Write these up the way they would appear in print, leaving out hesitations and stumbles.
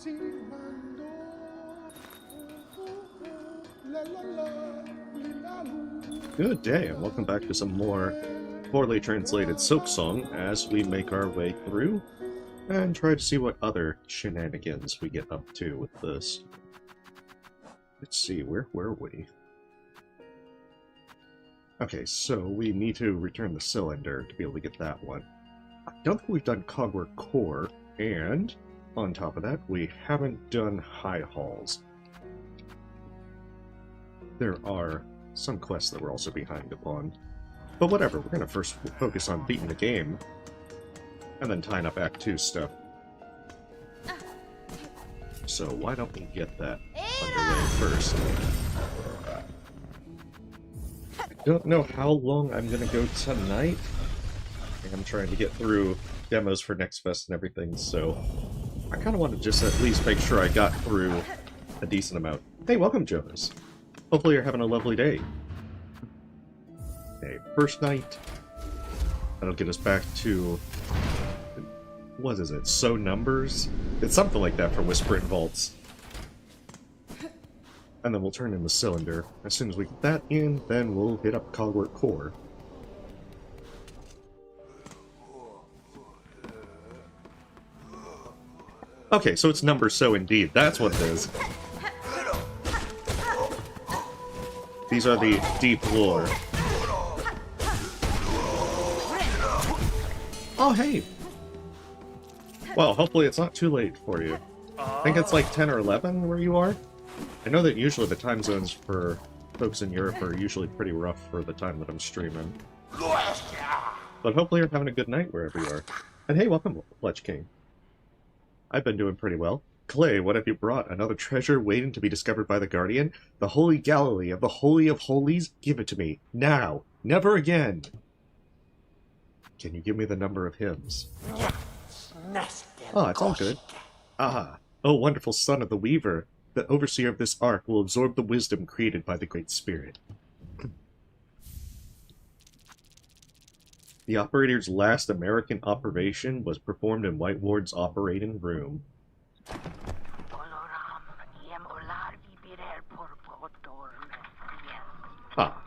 Good day, and welcome back to some more poorly translated Silksong as we make our way through and try to see what other shenanigans we get up to with this. Let's see, where were we? Okay, so we need to return the cylinder to be able to get that one. I don't think we've done Cogwork Core, and on top of that, we haven't done High Halls. There are some quests that we're also behind upon. But whatever, we're going to first focus on beating the game, and then tying up Act 2 stuff. So why don't we get that underway first? I don't know how long I'm going to go tonight. I'm trying to get through demos for Next Fest and everything, so I kind of want to just at least make sure I got through a decent amount. Hey, welcome, Jonas. Hopefully you're having a lovely day. Okay, first night. That'll get us back to... what is it? So Numbers? It's something like that for Whispering Vaults. And then we'll turn in the cylinder. As soon as we get that in, then we'll hit up Cogwork Core. Okay, so it's Number So indeed. That's what it is. These are the deep lore. Oh, hey! Well, hopefully it's not too late for you. I think it's like 10 or 11 where you are. I know that usually the time zones for folks in Europe are usually pretty rough for the time that I'm streaming. But hopefully you're having a good night wherever you are. And hey, welcome, Fletch King. I've been doing pretty well. Clay, what have you brought? Another treasure waiting to be discovered by the Guardian? The Holy Galilee of the Holy of Holies? Give it to me. Now. Never again. Can you give me the number of hymns? Oh, it's all good. Ah. Oh, wonderful son of the Weaver. The overseer of this ark will absorb the wisdom created by the Great Spirit. The operator's last American operation was performed in White Ward's operating room. Ah.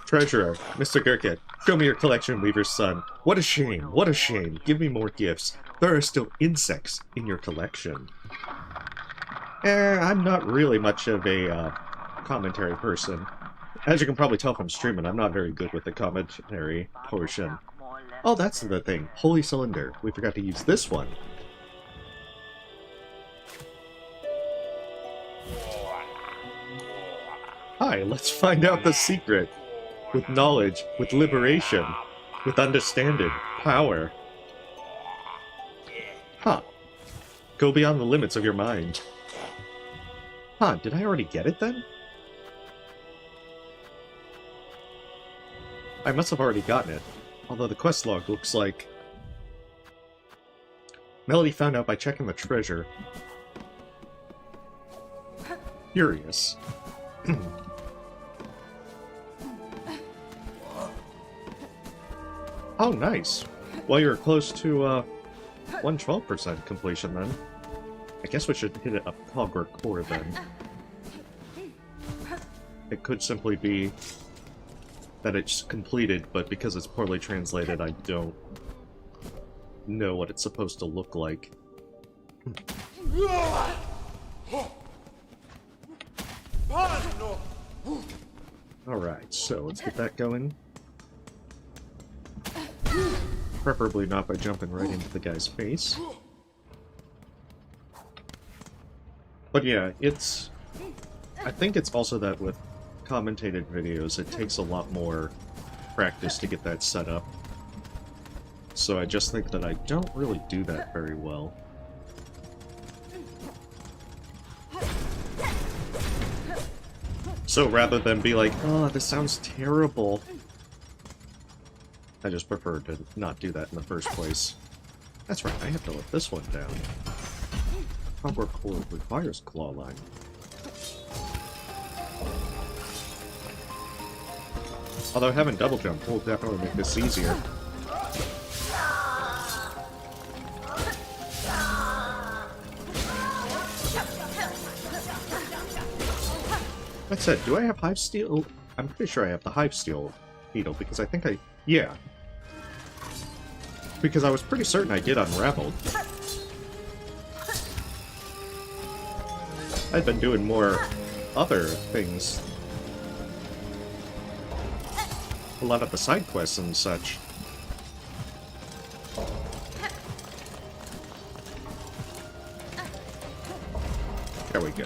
Treasurer, Mr. Gurkit, show me your collection, Weaver's son. What a shame, what a shame. Give me more gifts. There are still insects in your collection. I'm not really much of a commentary person. As you can probably tell from streaming, I'm not very good with the commentary portion. Oh, that's the thing. Holy Cylinder. We forgot to use this one. Hi, let's find out the secret. With knowledge, with liberation, with understanding, power. Huh. Go beyond the limits of your mind. Huh, did I already get it then? I must have already gotten it, although the quest log looks like... Melody found out by checking the treasure. Curious. Oh, nice. Well, you're close to 112% completion then. I guess we should hit it up Cogwork Core then. It could simply be that it's completed, but because it's poorly translated, I don't know what it's supposed to look like. Alright, so let's get that going. Preferably not by jumping right into the guy's face. But yeah, it's... I think it's also that with commentated videos, it takes a lot more practice to get that set up. So I just think that I don't really do that very well. So rather than be like, oh, this sounds terrible, I just prefer to not do that in the first place. That's right, I have to let this one down. Cogwork Core requires claw line. Although having double jump will definitely make this easier. That said, do I have hive steel? I'm pretty sure I have the hive steel needle, because I think I... Yeah. Because I was pretty certain I did unravel. I've been doing more other things. A lot of the side quests and such. There we go.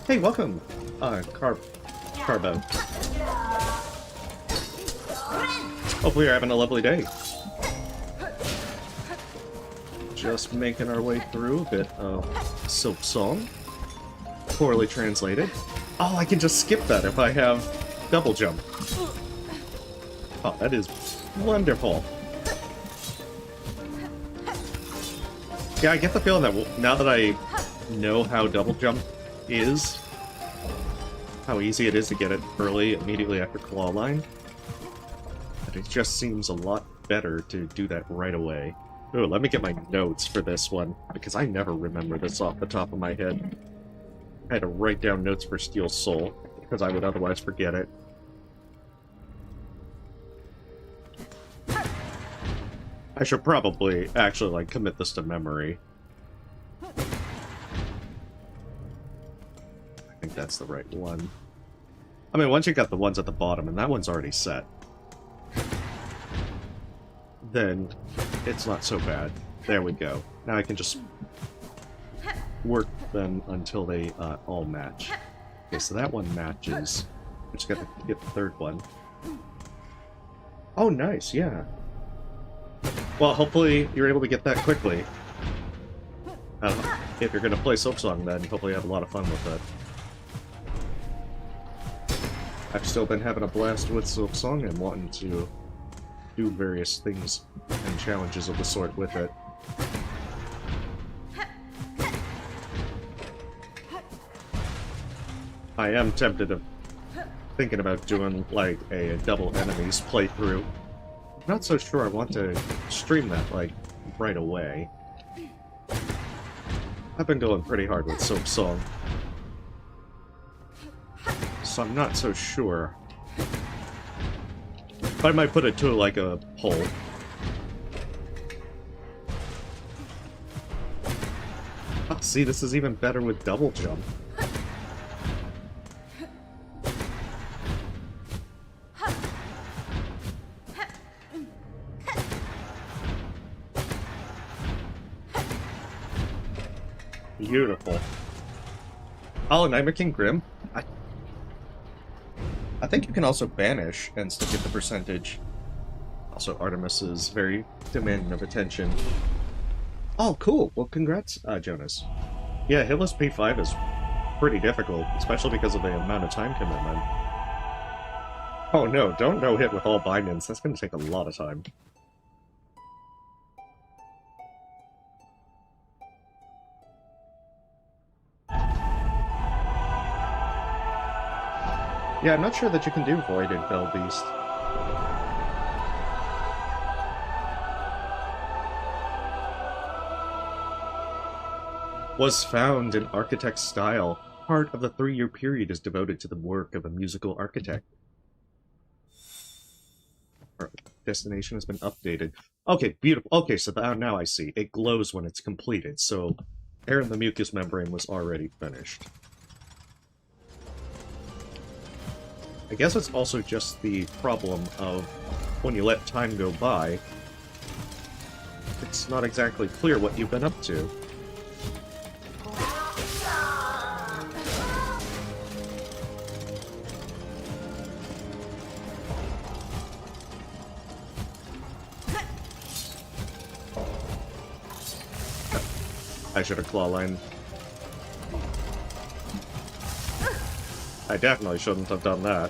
Hey, welcome, Carbo. Hopefully you're having a lovely day. Just making our way through a bit of Silksong. Poorly translated. Oh, I can just skip that if I have double jump. Oh, that is wonderful. Yeah, I get the feeling that now that I know how double jump is, how easy it is to get it early, immediately after claw line, that it just seems a lot better to do that right away. Ooh, let me get my notes for this one, because I never remember this off the top of my head. I had to write down notes for Steel Soul, because I would otherwise forget it. I should probably actually, like, commit this to memory. I think that's the right one. I mean, once you got the ones at the bottom, and that one's already set, then it's not so bad. There we go. Now I can just work them until they all match. Okay, so that one matches. I just got to get the third one. Oh, nice, yeah. Well, hopefully you're able to get that quickly. If you're going to play Silksong, then hopefully you have a lot of fun with it. I've still been having a blast with Silksong and wanting to do various things and challenges of the sort with it. I am tempted of thinking about doing, like, a double enemies playthrough. Not so sure I want to stream that, like, right away. I've been going pretty hard with Silksong, so I'm not so sure. But I might put it to, like, a poll. Oh, see, this is even better with double jump. Beautiful. Oh, Nightmare King Grim? I think you can also banish and still get the percentage. Also, Artemis is very demanding of attention. Oh, cool! Well, congrats, Jonas. Yeah, Hitless P5 is pretty difficult, especially because of the amount of time commitment. Oh no, don't no-hit with all bindings. That's going to take a lot of time. Yeah, I'm not sure that you can do Voided Fell Beast. Was found in architect style. Part of the 3-year period is devoted to the work of a musical architect. Our destination has been updated. Okay, beautiful. Okay, so now I see. It glows when it's completed, so Air in the Mucus Membrane was already finished. I guess it's also just the problem of when you let time go by, it's not exactly clear what you've been up to. I should have claw lined. I definitely shouldn't have done that.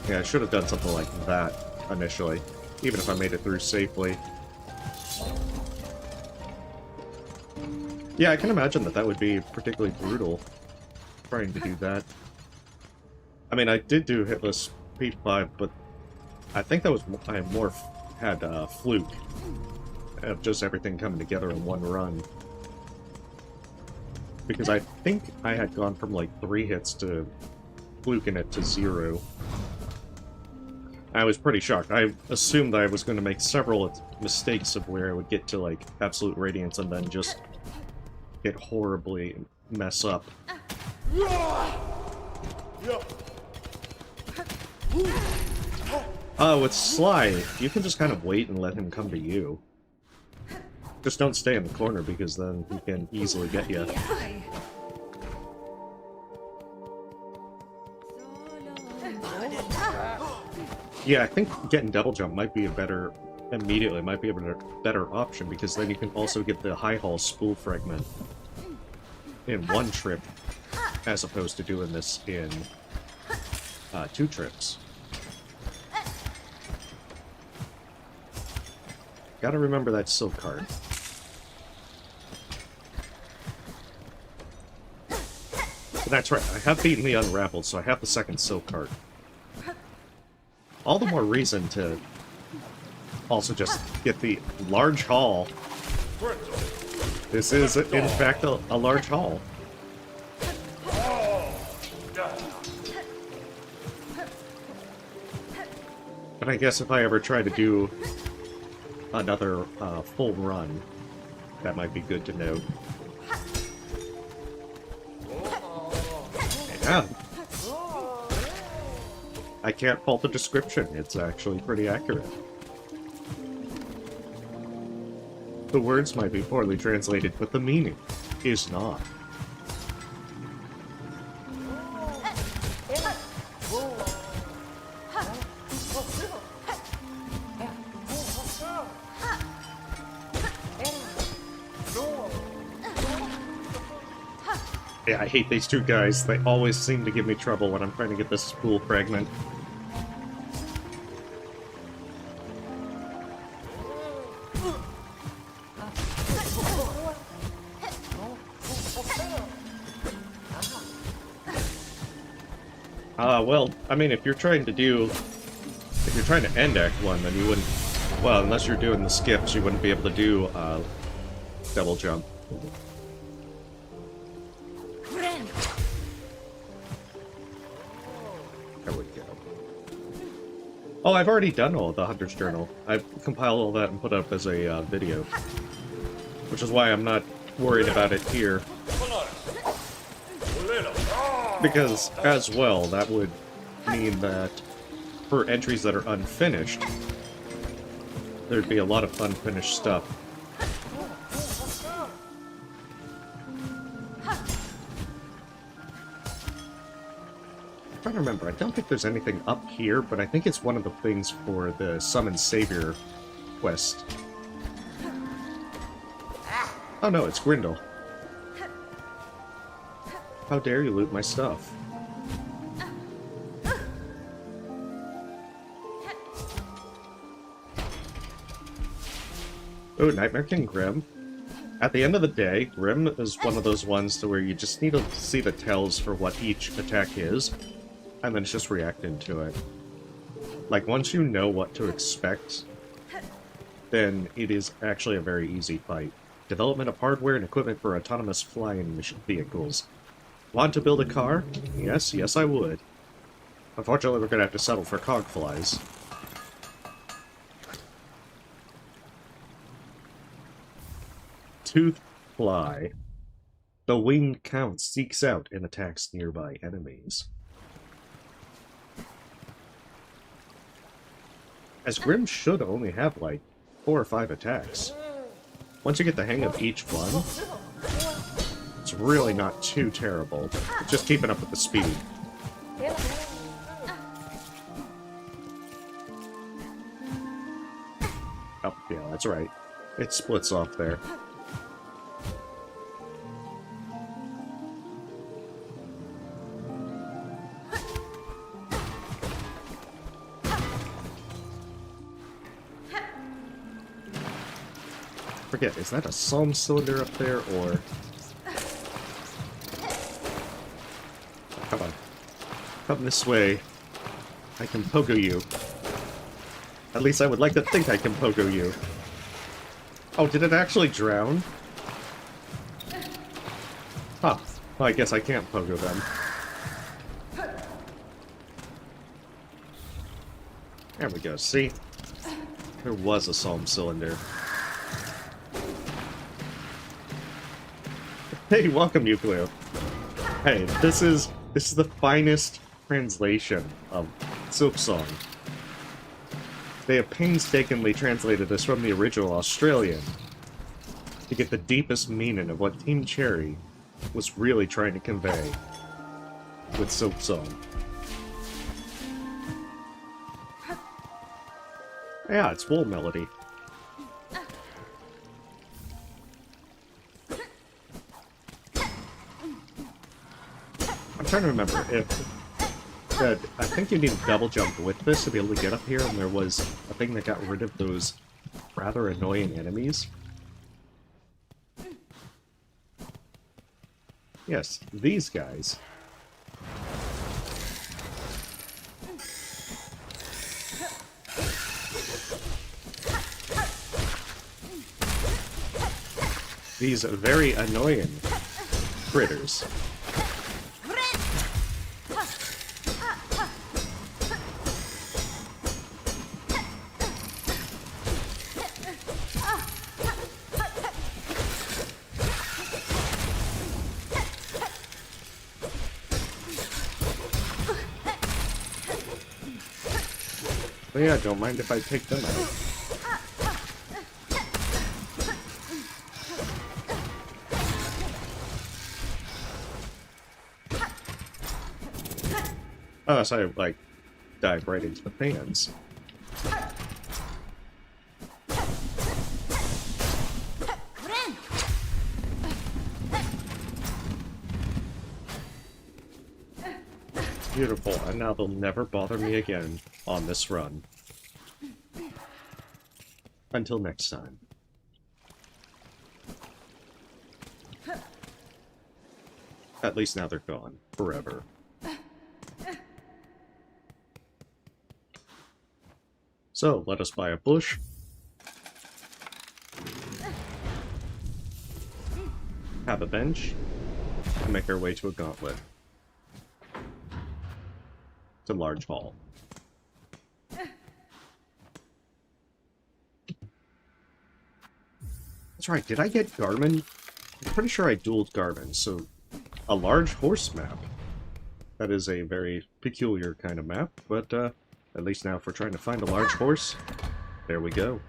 Yeah, I should have done something like that initially, even if I made it through safely. Yeah, I can imagine that that would be particularly brutal, trying to do that. I mean, I did do Hitless P5, but I think that was I more had fluke of just everything coming together in one run. Because I think I had gone from like 3 hits to fluking it to 0. I was pretty shocked. I assumed I was going to make several mistakes of where I would get to like absolute radiance and then just get horribly mess up. With Sly, you can just kind of wait and let him come to you. Just don't stay in the corner because then he can easily get you. Yeah, I think getting double jump might be a better option because then you can also get the high haul spool fragment in 1 trip as opposed to doing this in 2 trips. Gotta remember that silk card. But that's right, I have beaten the Unraveled, so I have the second silk card. All the more reason to also just get the large haul. This is, in fact, a large haul. And I guess if I ever try to do another full run, that might be good to note. Yeah. I can't fault the description, it's actually pretty accurate. The words might be poorly translated, but the meaning is not. Yeah, I hate these 2 guys. They always seem to give me trouble when I'm trying to get this spool fragment. Well, I mean, if you're trying to end Act 1, then you wouldn't, well, unless you're doing the skips, you wouldn't be able to do, double jump. There we go. Oh, I've already done all of the Hunter's Journal. I've compiled all that and put up as a, video. Which is why I'm not worried about it here. Because, as well, that would mean that for entries that are unfinished, there'd be a lot of unfinished stuff. I'm trying to remember, I don't think there's anything up here, but I think it's one of the things for the Summon Savior quest. Oh no, it's Grindel. How dare you loot my stuff? Oh, Nightmare King Grim. At the end of the day, Grim is one of those ones to where you just need to see the tells for what each attack is, and then just react into it. Like, once you know what to expect, then it is actually a very easy fight. Development of hardware and equipment for autonomous flying vehicles. Want to build a car? Yes, yes I would. Unfortunately, we're going to have to settle for cogflies. Toothfly. The winged count seeks out and attacks nearby enemies. As Grim should only have like 4 or 5 attacks. Once you get the hang of each one, it's really not too terrible. It's just keeping up with the speed. Oh, yeah, that's right. It splits off there. Forget, is that a psalm cylinder up there, or... Come on. Come this way. I can pogo you. At least I would like to think I can pogo you. Oh, did it actually drown? Huh. Well, I guess I can't pogo them. There we go, see? There was a psalm cylinder. Hey, welcome, Euclid. Hey, this is the finest translation of Silksong. They have painstakingly translated this from the original Australian to get the deepest meaning of what Team Cherry was really trying to convey with Silksong. Yeah, it's full melody. I'm trying to remember if... I think you need to double jump with this to be able to get up here, and there was a thing that got rid of those rather annoying enemies. Yes, these guys. These very annoying critters. But yeah, don't mind if I take them out. Oh, so I, like, dive right into the fans. Beautiful, and now they'll never bother me again on this run. Until next time. At least now they're gone. Forever. So, let us buy a bush. Have a bench. And make our way to a gauntlet. To Large Hall. That's right, did I get Garmin? I'm pretty sure I dueled Garmin, so a large horse map. That is a very peculiar kind of map, but at least now if we're trying to find a large horse, there we go.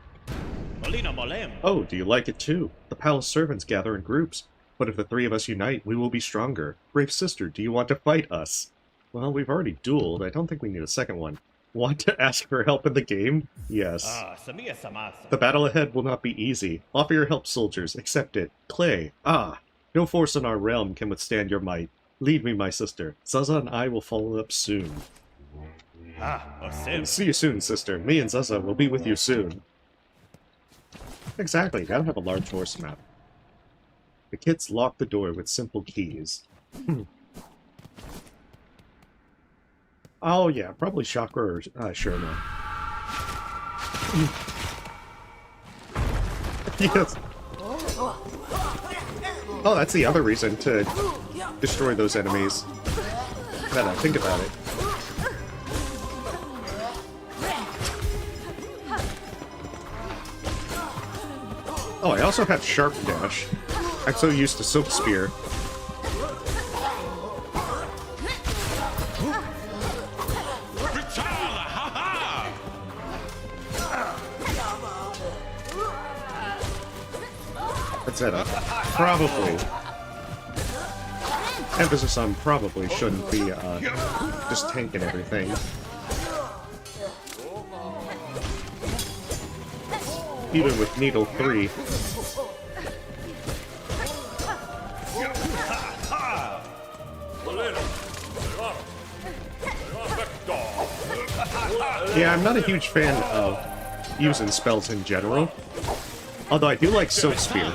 Oh, do you like it too? The palace servants gather in groups, but if the three of us unite, we will be stronger. Brave sister, do you want to fight us? Well, we've already dueled. I don't think we need a second one. Want to ask for help in the game? Yes. The battle ahead will not be easy. Offer your help, soldiers. Accept it. Clay. Ah. No force in our realm can withstand your might. Lead me, my sister. Zaza and I will follow up soon. See you soon, sister. Me and Zaza will be with you soon. Exactly. Gotta have a large horse map. The kids lock the door with simple keys. Oh yeah, probably Chakra or Sherma. Yes. Oh, that's the other reason to destroy those enemies. Now that I think about it. Oh, I also have Sharp Dash. I'm so used to Silk Spear. That probably, emphasis on probably, shouldn't be just tanking everything. Even with Needle 3. Yeah, I'm not a huge fan of using spells in general, although I do like Silk Spear.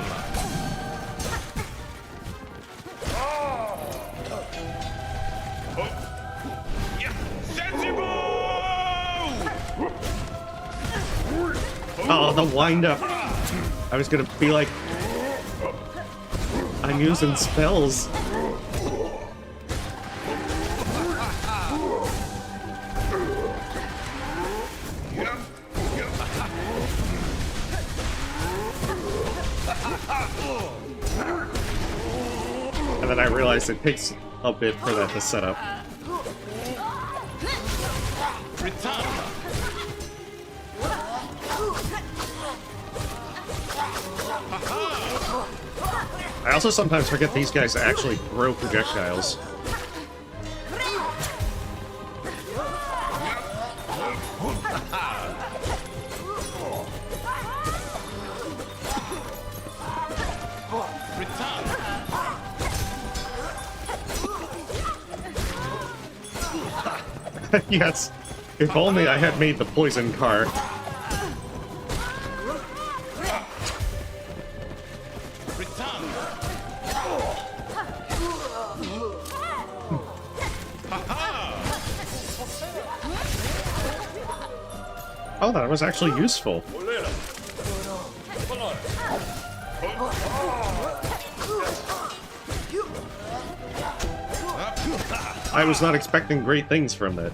Oh, the wind-up. I was gonna be like... I'm using spells. And then I realized it takes a bit for that to set up. I also sometimes forget these guys actually throw projectiles. Yes, if only I had made the poison car. Oh, that was actually useful. I was not expecting great things from it.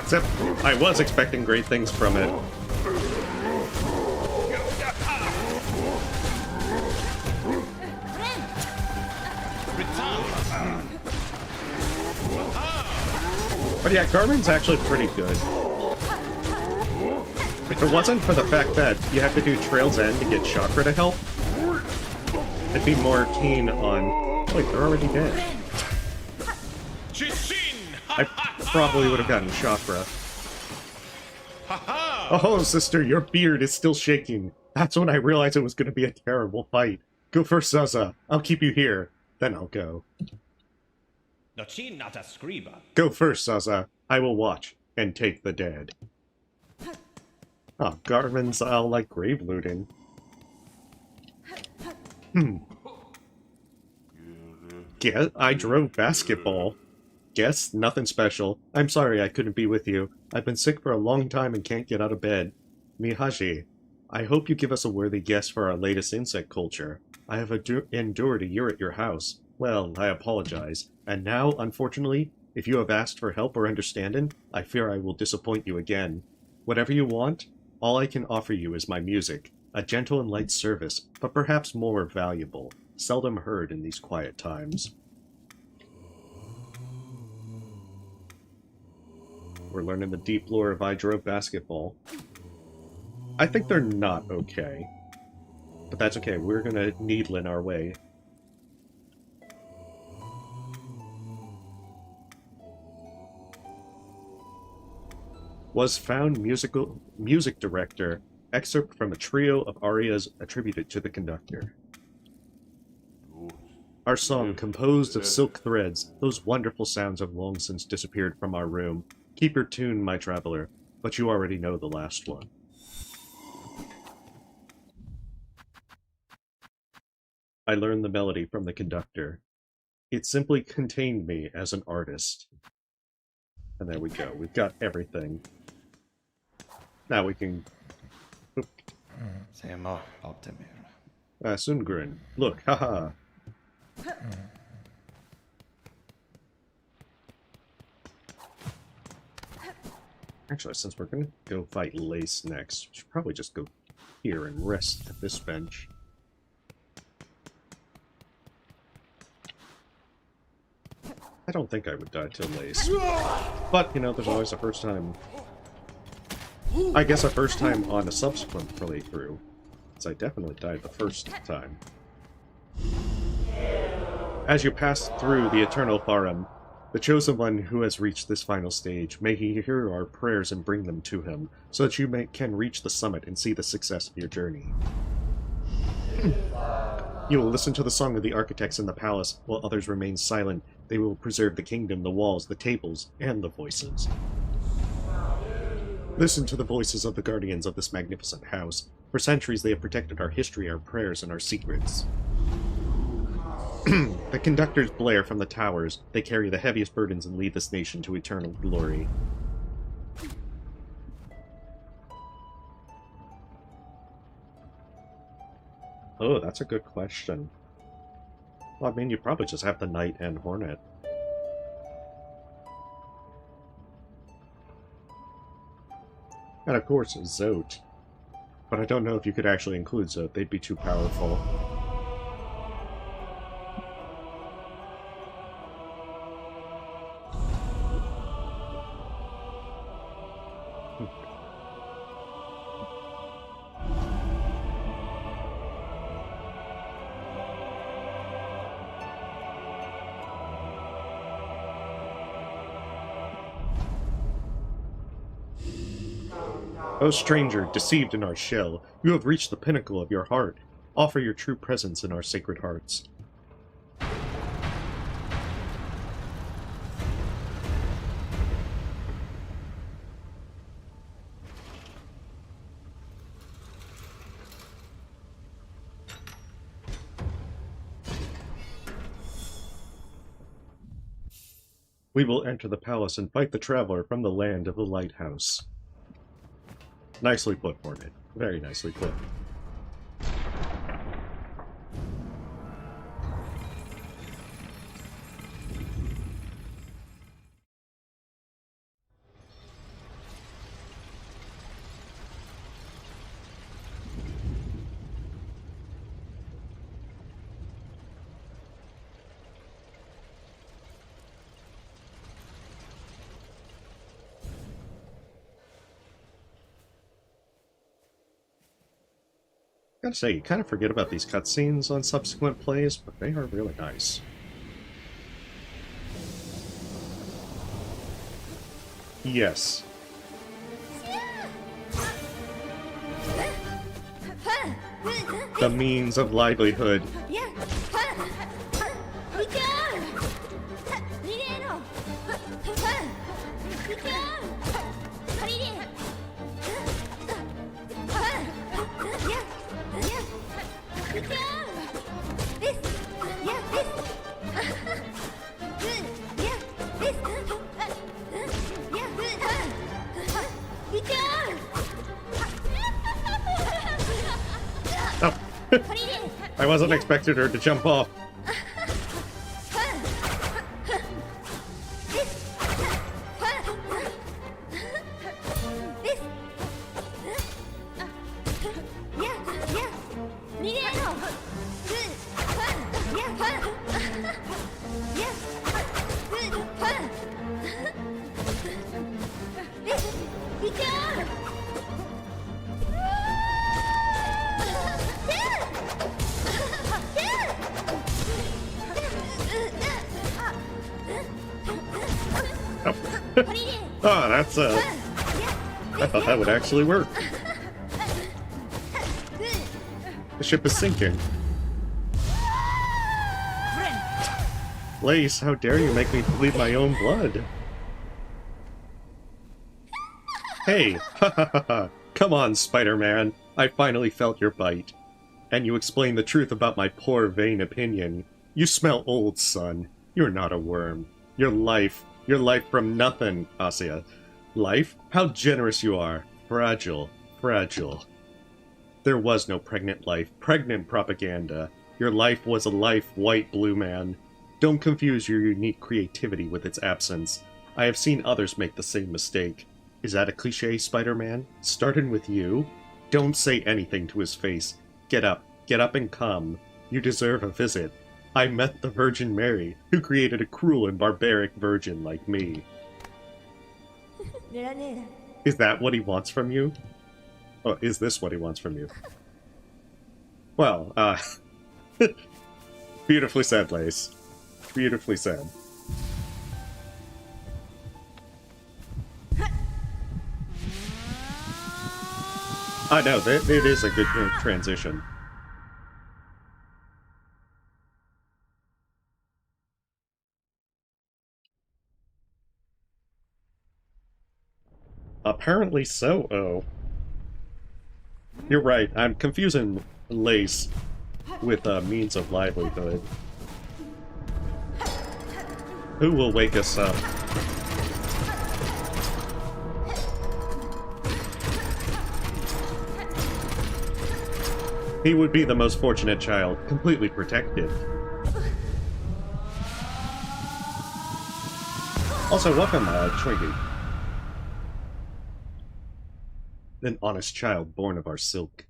Except, I was expecting great things from it. But yeah, Garmin's actually pretty good. If it wasn't for the fact that you have to do Trail's End to get chakra to help, I'd be more keen on... Wait, they're already dead. I probably would have gotten chakra. Oh, sister, your beard is still shaking. That's when I realized it was going to be a terrible fight. Go first, Zaza. I'll keep you here. Then I'll go. Go first, Zaza. I will watch and take the dead. Oh, Garmin's all like grave looting. Guess I drove basketball. Guess nothing special. I'm sorry I couldn't be with you. I've been sick for a long time and can't get out of bed. Mihaji, I hope you give us a worthy guess for our latest insect culture. I have endured a year at your house. Well, I apologize. And now, unfortunately, if you have asked for help or understanding, I fear I will disappoint you again. Whatever you want, all I can offer you is my music. A gentle and light service, but perhaps more valuable. Seldom heard in these quiet times. We're learning the deep lore of I Drove Basketball. I think they're not okay. But that's okay, we're gonna needle in our way. Was found music director. Excerpt from a trio of arias attributed to the conductor. Our song, composed of silk threads, those wonderful sounds have long since disappeared from our room. Keep your tune, my traveler, but you already know the last one. I learned the melody from the conductor. It simply contained me as an artist. And there we go, we've got everything. Now we can... Sundgren, look, haha. Actually, since we're gonna go fight Lace next, we should probably just go here and rest at this bench. I don't think I would die to Lace. But, you know, there's always a first time. I guess a first time on a subsequent playthrough. Because I definitely died the first time. As you pass through the Eternal Farum, the Chosen One who has reached this final stage, may he hear our prayers and bring them to him, so that you can reach the summit and see the success of your journey. You will listen to the song of the architects in the palace, while others remain silent. They will preserve the kingdom, the walls, the tables, and the voices. Listen to the voices of the guardians of this magnificent house. For centuries they have protected our history, our prayers, and our secrets. The conductors blare from the towers. They carry the heaviest burdens and lead this nation to eternal glory. Oh, that's a good question. Well, I mean, you probably just have the Knight and Hornet. And of course, Zote. But I don't know if you could actually include Zote. They'd be too powerful. O stranger, deceived in our shell, you have reached the pinnacle of your heart. Offer your true presence in our sacred hearts. We will enter the palace and fight the traveler from the land of the lighthouse. Nicely put, Hornet. Very nicely put. Gotta say, you kind of forget about these cutscenes on subsequent plays, but they are really nice. Yes. The means of livelihood. Oh. I wasn't expecting her to jump off. Oh, that's I thought that would actually work. The ship is sinking. Lace, how dare you make me bleed my own blood? Hey, ha ha ha ha. Come on, Spider-Man. I finally felt your bite. And you explained the truth about my poor, vain opinion. You smell old, son. You're not a worm. Your life from nothing, Asya. Life? How generous you are. Fragile, fragile. There was no pregnant life. Pregnant propaganda. Your life was a life, white blue man. Don't confuse your unique creativity with its absence. I have seen others make the same mistake. Is that a cliché, Spider-Man? Starting with you? Don't say anything to his face. Get up and come. You deserve a visit. I met the Virgin Mary, who created a cruel and barbaric virgin like me. Is that what he wants from you? Oh, is this what he wants from you? Well, beautifully said, Lace. Beautifully said. I know, it is a good transition. Apparently so, oh. You're right, I'm confusing Lace with means of livelihood. Who will wake us up? He would be the most fortunate child, completely protected. Also, welcome, Twiggy. An honest child born of our silk.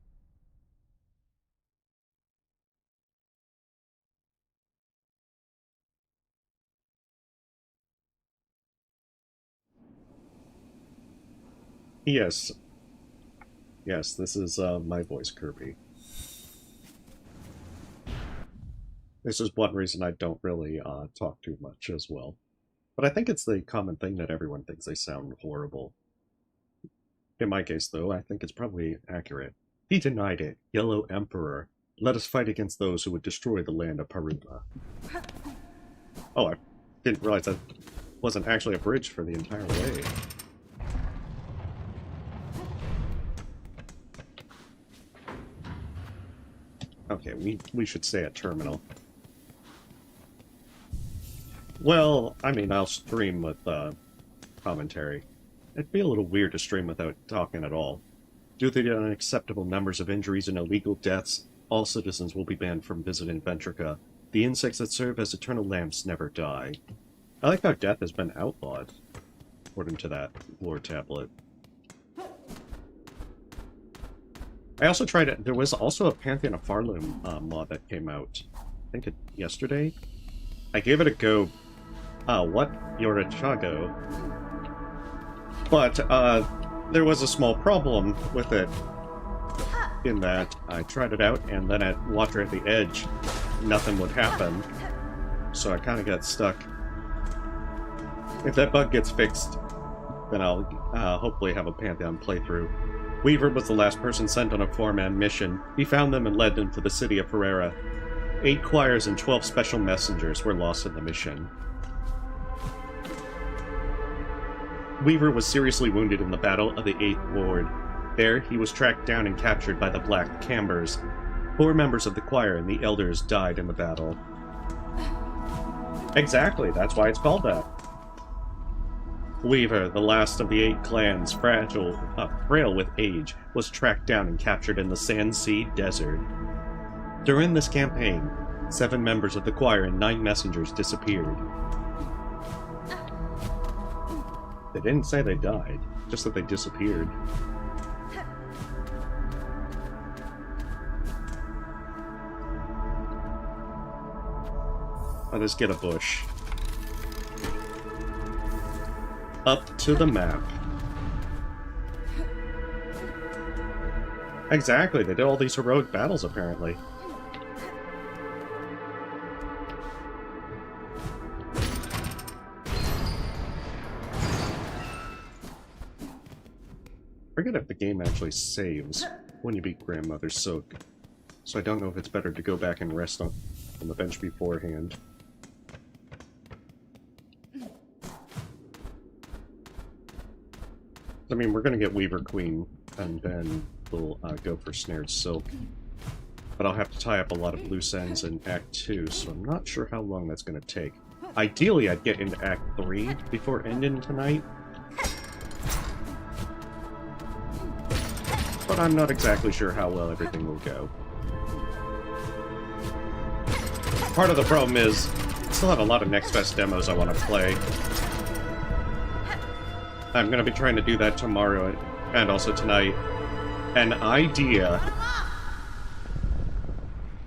Yes. Yes, this is my voice, Kirby. This is one reason I don't really talk too much as well. But I think it's the common thing that everyone thinks they sound horrible. In my case, though, I think it's probably accurate. He denied it. Yellow Emperor. Let us fight against those who would destroy the land of Paruma. Oh, I didn't realize that wasn't actually a bridge for the entire way. Okay, we should stay at terminal. Well, I mean, I'll stream with commentary. It'd be a little weird to stream without talking at all. Due to the unacceptable numbers of injuries and illegal deaths, all citizens will be banned from visiting Ventrica. The insects that serve as eternal lamps never die. I like how death has been outlawed, according to that lore tablet. I also tried it. There was also a Pantheon of Farloom mod that came out, I think yesterday. I gave it a go. What? You're a Chago. But, there was a small problem with it, in that I tried it out, and then at Water at the Edge, nothing would happen. So I kind of got stuck. If that bug gets fixed, then I'll hopefully have a Pantheon playthrough. Weaver was the last person sent on a 4-man mission. He found them and led them to the city of Ferreira. 8 choirs and 12 special messengers were lost in the mission. Weaver was seriously wounded in the Battle of the 8th Ward. There, he was tracked down and captured by the Black Cambers. 4 members of the choir and the elders died in the battle. Exactly, that's why it's called that. Weaver, the last of the 8 clans, frail with age, was tracked down and captured in the Sand Sea Desert. During this campaign, 7 members of the choir and 9 messengers disappeared. They didn't say they died, just that they disappeared. Let us get a bush. Up to the map. Exactly, they did all these heroic battles, apparently. I forget if the game actually saves when you beat Grandmother Silk, so I don't know if it's better to go back and rest on the bench beforehand. I mean, we're gonna get Weaver Queen, and then we'll go for Snared Silk. But I'll have to tie up a lot of loose ends in Act 2, so I'm not sure how long that's gonna take. Ideally, I'd get into Act 3 before ending tonight. But I'm not exactly sure how well everything will go. Part of the problem is, I still have a lot of Next Fest demos I want to play. I'm going to be trying to do that tomorrow, and also tonight. An idea...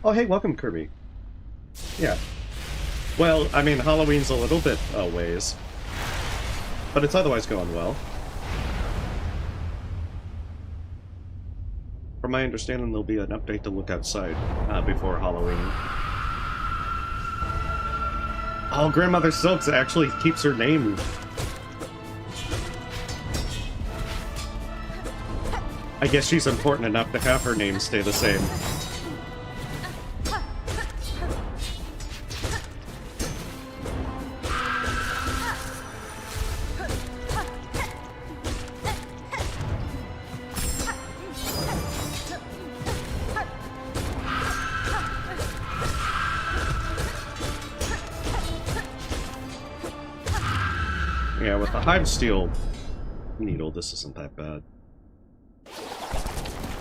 Oh, hey, welcome, Kirby. Yeah. Well, I mean, Halloween's a little bit a ways. But it's otherwise going well. From my understanding, there'll be an update to look outside before Halloween. Oh, Grandmother Silks actually keeps her name. I guess she's important enough to have her name stay the same. Yeah, with the hive steel needle, this isn't that bad.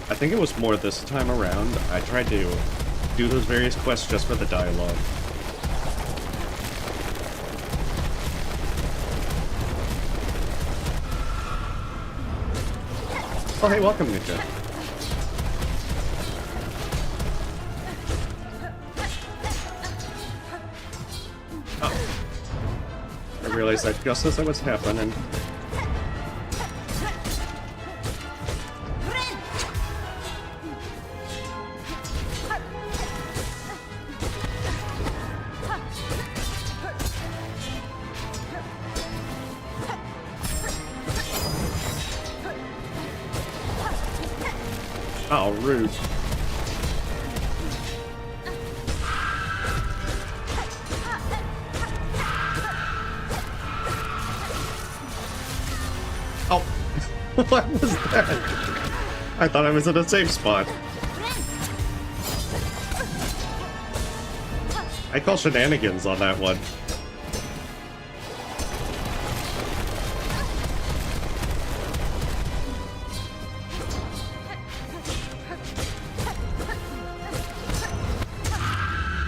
I think it was more this time around. I tried to do those various quests just for the dialogue. Oh, hey, welcome, Ninja. Oh. I realized that just as that was happening. Oh, rude. Oh, what was that? I thought I was in a safe spot. I call shenanigans on that one.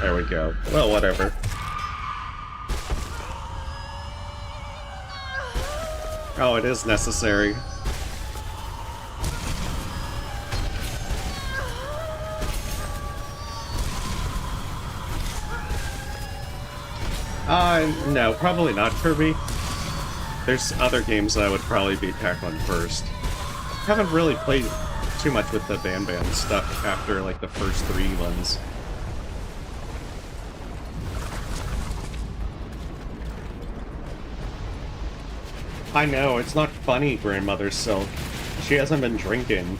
There we go. Well, whatever. Oh, it is necessary. No, probably not, Kirby. There's other games that I would probably be tackling first. Haven't really played too much with the Ban stuff after, like, the first 3 ones. I know, it's not funny, Grandmother Silk. She hasn't been drinking.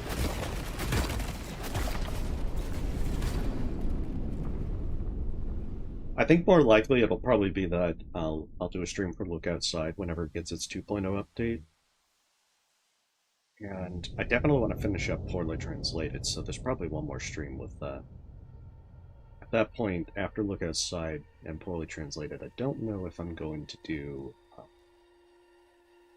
I think more likely it'll probably be that I'll do a stream for Look Outside whenever it gets its 2.0 update. And I definitely want to finish up Poorly Translated, so there's probably one more stream with that. At that point, after Look Outside and Poorly Translated, I don't know if I'm going to do...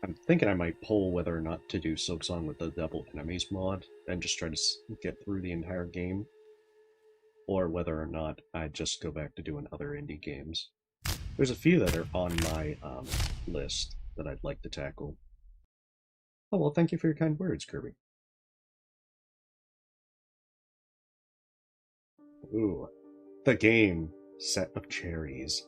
I'm thinking I might poll whether or not to do Silksong with the Double Enemies mod, and just try to get through the entire game. Or whether or not I just go back to doing other indie games. There's a few that are on my list that I'd like to tackle. Oh, well, thank you for your kind words, Kirby. Ooh, the game. Set of cherries.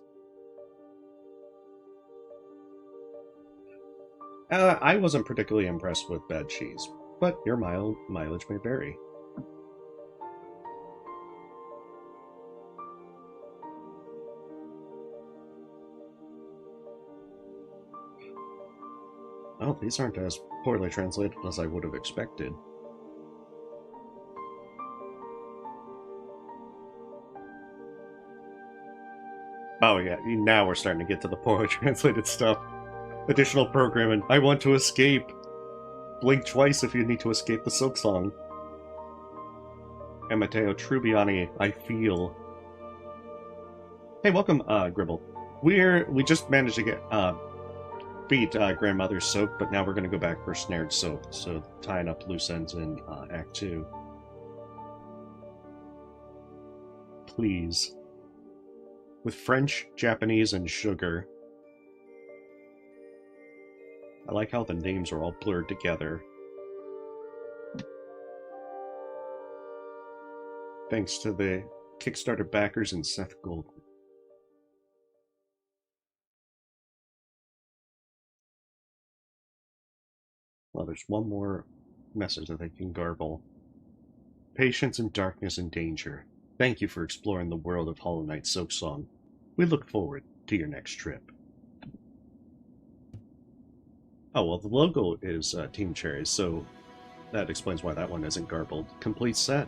I wasn't particularly impressed with bad cheese, but your mileage may vary. Oh, these aren't as poorly translated as I would have expected. Oh yeah, now we're starting to get to the poorly translated stuff. Additional programming. I want to escape. Blink twice if you need to escape the Silksong. And Matteo Trubiani, I feel. Hey, welcome, Gribble. We just managed to get beat Grandmother's Soap, but now we're going to go back for Snared Soap, so tying up loose ends in Act 2. Please. With French, Japanese, and sugar. I like how the names are all blurred together. Thanks to the Kickstarter backers and Seth Golden. Well, there's one more message that I can garble. Patience in darkness and danger. Thank you for exploring the world of Hollow Knight Silksong. We look forward to your next trip. Oh, well, the logo is Team Cherries, so that explains why that one isn't garbled. Complete set.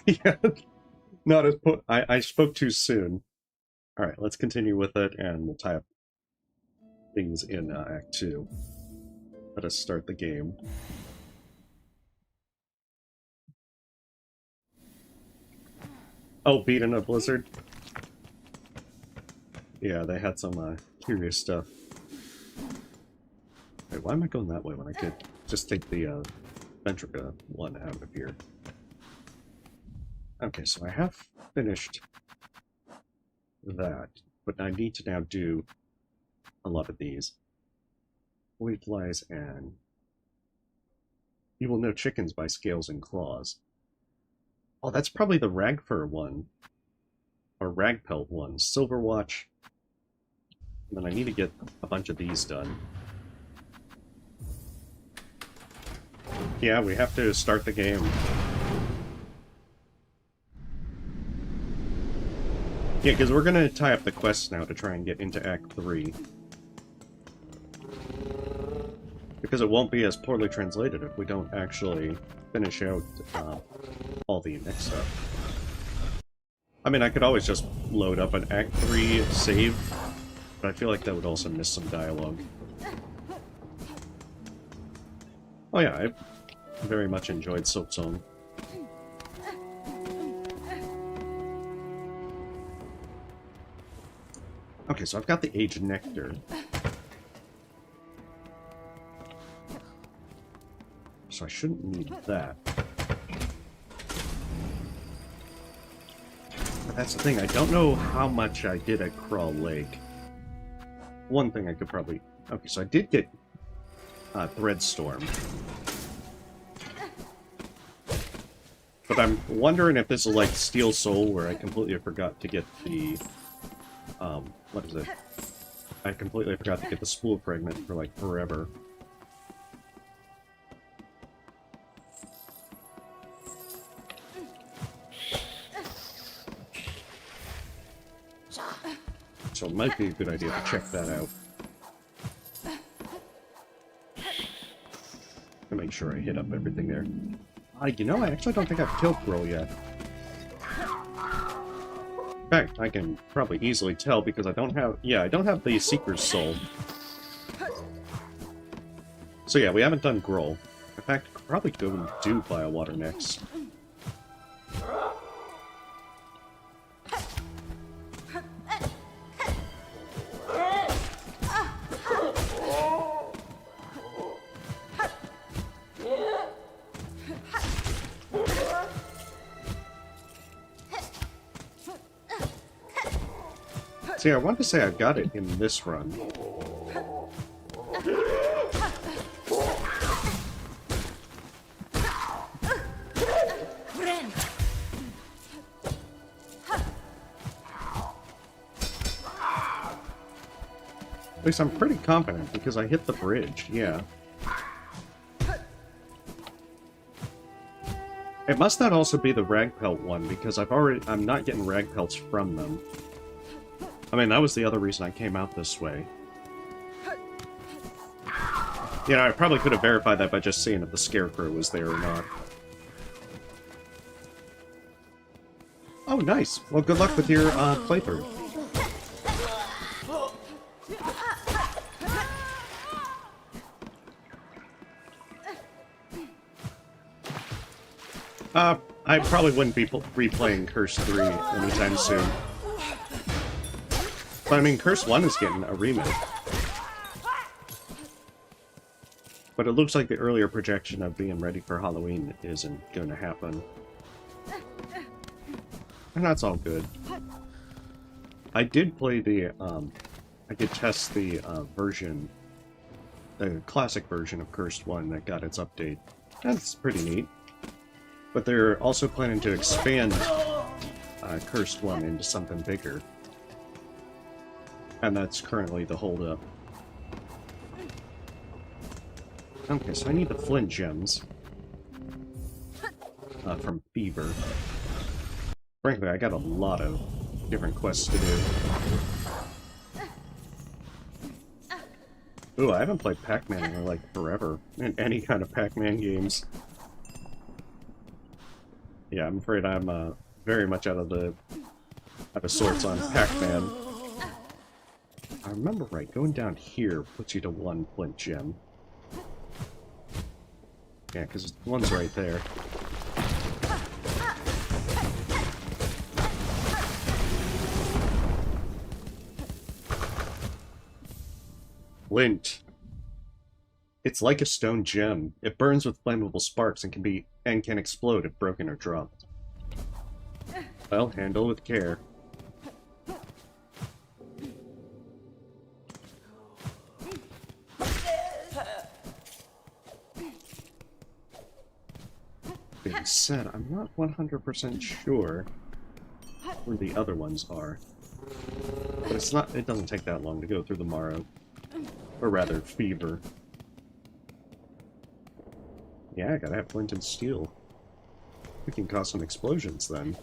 Yeah, not as I spoke too soon. Alright, let's continue with it, and we'll tie up things in Act 2. Let us start the game. Oh, beat in a blizzard? Yeah, they had some curious stuff. Wait, why am I going that way when I could just take the Ventrica one out of here? Okay, so I have finished that, but I need to now do a lot of these. Void flies and you will know chickens by scales and claws. Oh, that's probably the ragfur one. Or ragpelt one. Silverwatch. And then I need to get a bunch of these done. Yeah, we have to start the game. Yeah, because we're going to tie up the quests now to try and get into Act 3. Because it won't be as poorly translated if we don't actually finish out all the next stuff. I mean, I could always just load up an Act 3 save, but I feel like that would also miss some dialogue. Oh yeah, I very much enjoyed Silksong. Okay, so I've got the Age Nectar. So I shouldn't need that. But that's the thing, I don't know how much I did at Crawl Lake. One thing I could probably... Okay, so I did get Threadstorm. But I'm wondering if this is like Steel Soul, where I completely forgot to get the... what is it? I completely forgot to get the spool fragment for like forever. So it might be a good idea to check that out. And make sure I hit up everything there. You know, I actually don't think I've killed Grill yet. In fact, I can probably easily tell because I don't have... Yeah, I don't have the Seeker's Soul. So yeah, we haven't done Growl. In fact, probably go and do bowwater next. See, I want to say I got it in this run. At least I'm pretty confident because I hit the bridge, yeah. It must not also be the ragpelt one because I'm not getting ragpelts from them. I mean, that was the other reason I came out this way. You know, I probably could have verified that by just seeing if the Scarecrow was there or not. Oh, nice! Well, good luck with your playthrough. I probably wouldn't be replaying Curse 3 anytime soon. But I mean, Curse 1 is getting a remake. But it looks like the earlier projection of being ready for Halloween isn't going to happen. And that's all good. I did play the, I did test the version, the classic version of Cursed 1 that got its update. That's pretty neat. But they're also planning to expand Cursed 1 into something bigger. And that's currently the holdup. Okay, so I need the flint gems from Fever. Frankly, I got a lot of different quests to do. Ooh, I haven't played Pac-Man in like forever. In any kind of Pac-Man games. Yeah, I'm afraid I'm very much out of sorts on Pac-Man. I remember right, going down here puts you to 1 flint gem. Yeah, because one's right there. Flint. It's like a stone gem. It burns with flammable sparks and can explode if broken or dropped. Well, handle with care. Being said, I'm not 100% sure where the other ones are. But it doesn't take that long to go through the Morrow. Or rather, Fever. Yeah, I gotta have flint and steel. We can cause some explosions then.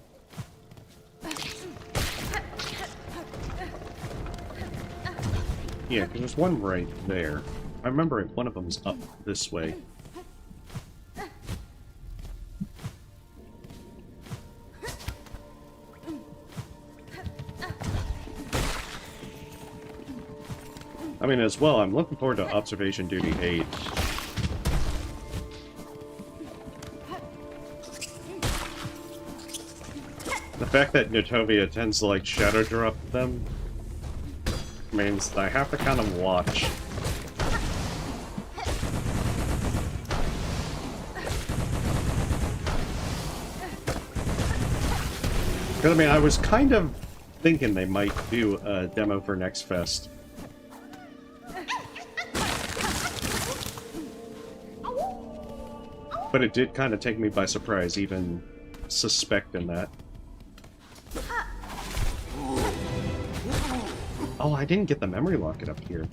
Yeah, 'cause there's one right there. I remember one of them's up this way. I mean, as well, I'm looking forward to Observation Duty 8. The fact that Notovia tends to, like, shadow drop them means I have to kind of watch. Because, I mean, I was kind of thinking they might do a demo for Next Fest. But it did kind of take me by surprise, even suspecting that. Oh, I didn't get the memory locket up here.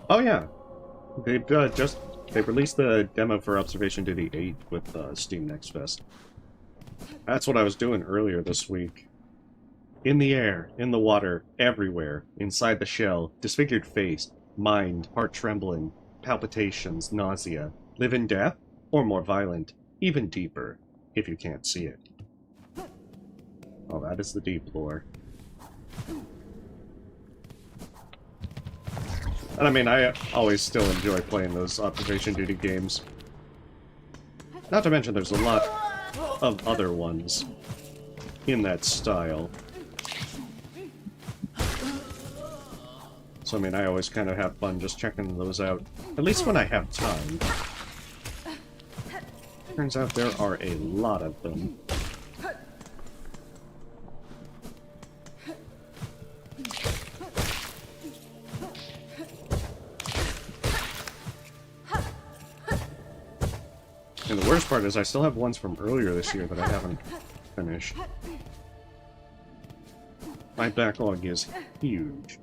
Oh yeah, they've released the demo for Observation Duty 8 with Steam Next Fest. That's what I was doing earlier this week. In the air, in the water, everywhere, inside the shell, disfigured face, mind, heart trembling, palpitations, nausea, live in death, or more violent, even deeper, if you can't see it. Oh, that is the deep lore. And I mean, I always still enjoy playing those Observation Duty games. Not to mention there's a lot of other ones in that style. So I mean, I always kind of have fun just checking those out, at least when I have time. Turns out there are a lot of them. And the worst part is I still have ones from earlier this year that I haven't finished. My backlog is huge.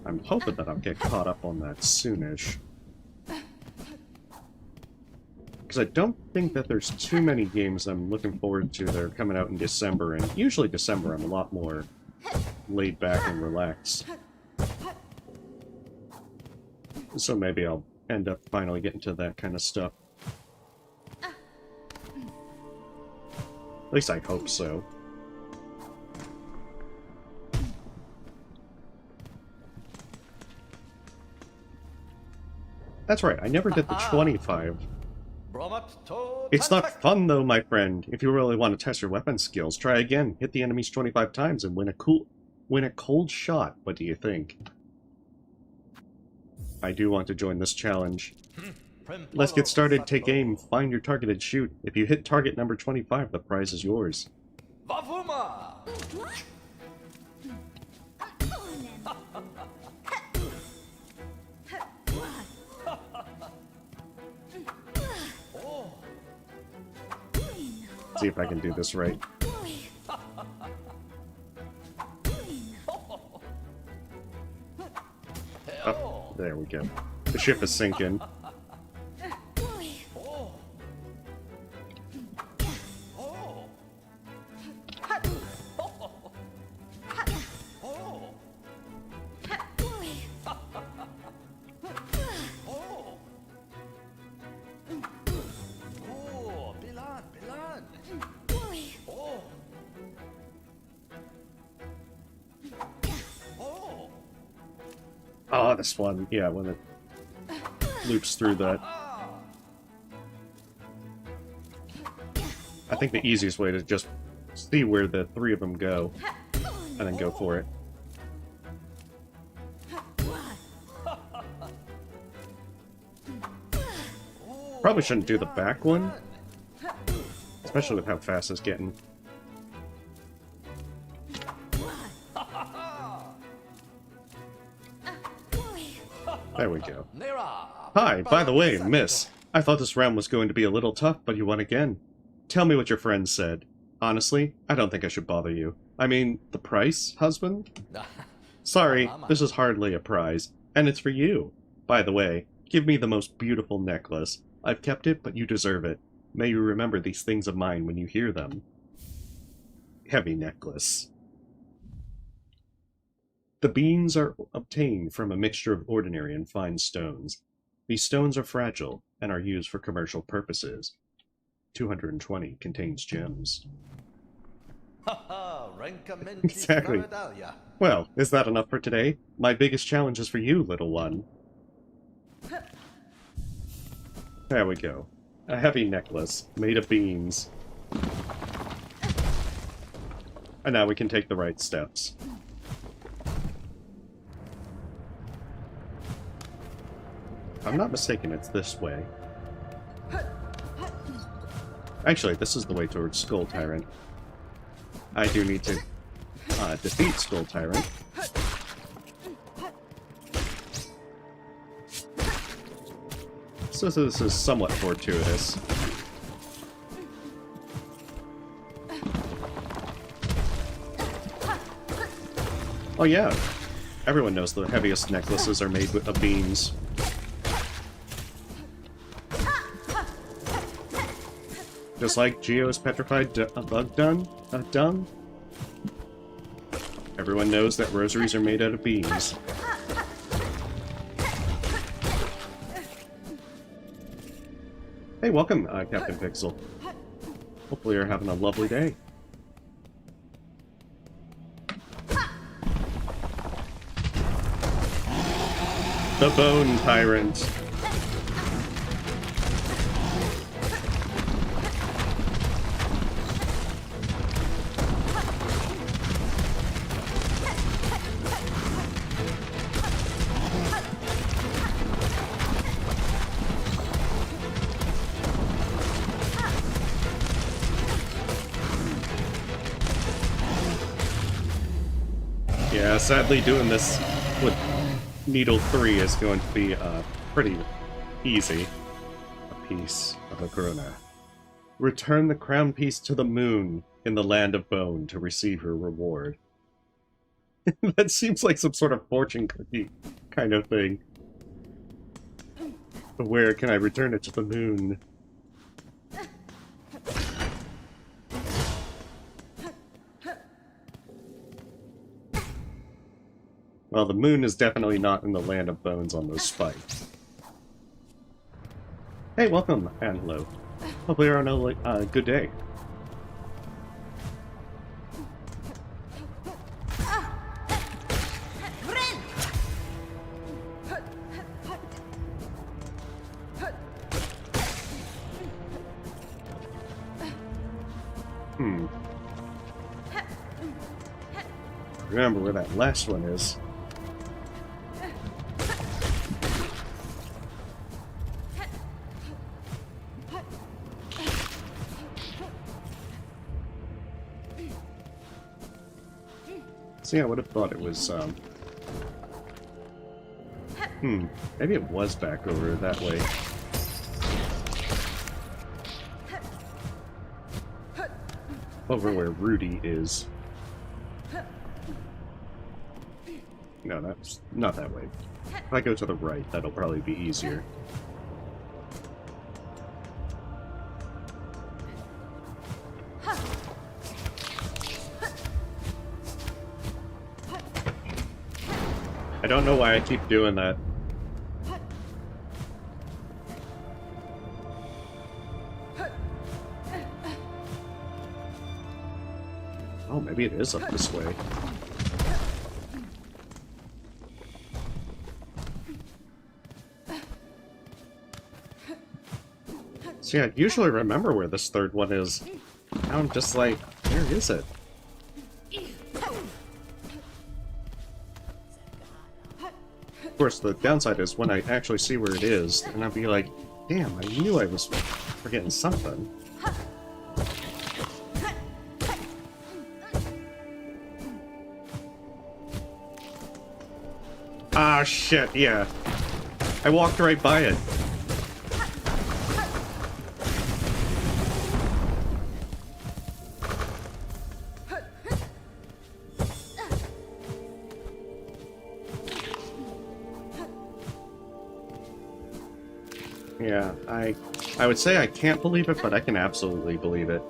I'm hoping that I'll get caught up on that soonish. Because I don't think that there's too many games I'm looking forward to that are coming out in December, and usually December I'm a lot more laid back and relaxed. So maybe I'll end up finally getting to that kind of stuff. At least I hope so. That's right, I never did the 25. It's not fun though, my friend. If you really want to test your weapon skills, try again. Hit the enemies 25 times and win a cold shot. What do you think? I do want to join this challenge. Let's get started. Take aim, find your target and shoot. If you hit target number 25, the prize is yours. See if I can do this right. Oh, there we go. The ship is sinking. Oh, this one. Yeah, when it loops through that. I think the easiest way to just see where the three of them go, and then go for it. Probably shouldn't do the back one, especially with how fast it's getting. There we go. Hi, by the way, miss. I thought this round was going to be a little tough, but you won again. Tell me what your friend said. Honestly, I don't think I should bother you. I mean, the price, husband? Sorry, this is hardly a prize, and it's for you. By the way, give me the most beautiful necklace. I've kept it, but you deserve it. May you remember these things of mine when you hear them. Heavy necklace. The beans are obtained from a mixture of ordinary and fine stones. These stones are fragile and are used for commercial purposes. 220 contains gems. Exactly. Well, is that enough for today? My biggest challenge is for you, little one. There we go. A heavy necklace made of beans. And now we can take the right steps. If I'm not mistaken, it's this way. Actually, this is the way towards Skull Tyrant. I do need to defeat Skull Tyrant. So this is somewhat fortuitous. Oh yeah, everyone knows the heaviest necklaces are made of beans. Just like Geo's petrified bug dung. Everyone knows that rosaries are made out of beans. Hey, welcome, Captain Pixel. Hopefully you're having a lovely day. The Bone Tyrant. Yeah, sadly doing this with Needle 3 is going to be pretty easy. A piece of a corona. Return the crown piece to the moon in the land of bone to receive her reward. That seems like some sort of fortune cookie kind of thing. But where can I return it to the moon? Well, the moon is definitely not in the land of bones on those spikes. Hey, welcome, and hello. Hopefully you're on a good day. Remember where that last one is. See, I would have thought it was, maybe it was back over that way. Over where Rudy is. No, that's not that way. If I go to the right, that'll probably be easier. I don't know why I keep doing that. Oh, maybe it is up this way. See, I usually remember where this third one is. Now I'm just like, where is it? Of course, the downside is when I actually see where it is, and I'll be like, damn, I knew I was forgetting something. Ah, shit, yeah. I walked right by it. Yeah, I would say I can't believe it, but I can absolutely believe it.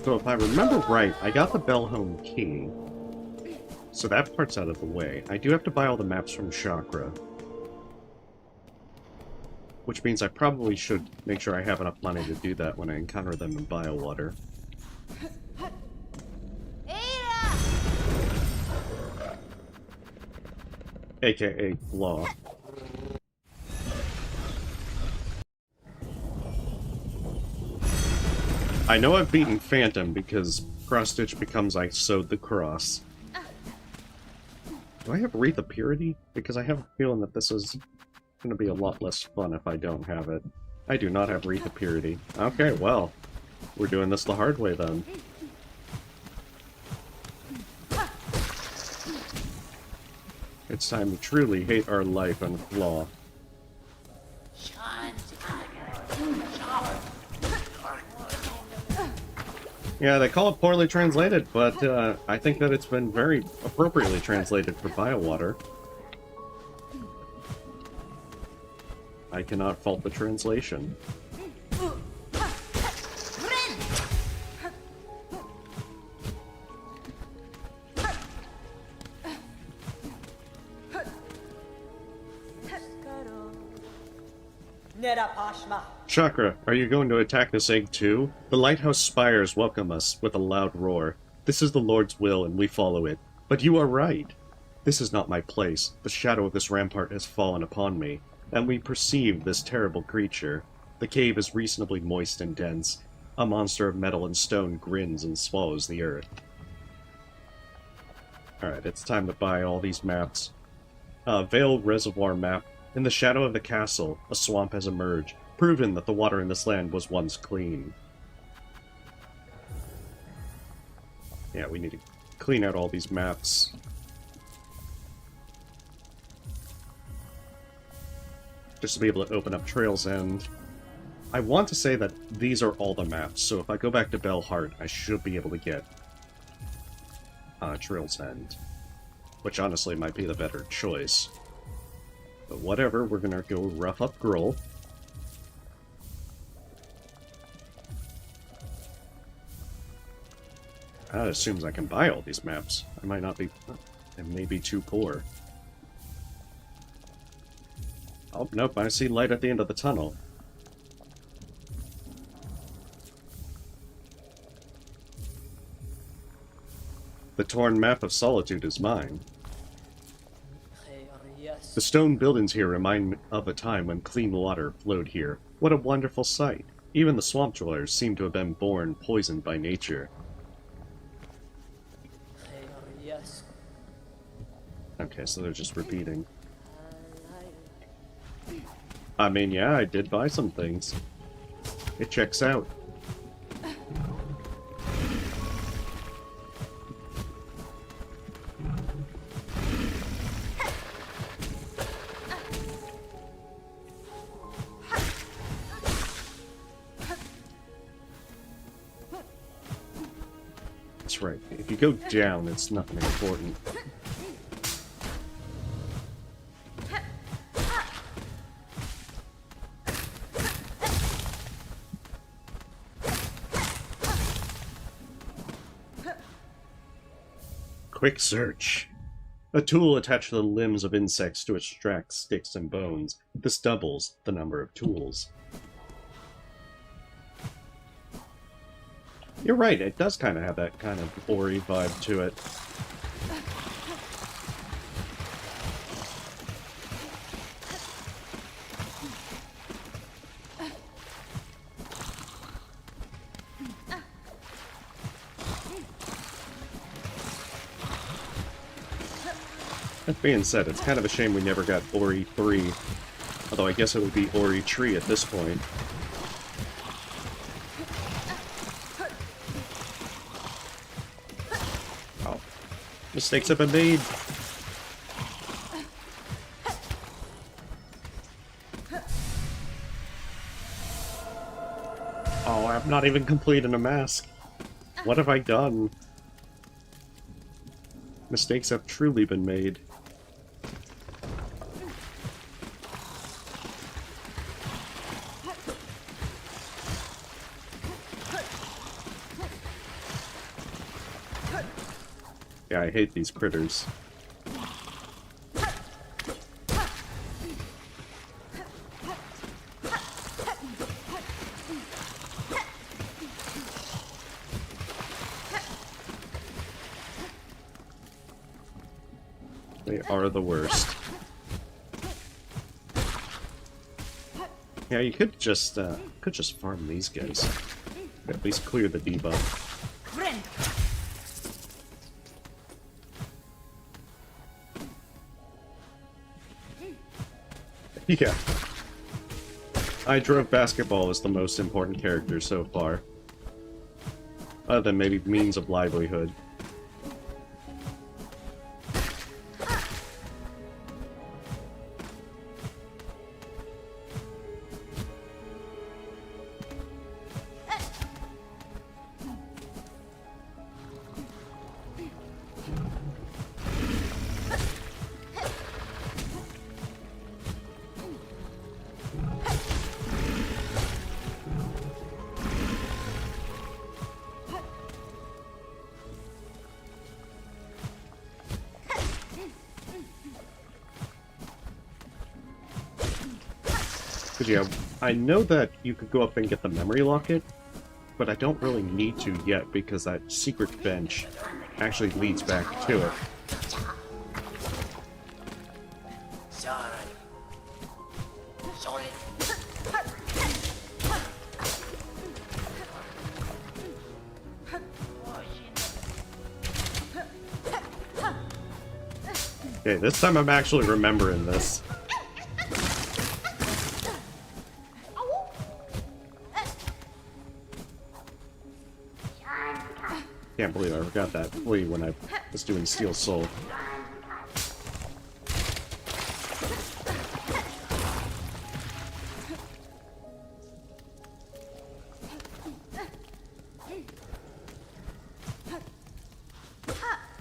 So if I remember right, I got the bell home key. So that part's out of the way. I do have to buy all the maps from Chakra. Which means I probably should make sure I have enough money to do that when I encounter them in bowwater. AKA Law. I know I've beaten Phantom because cross-stitch becomes I sewed the cross. Do I have Wreath of Purity? Because I have a feeling that this is going to be a lot less fun if I don't have it. I do not have Wreath of Purity. Okay, well, we're doing this the hard way then. It's time to truly hate our life and flaw. Yeah, they call it poorly translated, but I think that it's been very appropriately translated for bowwater. I cannot fault the translation. Chakra, are you going to attack this egg too? The lighthouse spires welcome us with a loud roar. This is the Lord's will, and we follow it. But you are right. This is not my place. The shadow of this rampart has fallen upon me, and we perceive this terrible creature. The cave is reasonably moist and dense. A monster of metal and stone grins and swallows the earth. Alright, it's time to buy all these maps. Vale Reservoir map. In the shadow of the castle, a swamp has emerged, proven that the water in this land was once clean. Yeah, we need to clean out all these maps. Just to be able to open up Trail's End. I want to say that these are all the maps, so if I go back to Bellheart, I should be able to get Trail's End. Which honestly might be the better choice. But whatever, we're gonna go rough up Grull. That assumes I can buy all these maps. I might not be... I may be too poor. Oh, nope, I see light at the end of the tunnel. The torn map of Solitude is mine. The stone buildings here remind me of a time when clean water flowed here. What a wonderful sight. Even the swamp dwellers seem to have been born poisoned by nature. Okay, so they're just repeating. I mean, yeah, I did buy some things. It checks out. That's right. If you go down, it's nothing important. Quick search. A tool attached to the limbs of insects to extract sticks and bones. This doubles the number of tools. You're right, it does kind of have that kind of Ori vibe to it. That being said, it's kind of a shame we never got Ori 3. Although I guess it would be Ori Tree at this point. Oh. Mistakes have been made. Oh, I'm not even completing a mask. What have I done? Mistakes have truly been made. Yeah, I hate these critters. They are the worst. Yeah, you could just farm these guys. At least clear the debuff. Yeah. I drove basketball as the most important character so far. Other than maybe means of livelihood. But yeah, I know that you could go up and get the memory locket, but I don't really need to yet because that secret bench actually leads back to it. Okay, this time I'm actually remembering this. Can't believe I forgot that flea when I was doing Steel Soul.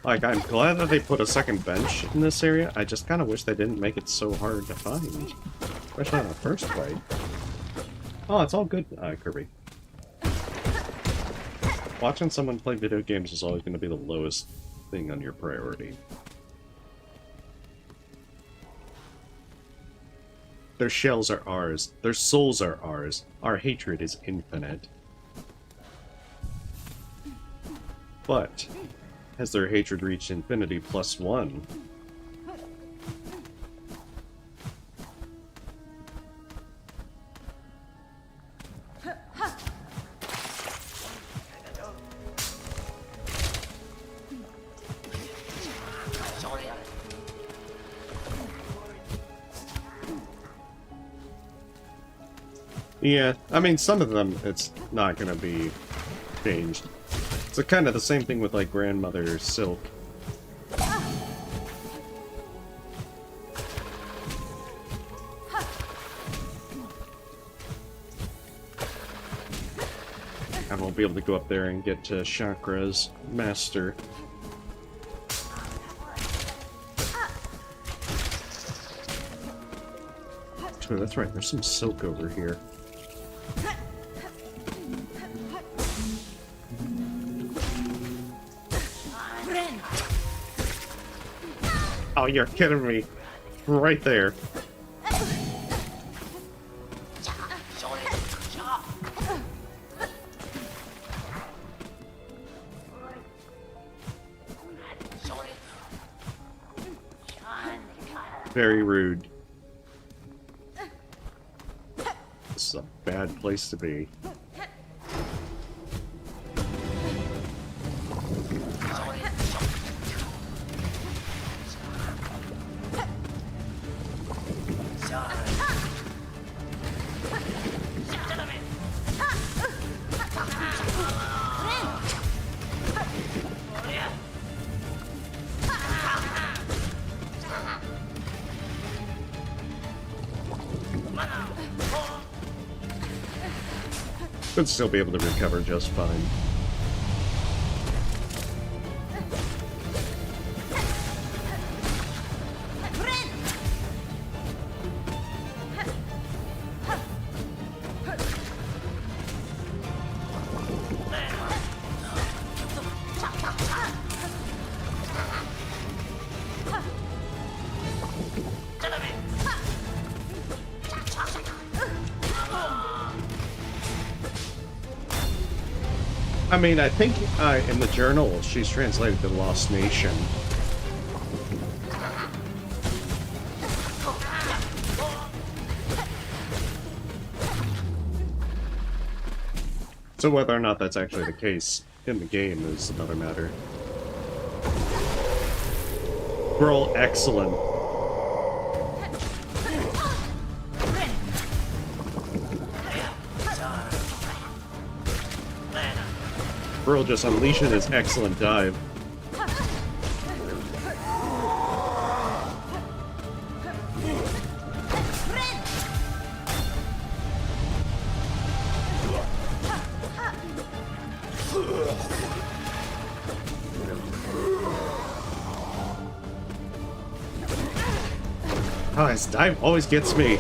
Like, I'm glad that they put a second bench in this area. I just kind of wish they didn't make it so hard to find. Especially on the first fight. Oh, it's all good, Kirby. Watching someone play video games is always going to be the lowest thing on your priority. Their shells are ours. Their souls are ours. Our hatred is infinite. But has their hatred reached infinity +1? Yeah, I mean, some of them, it's not gonna be changed. It's kind of the same thing with, like, Grandmother Silk. I won't be able to go up there and get to Chakra's master. Oh, that's right, there's some silk over here. Oh, you're kidding me. Right there. Very rude. This is a bad place to be. Should still be able to recover just fine. I mean, I think in the journal she's translated to Lost Nation. So whether or not that's actually the case in the game is another matter. Girl, excellent. Burl just unleashing his excellent dive. Oh, his dive always gets me.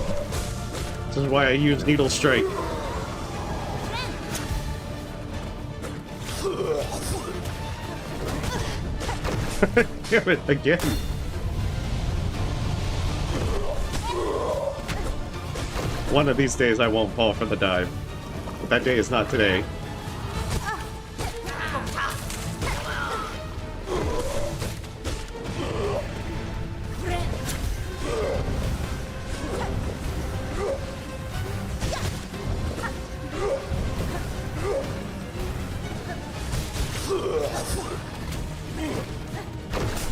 This is why I use Needle Strike. Damn it, again. One of these days I won't fall for the dive. But that day is not today.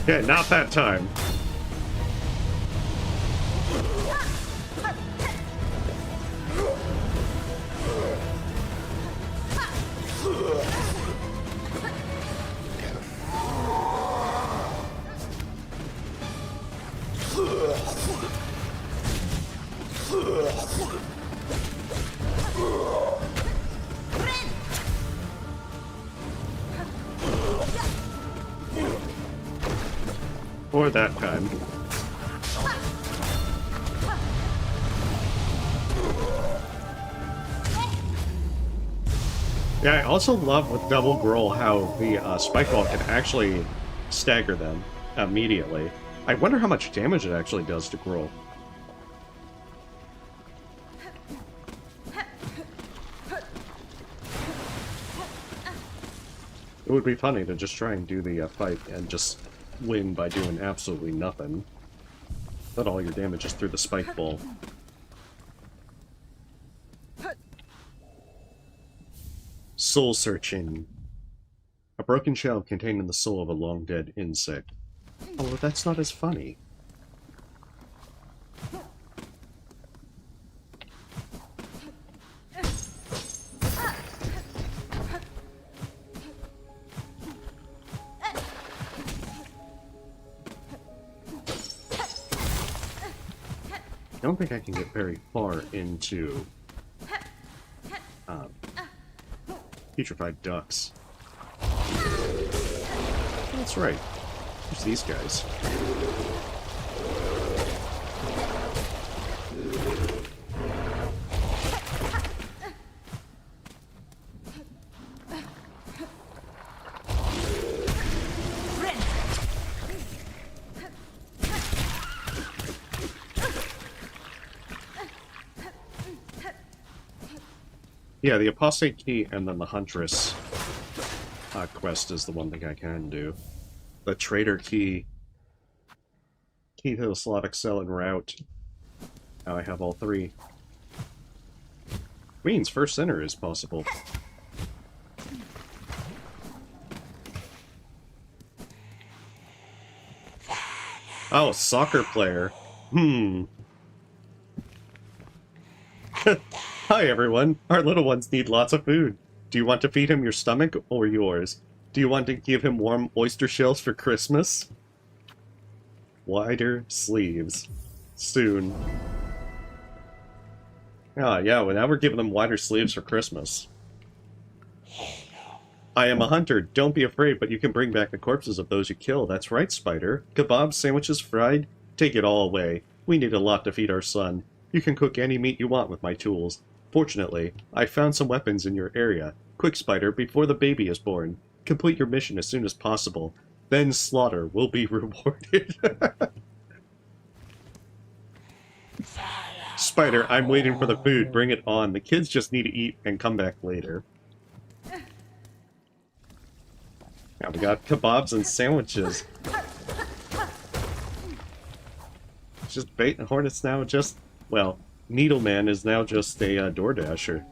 Yeah, not that time. Or that time. Yeah, I also love with Double Growl how the Spike Ball can actually stagger them immediately. I wonder how much damage it actually does to Growl. It would be funny to just try and do the fight and just win by doing absolutely nothing. But all your damage is through the Spike Ball. Soul searching. A broken shell containing the soul of a long-dead insect. Oh, well, that's not as funny. I don't think I can get very far into putrefied ducks. That's right. There's these guys. Yeah, the Apostate Key and then the Huntress quest is the one thing I can do. The Trader Key. Key to the slot excel and route. Now I have all three. Means first center is possible. Oh, soccer player. Hi everyone. Our little ones need lots of food. Do you want to feed him your stomach or yours? Do you want to give him warm oyster shells for Christmas? Wider sleeves. Soon. Ah, yeah, well now we're giving them wider sleeves for Christmas. I am a hunter. Don't be afraid, but you can bring back the corpses of those you kill. That's right, Spider. Kebabs, sandwiches, fried? Take it all away. We need a lot to feed our son. You can cook any meat you want with my tools. Fortunately, I found some weapons in your area. Quick, Spider, before the baby is born. Complete your mission as soon as possible. Then slaughter will be rewarded. Spider, I'm waiting for the food. Bring it on. The kids just need to eat and come back later. Now we got kebabs and sandwiches. It's just bait and Hornet's now just, well, Needleman is now just a DoorDasher.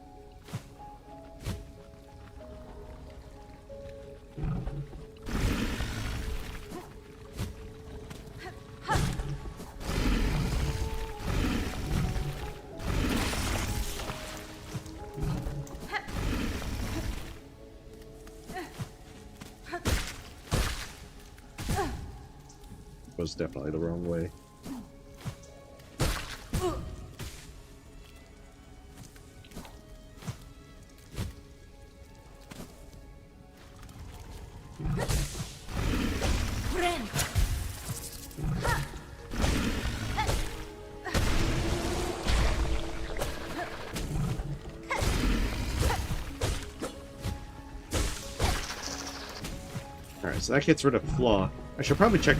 Was definitely the wrong way. Alright, so that gets rid of Flaw. I should probably check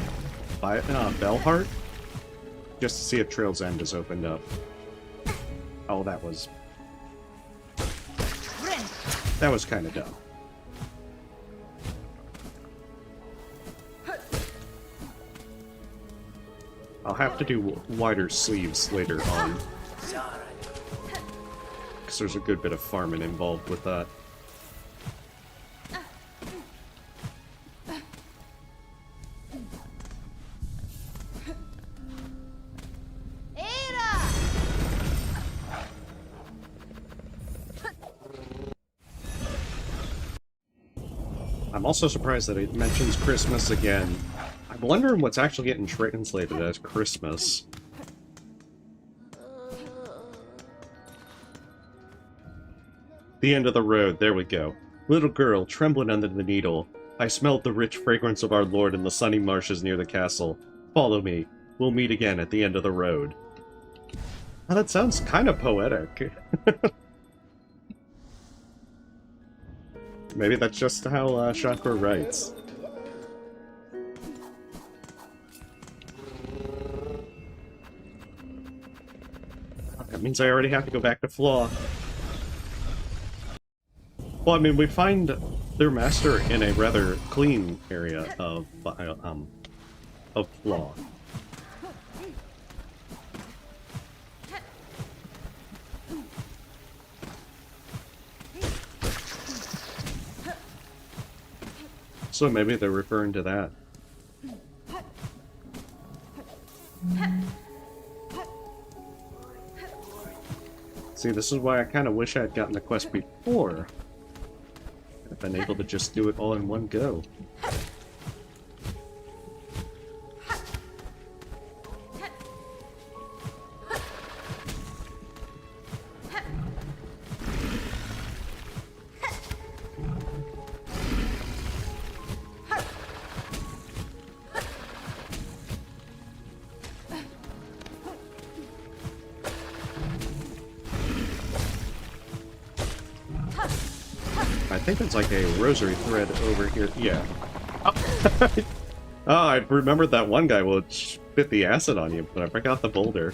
Bellheart, just to see if Trail's End is opened up. Oh, that was kind of dumb. I'll have to do wider sleeves later on, because there's a good bit of farming involved with that. I'm also surprised that it mentions Christmas again. I'm wondering what's actually getting translated as Christmas. The end of the road, there we go. Little girl, trembling under the needle. I smelled the rich fragrance of our Lord in the sunny marshes near the castle. Follow me. We'll meet again at the end of the road. Oh, that sounds kind of poetic. Maybe that's just how Chakra writes. That means I already have to go back to Flaw. Well, I mean, we find their master in a rather clean area of Flaw. So maybe they're referring to that. See, this is why I kind of wish I had gotten the quest before. I've been able to just do it all in one go. I think it's like a rosary thread over here. Yeah. Oh, oh, I remembered that one guy will spit the acid on you, but I forgot the boulder.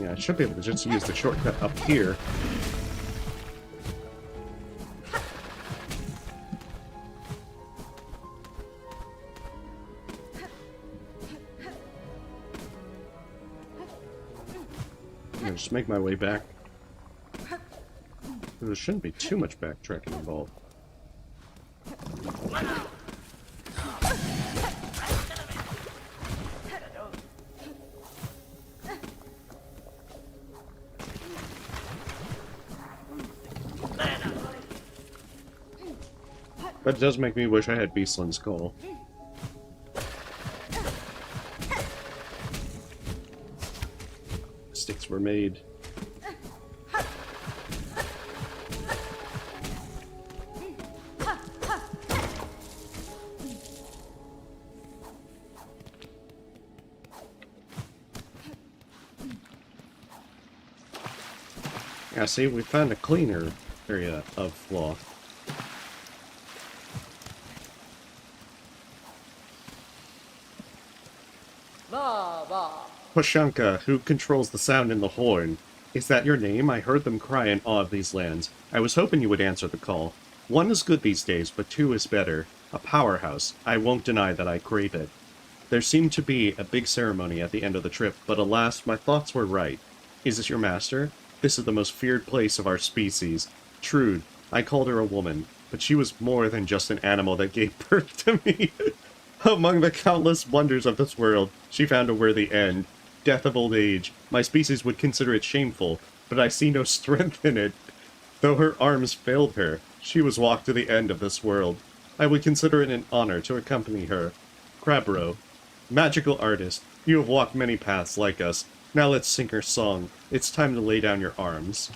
Yeah, I should be able to just use the shortcut up here. I'm gonna just make my way back. There shouldn't be too much backtracking involved. But it does make me wish I had Beastland's Skull. Mistakes were made. Yeah, see, we found a cleaner area of flaw. Poshanka, who controls the sound in the horn. Is that your name? I heard them cry in awe of these lands. I was hoping you would answer the call. 1 is good these days, but 2 is better. A powerhouse. I won't deny that I crave it. There seemed to be a big ceremony at the end of the trip, but alas, my thoughts were right. Is this your master? This is the most feared place of our species. Trude, I called her a woman, but she was more than just an animal that gave birth to me. Among the countless wonders of this world, she found a worthy end. Death of old age. My species would consider it shameful, but I see no strength in it. Though her arms failed her, she was walked to the end of this world. I would consider it an honor to accompany her. Crabro, magical artist, you have walked many paths like us. Now let's sing her song. It's time to lay down your arms.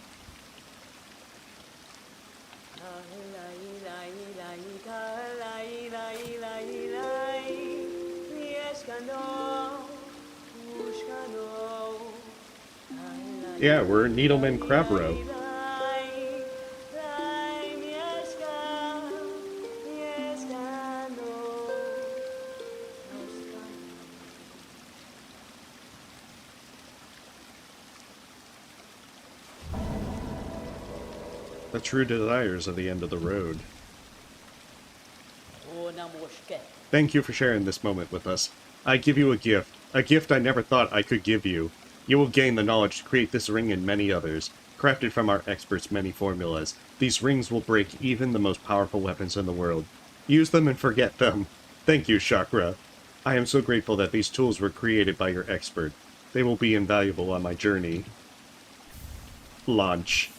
Yeah, we're Needleman Crabro. The true desires of the end of the road. Thank you for sharing this moment with us. I give you a gift I never thought I could give you. You will gain the knowledge to create this ring and many others, crafted from our experts' many formulas. These rings will break even the most powerful weapons in the world. Use them and forget them. Thank you, Chakra. I am so grateful that these tools were created by your expert. They will be invaluable on my journey. Launch.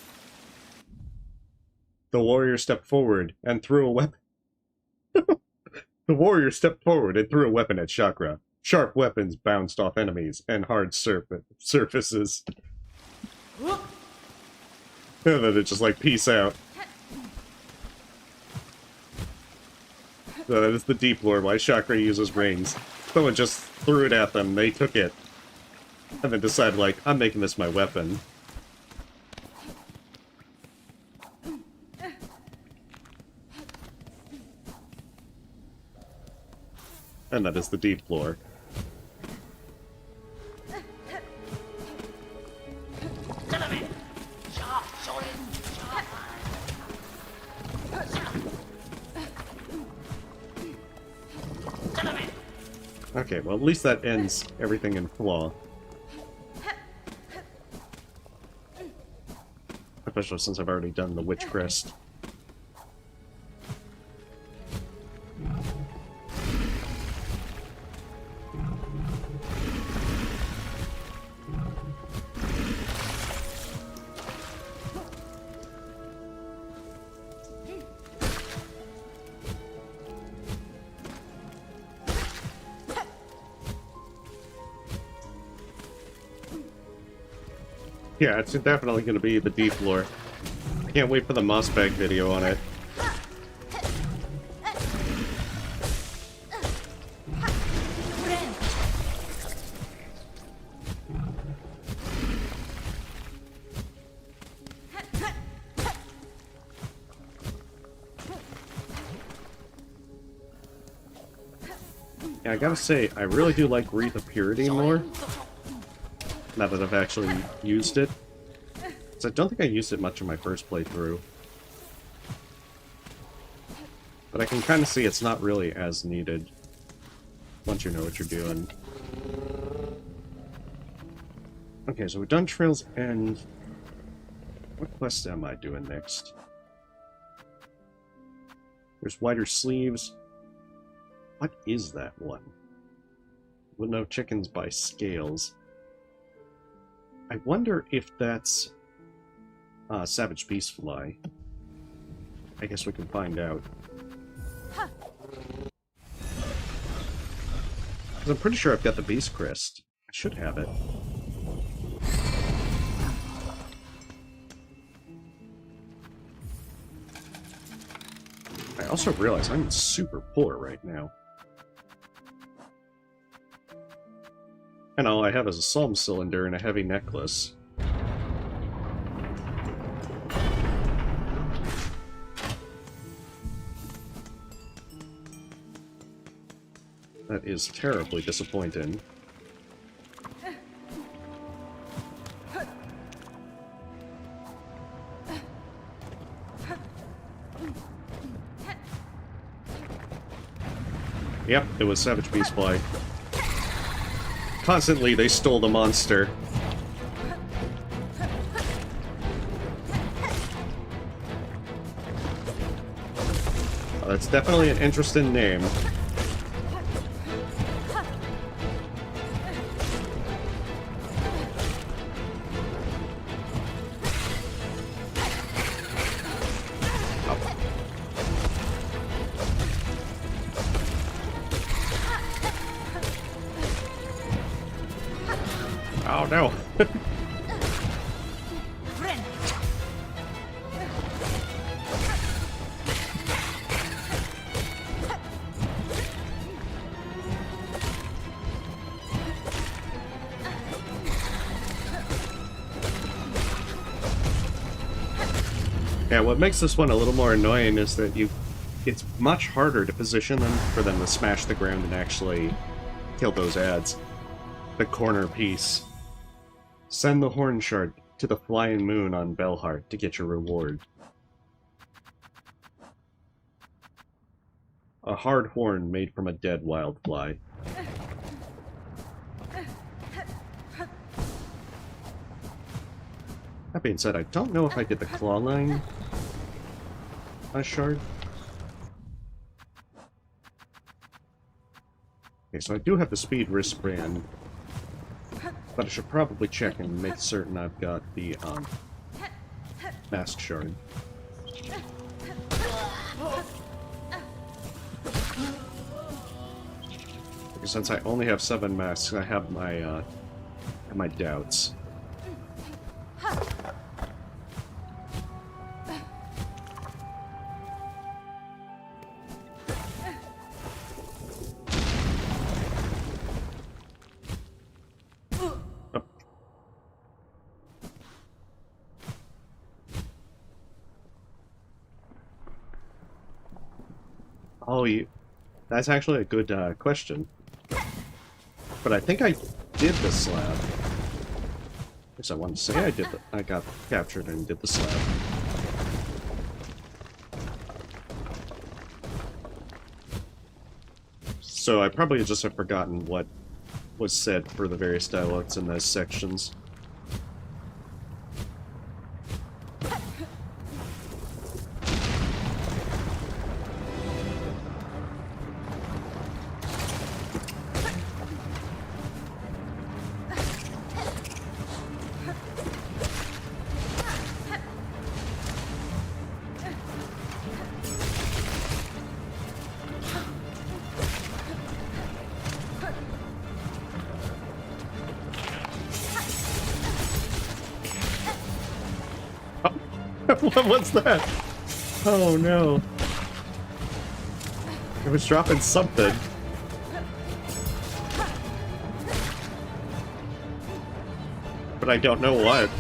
The warrior stepped forward and threw a weapon. The warrior stepped forward and threw a weapon at Chakra. Sharp weapons bounced off enemies and hard surfaces. And then it's just like, peace out. So that is the deep lore why Chakra uses rings. Someone just threw it at them, they took it. And then decided, like, I'm making this my weapon. And that is the deep lore. Okay, well at least that ends everything in flaw. Especially since I've already done the Witch Crest. Yeah, it's definitely going to be the deep lore. I can't wait for the Mossbag video on it. Yeah, I gotta say, I really do like Wreath of Purity more. now that I've actually used it. So I don't think I used it much in my first playthrough. But I can kind of see it's not really as needed once you know what you're doing. Okay, so we've done Trail's End. What quest am I doing next? There's Wider Sleeves. What is that one? We'll know chickens by scales. I wonder if that's Savage Beast Fly. I guess we can find out. Because I'm pretty sure I've got the Beast Crest. I should have it. I also realize I'm super poor right now. And all I have is a Psalm Cylinder and a heavy necklace. That is terribly disappointing. Yep, it was Savage Beast Fly. Constantly, they stole the monster. Oh, that's definitely an interesting name. Oh no! Yeah, what makes this one a little more annoying is that it's much harder to position them for them to smash the ground and actually kill those ads. The corner piece. Send the horn shard to the flying moon on Belheart to get your reward. A hard horn made from a dead wildfly. That being said, I don't know if I did the claw line shard. Okay, so I do have the speed wristband. But I should probably check and make certain I've got the, mask shard. Because since I only have 7 masks, I have my doubts. Oh, that's actually a good question. But I think I did the slab. Because I want to say I got captured and did the slab. So I probably just have forgotten what was said for the various dialogues in those sections. What's that? Oh no. It was dropping something. But I don't know what.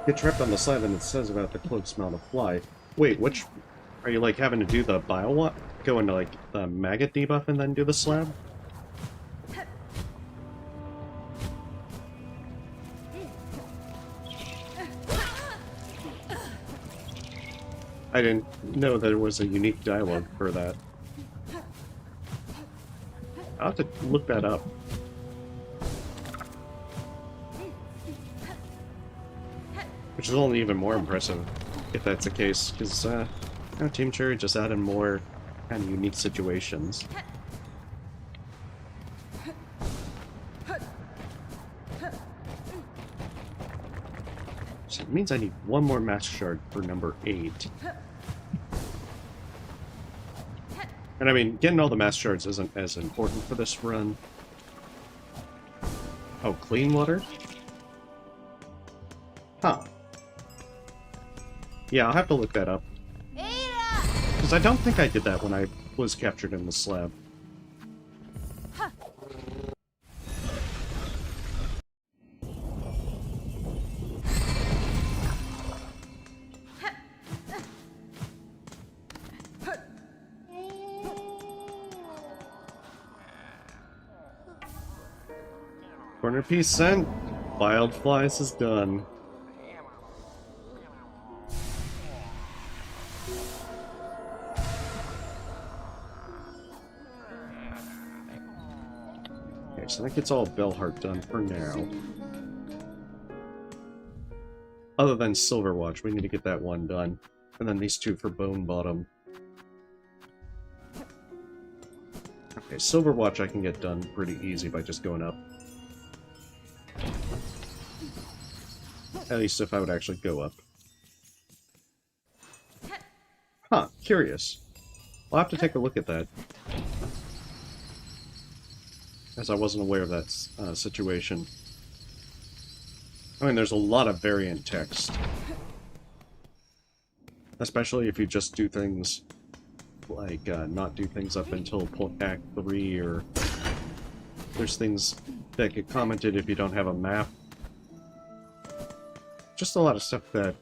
Get trapped on the slab and it says about the close smell of fly. Wait, which... Are you, like, having to do the bowwater? Go into, like, the maggot debuff and then do the slab? I didn't know there was a unique dialogue for that. I'll have to look that up. Which is only even more impressive, if that's the case, because Team Cherry just added more kind of unique situations. So it means I need one more Master Shard for number 8. And I mean, getting all the Master Shards isn't as important for this run. Oh, clean water? Huh. Yeah, I'll have to look that up. Because I don't think I did that when I was captured in the slab. Corner piece sent. Wildflies is done. Okay, so that gets all Bellheart done for now. Other than Silverwatch, we need to get that one done. And then these two for Bone Bottom. Okay, Silverwatch I can get done pretty easy by just going up. At least if I would actually go up. Huh, curious. I'll have to take a look at that. As I wasn't aware of that situation. I mean, there's a lot of variant text. Especially if you just do things like not do things up until Act 3, or there's things that get commented if you don't have a map. Just a lot of stuff that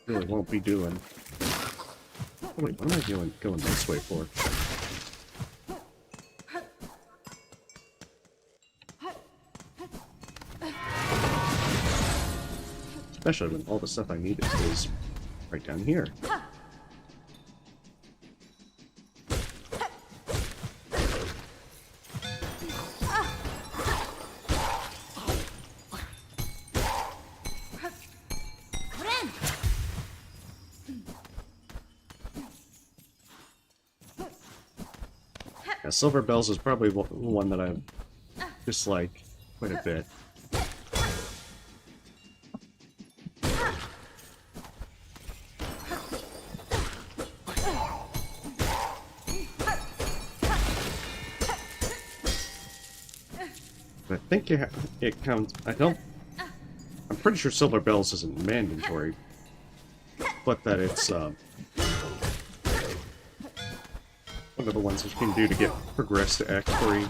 really won't be doing. Oh, wait, what am I doing? Going this way for? Especially when all the stuff I need is right down here. Yeah, Silver Bells is probably one that I dislike quite a bit. I think it counts. I'm pretty sure Silver Bells isn't mandatory, but that it's one of the ones that you can do to get progressed to Act 3.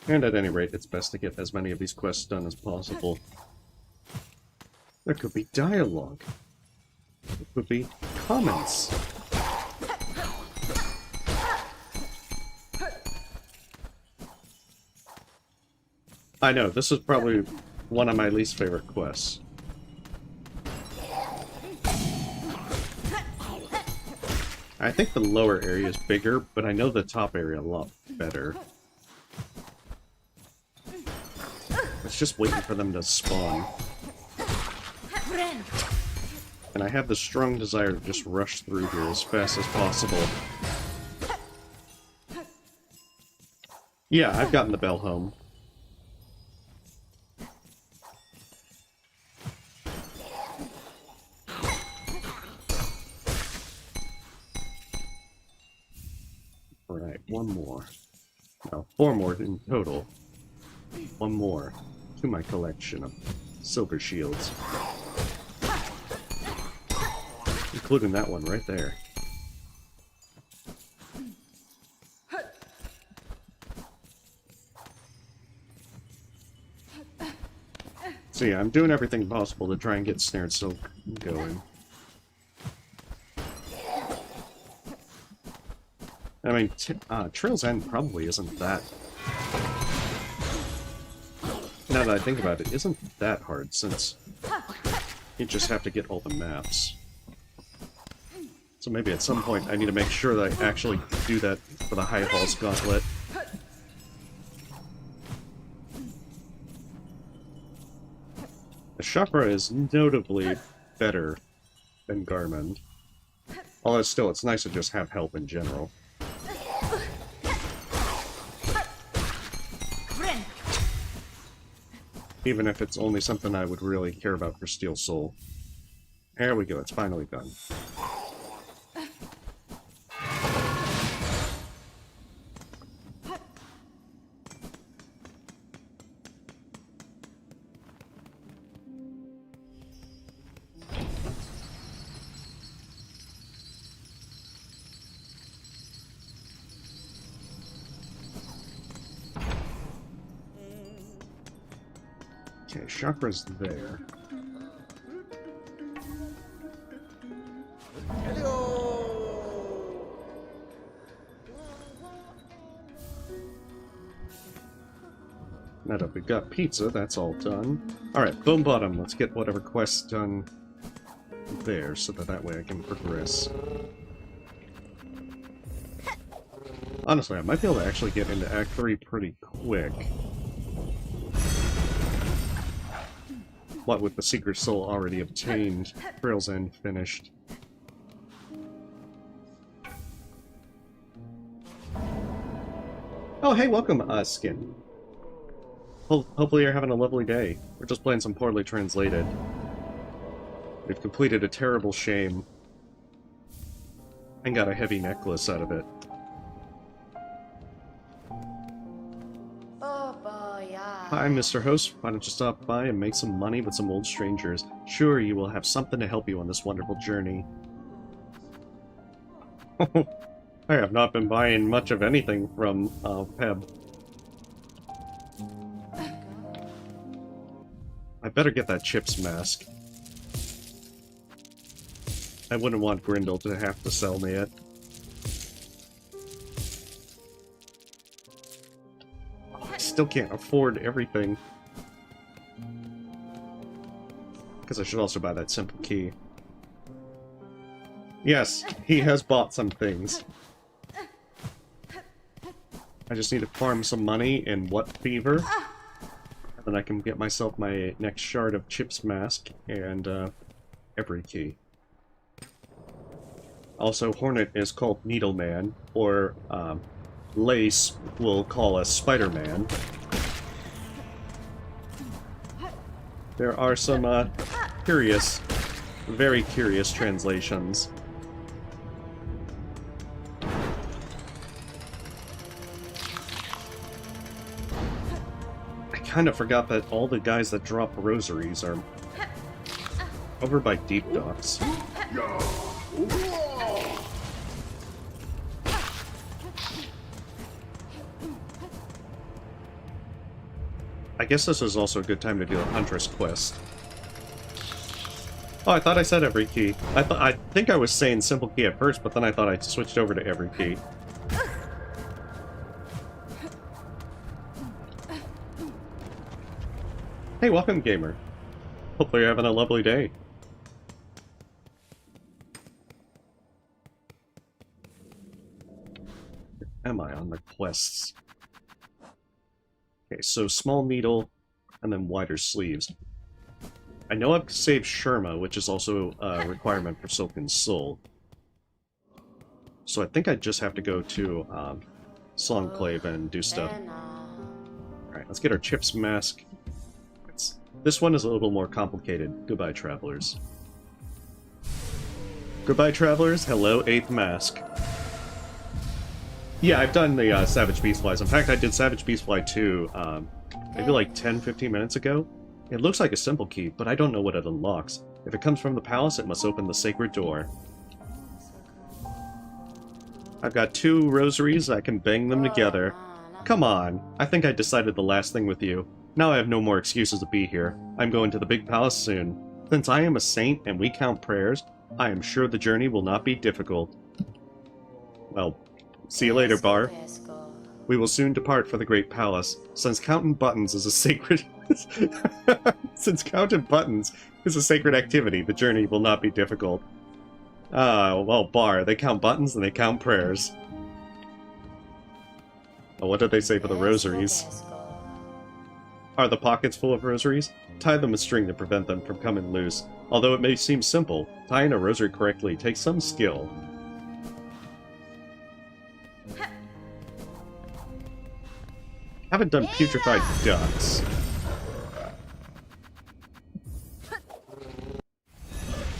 And at any rate, it's best to get as many of these quests done as possible. There could be dialogue. There could be comments. I know, this is probably one of my least favorite quests. I think the lower area is bigger, but I know the top area a lot better. It's just waiting for them to spawn. And I have the strong desire to just rush through here as fast as possible. Yeah, I've gotten the bell home. Alright, one more. No, 4 more in total. One more to my collection of silver shields. Including that one right there. So yeah, I'm doing everything possible to try and get Snared Silk going. I mean, Trail's End probably isn't that... Now that I think about it, isn't that hard, since you just have to get all the maps. So maybe at some point I need to make sure that I actually do that for the High Halls Gauntlet. The Chakra is notably better than Garmund. Although still, it's nice to just have help in general. Even if it's only something I would really care about for Steel Soul. There we go, it's finally done. Okay, Chakra's there. Now that we've got pizza, that's all done. Alright, Bone Bottom, let's get whatever quest's done there, so that way I can progress. Honestly, I might be able to actually get into Act 3 pretty quick. What with the Secret Soul already obtained, Trail's End finished. Oh, hey, welcome, Skin. Hopefully you're having a lovely day. We're just playing some Poorly Translated. We've completed a terrible shame. And got a heavy necklace out of it. Hi, Mr. Host. Why don't you stop by and make some money with some old strangers? Sure, you will have something to help you on this wonderful journey. I have not been buying much of anything from Peb. I better get that Chips mask. I wouldn't want Grindel to have to sell me it. I still can't afford everything. Because I should also buy that simple key. Yes, he has bought some things. I just need to farm some money in What Fever. And then I can get myself my next shard of Chips mask and every key. Also, Hornet is called Needleman, or Lace will call us Spider-Man. There are some curious, very curious translations. I kind of forgot that all the guys that drop rosaries are over by Deep Docks. I guess this is also a good time to do a Huntress quest. Oh, I thought I said every key. I think I was saying simple key at first, but then I thought I switched over to every key. Hey, welcome, gamer. Hopefully you're having a lovely day. Where am I on the quests? Okay, so small needle, and then wider sleeves. I know I've saved Sherma, which is also a requirement for Silken Soul. So I think I just have to go to Songclave and do stuff. Alright, let's get our Chips mask. This one is a little more complicated. Goodbye, travelers. Goodbye, travelers. Hello, 8th mask. Yeah, I've done the Savage Beastflies. In fact, I did Savage Beastfly 2 maybe like 10-15 minutes ago. It looks like a simple key, but I don't know what it unlocks. If it comes from the palace, it must open the sacred door. I've got 2 rosaries, I can bang them together. Come on, I think I decided the last thing with you. Now I have no more excuses to be here. I'm going to the big palace soon. Since I am a saint and we count prayers, I am sure the journey will not be difficult. Well, see you later, Bar. We will soon depart for the great palace. Since counting buttons is a sacred... Since counting buttons is a sacred activity, the journey will not be difficult. Ah, well, Bar, they count buttons and they count prayers. Well, what did they say for the rosaries? Are the pockets full of rosaries? Tie them with string to prevent them from coming loose. Although it may seem simple, tying a rosary correctly takes some skill. Haven't done putrefied ducks.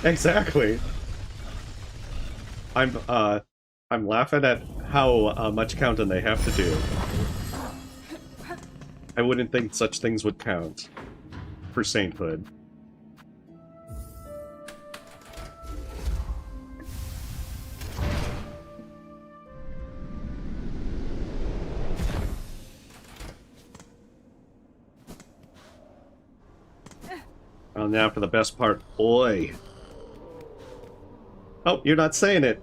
Exactly. I'm laughing at how much counting they have to do. I wouldn't think such things would count for sainthood. Well, now for the best part. Oi! Oh, you're not saying it!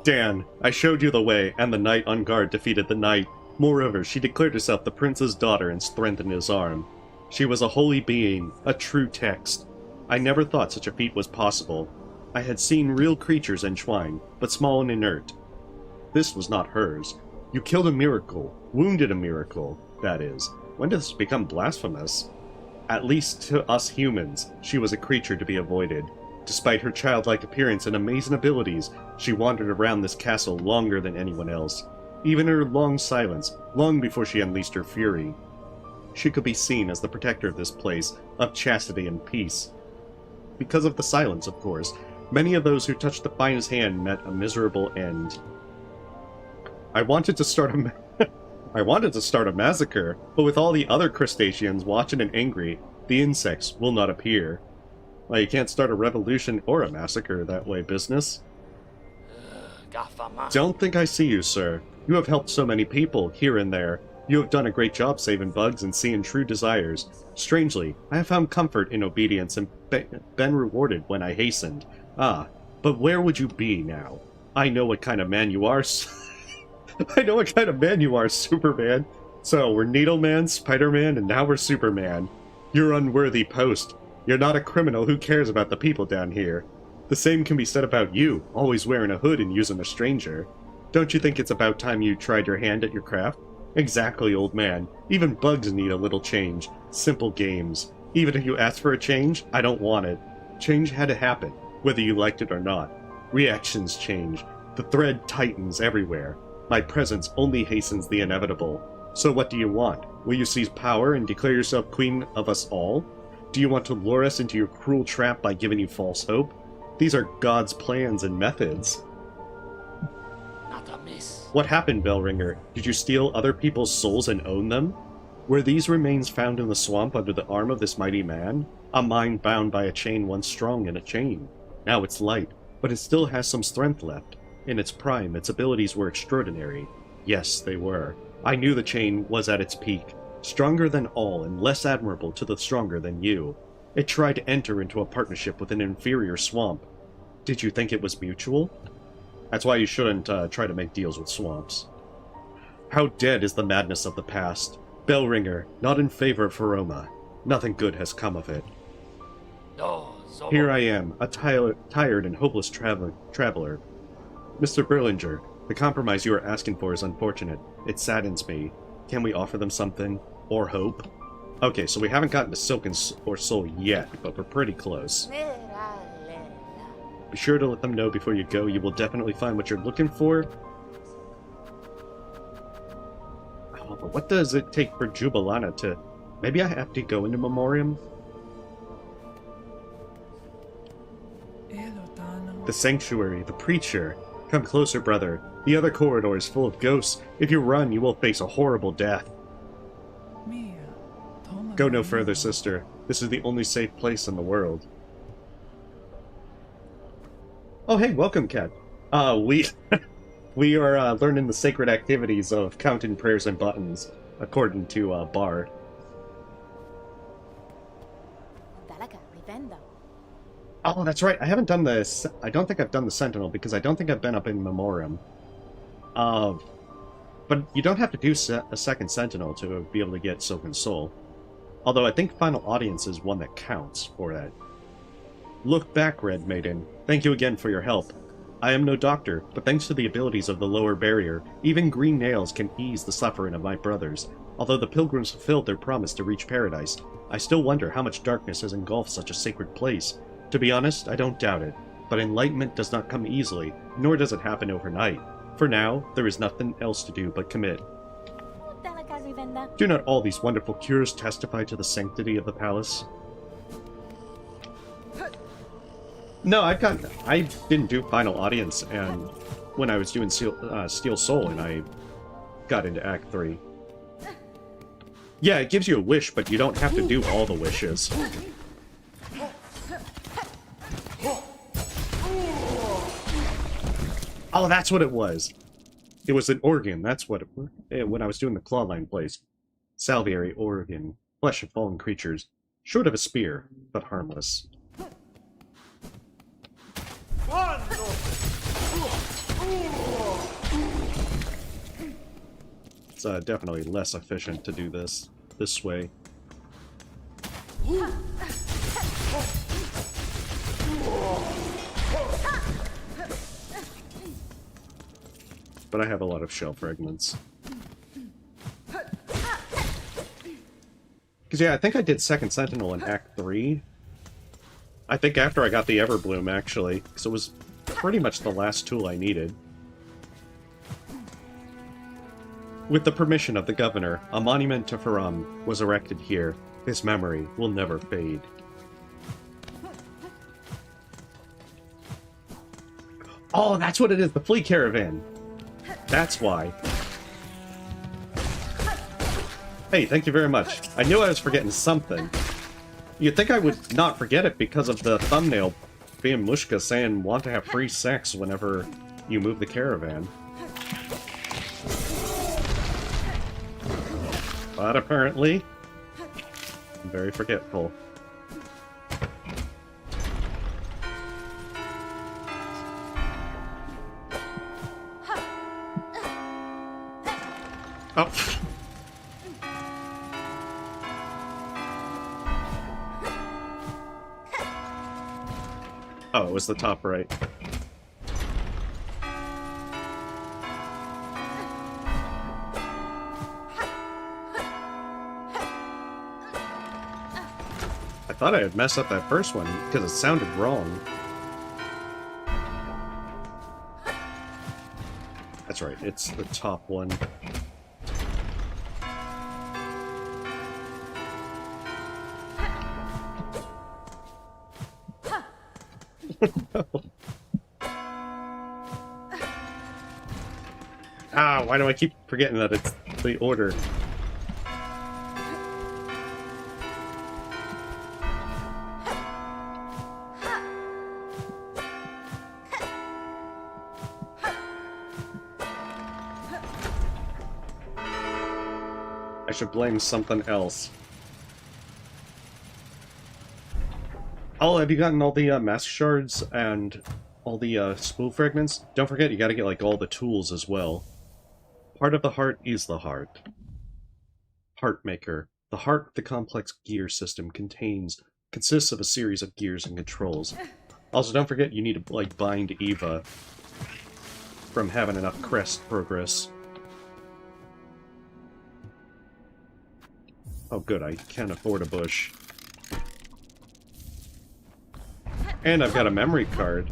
Dan, I showed you the way, and the knight on guard defeated the knight. Moreover, she declared herself the prince's daughter and strengthened his arm. She was a holy being, a true text. I never thought such a feat was possible. I had seen real creatures entwined, but small and inert. This was not hers. You killed a miracle, wounded a miracle, that is. When did this become blasphemous? At least to us humans, she was a creature to be avoided. Despite her childlike appearance and amazing abilities, she wandered around this castle longer than anyone else. Even her long silence, long before she unleashed her fury. She could be seen as the protector of this place, of chastity and peace. Because of the silence, of course, many of those who touched the finest hand met a miserable end. I wanted to start a massacre, but with all the other crustaceans watching and angry, the insects will not appear. Well, you can't start a revolution or a massacre that way, business. Don't think I see you, sir. You have helped so many people, here and there. You have done a great job saving bugs and seeing true desires. Strangely, I have found comfort in obedience and been rewarded when I hastened. Ah, but where would you be now? I know what kind of man you are. I know what kind of man you are, Superman. So, we're Needleman, Spider-Man, and now we're Superman. You're unworthy post. You're not a criminal who cares about the people down here. The same can be said about you, always wearing a hood and using a stranger. Don't you think it's about time you tried your hand at your craft? Exactly, old man. Even bugs need a little change. Simple games. Even if you ask for a change, I don't want it. Change had to happen, whether you liked it or not. Reactions change. The thread tightens everywhere. My presence only hastens the inevitable. So what do you want? Will you seize power and declare yourself queen of us all? Do you want to lure us into your cruel trap by giving you false hope? These are God's plans and methods. Not a miss. What happened, Bellringer? Did you steal other people's souls and own them? Were these remains found in the swamp under the arm of this mighty man? A mind bound by a chain once strong in a chain. Now it's light, but it still has some strength left. In its prime, its abilities were extraordinary. Yes, they were. I knew the chain was at its peak. Stronger than all and less admirable to the stronger than you. It tried to enter into a partnership with an inferior swamp. Did you think it was mutual? That's why you shouldn't try to make deals with swamps. How dead is the madness of the past. Bellringer, not in favor of Feroma. Nothing good has come of it. Here I am, a tired and hopeless traveler. Mr. Berlinger, the compromise you are asking for is unfortunate. It saddens me. Can we offer them something? Or hope? Okay, so we haven't gotten to Silk or Soul yet, but we're pretty close. Be sure to let them know before you go. You will definitely find what you're looking for. Oh, but what does it take for Jubilana to... Maybe I have to go into Memoriam? The Sanctuary, the Preacher. Come closer, brother. The other corridor is full of ghosts. If you run, you will face a horrible death. Go no further, sister. This is the only safe place in the world. Oh, hey, welcome, Kat. We we are learning the sacred activities of counting prayers and buttons, according to Bar. Oh, that's right. I haven't done this. I don't think I've done the Sentinel because I don't think I've been up in Memoriam. But you don't have to do a second Sentinel to be able to get Silken Soul. Although I think Final Audience is one that counts for that. Look back, Red Maiden. Thank you again for your help. I am no doctor, but thanks to the abilities of the lower barrier, even green nails can ease the suffering of my brothers. Although the pilgrims fulfilled their promise to reach paradise, I still wonder how much darkness has engulfed such a sacred place. To be honest, I don't doubt it, but enlightenment does not come easily, nor does it happen overnight. For now, there is nothing else to do but commit. Do not all these wonderful cures testify to the sanctity of the palace? No, I didn't do Final Audience, and when I was doing Steel Soul, and I got into Act 3. Yeah, it gives you a wish, but you don't have to do all the wishes. Oh, that's what it was. It was an organ, that's what it, when I was doing the clawline plays. Salviary organ, flesh of fallen creatures, short of a spear, but harmless. It's definitely less efficient to do this way. But I have a lot of shell fragments. Because yeah, I think I did Second Sentinel in Act 3. I think after I got the Everbloom, actually, because it was pretty much the last tool I needed. With the permission of the governor, a monument to Faram was erected here. His memory will never fade. Oh, that's what it is, the flea caravan! That's why. Hey, thank you very much. I knew I was forgetting something. You'd think I would not forget it because of the thumbnail being Mushka saying want to have free sex whenever you move the caravan. But apparently, I'm very forgetful. Oh. Oh, it was the top right. I thought I had messed up that first one because it sounded wrong. That's right, it's the top one. No. Ah, why do I keep forgetting that it's the order? I should blame something else. Oh, have you gotten all the mask shards and all the spool fragments? Don't forget, you gotta get like all the tools as well. Part of the heart is the heart. Heart Maker. The heart of the complex gear system consists of a series of gears and controls. Also, don't forget you need to like bind Eva from having enough crest progress. Oh good, I can't afford a bush. And I've got a memory card.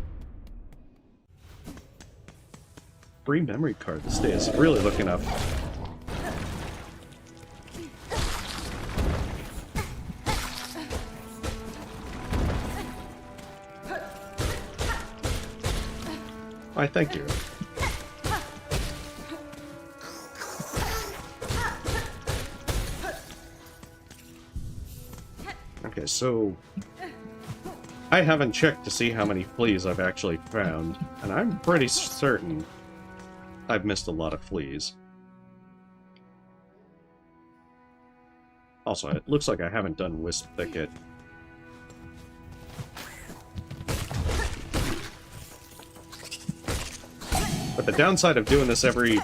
Free memory card this day is really looking up. Why, thank you. so I haven't checked to see how many fleas I've actually found, and I'm pretty certain I've missed a lot of fleas. Also, it looks like I haven't done Wisp Thicket. But the downside of doing this every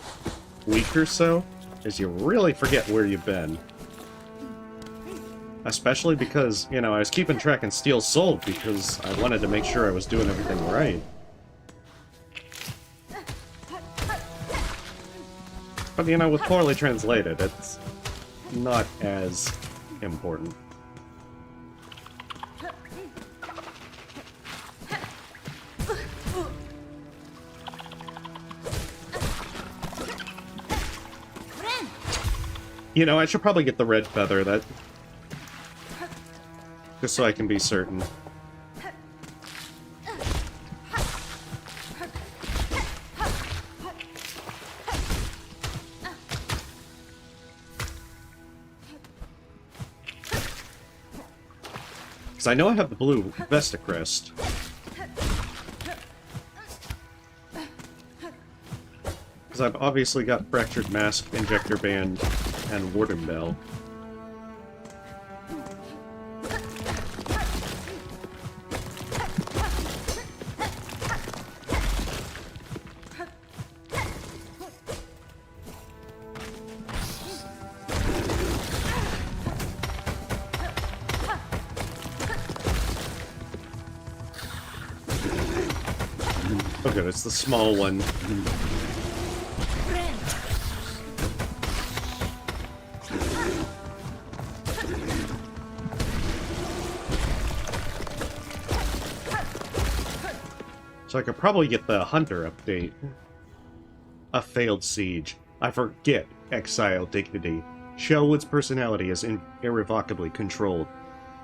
week or so is you really forget where you've been. Especially because, you know, I was keeping track in Steel Soul because I wanted to make sure I was doing everything right. But, you know, with poorly translated, it's not as important. You know, I should probably get the red feather, that... just so I can be certain. Because I know I have the blue Vesta crest. Because I've obviously got Fractured Mask, Injector Band, and Warden Bell. Okay, it's the small one. So I could probably get the Hunter update. A failed siege. I forget exile dignity. Shellwood's personality is irrevocably controlled.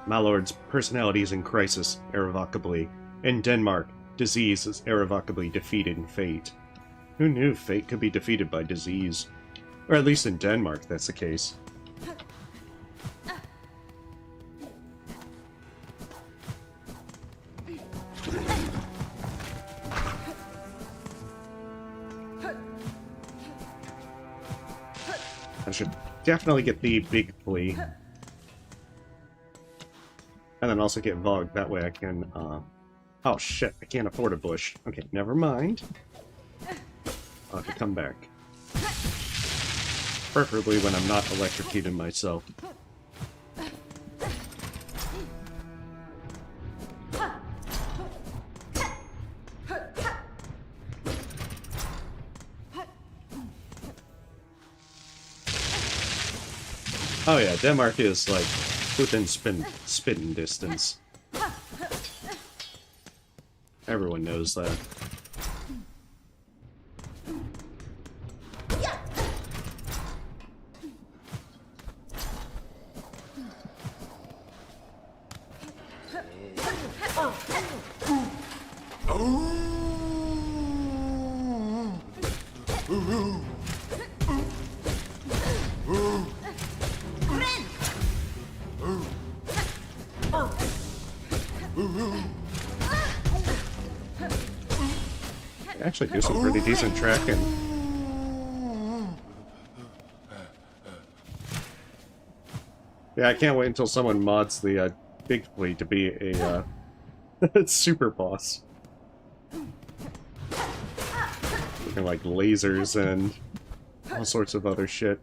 Malord's personality is in crisis, irrevocably. In Denmark, disease is irrevocably defeated in fate. Who knew fate could be defeated by disease? Or at least in Denmark, that's the case. I should definitely get the big flea. And then also get Vogue, that way I can, oh shit, I can't afford a bush. Okay, never mind. I'll have to come back. Preferably when I'm not electrocuting myself. Oh yeah, Denmark is, like, within spitting distance. Everyone knows that. Actually do some pretty decent tracking. Yeah, I can't wait until someone mods the big fleet to be a super boss. Looking like lasers and all sorts of other shit.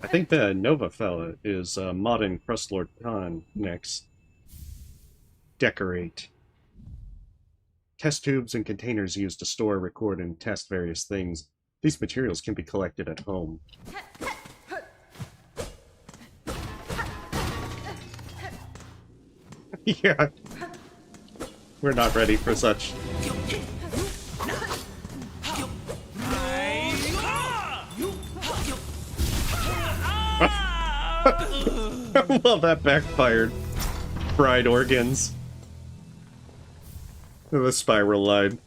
I think the Nova fella is modding Crustlord Khan next. Decorate. Test tubes and containers used to store, record, and test various things. These materials can be collected at home. Yeah. We're not ready for such. Well, that backfired. Fried organs. The spiral line.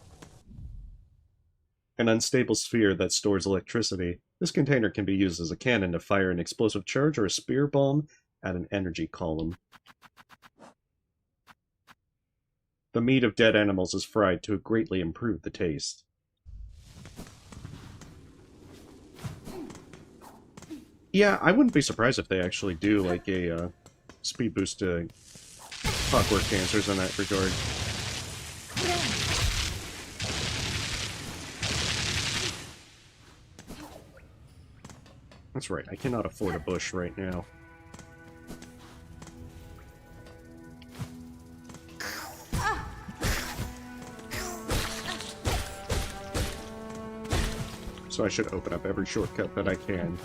An unstable sphere that stores electricity. This container can be used as a cannon to fire an explosive charge or a spear bomb at an energy column. The meat of dead animals is fried to greatly improve the taste. Yeah, I wouldn't be surprised if they actually do like a speed boost to clockwork dancers in that regard. That's right, I cannot afford a bush right now. So I should open up every shortcut that I can.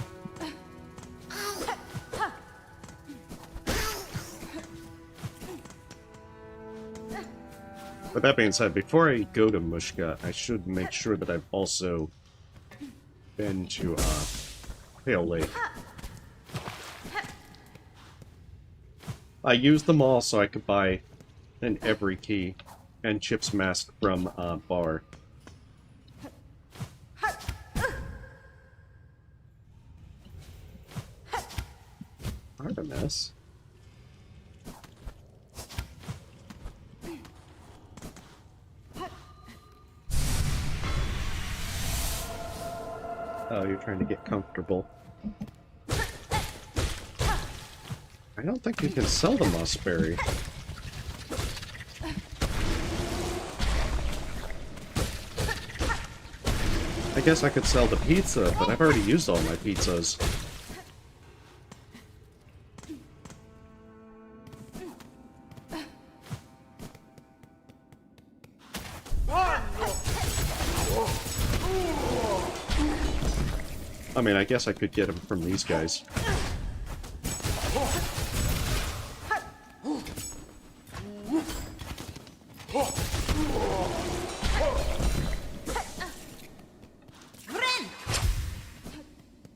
But that being said, before I go to Mushka, I should make sure that I've also been to Pale Lake. I used them all so I could buy an every key and Chip's mask from Bar. Artemis? Oh, you're trying to get comfortable. I don't think you can sell the mossberry. I guess I could sell the pizza, but I've already used all my pizzas. I mean, I guess I could get them from these guys.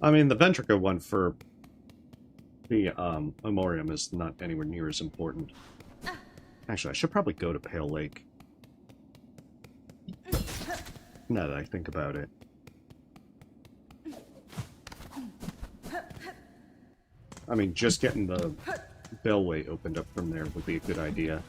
I mean, the Ventrica one for the Memoriam is not anywhere near as important. Actually, I should probably go to Pale Lake. Now that I think about it. I mean, just getting the Bellway opened up from there would be a good idea.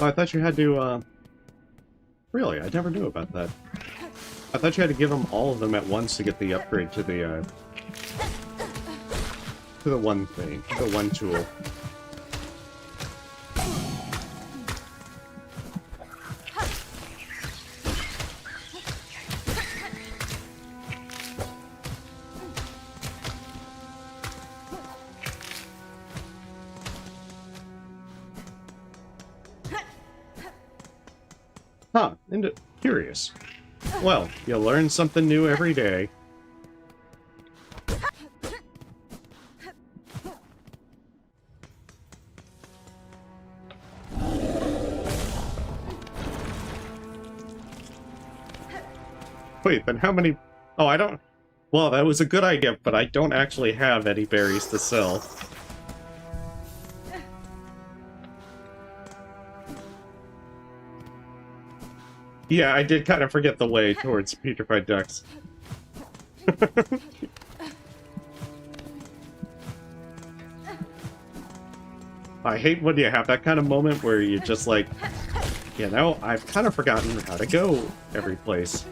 Oh, I thought you had to, Really? I never knew about that. I thought you had to give them all of them at once to get the upgrade to the one thing, the one tool. Huh, curious. Well, you learn something new every day. Wait, then how many... Oh, I don't... Well, that was a good idea, but I don't actually have any berries to sell. Yeah, I did kind of forget the way towards petrified ducks. I hate when you have that kind of moment where you just like, you know, I've kind of forgotten how to go every place.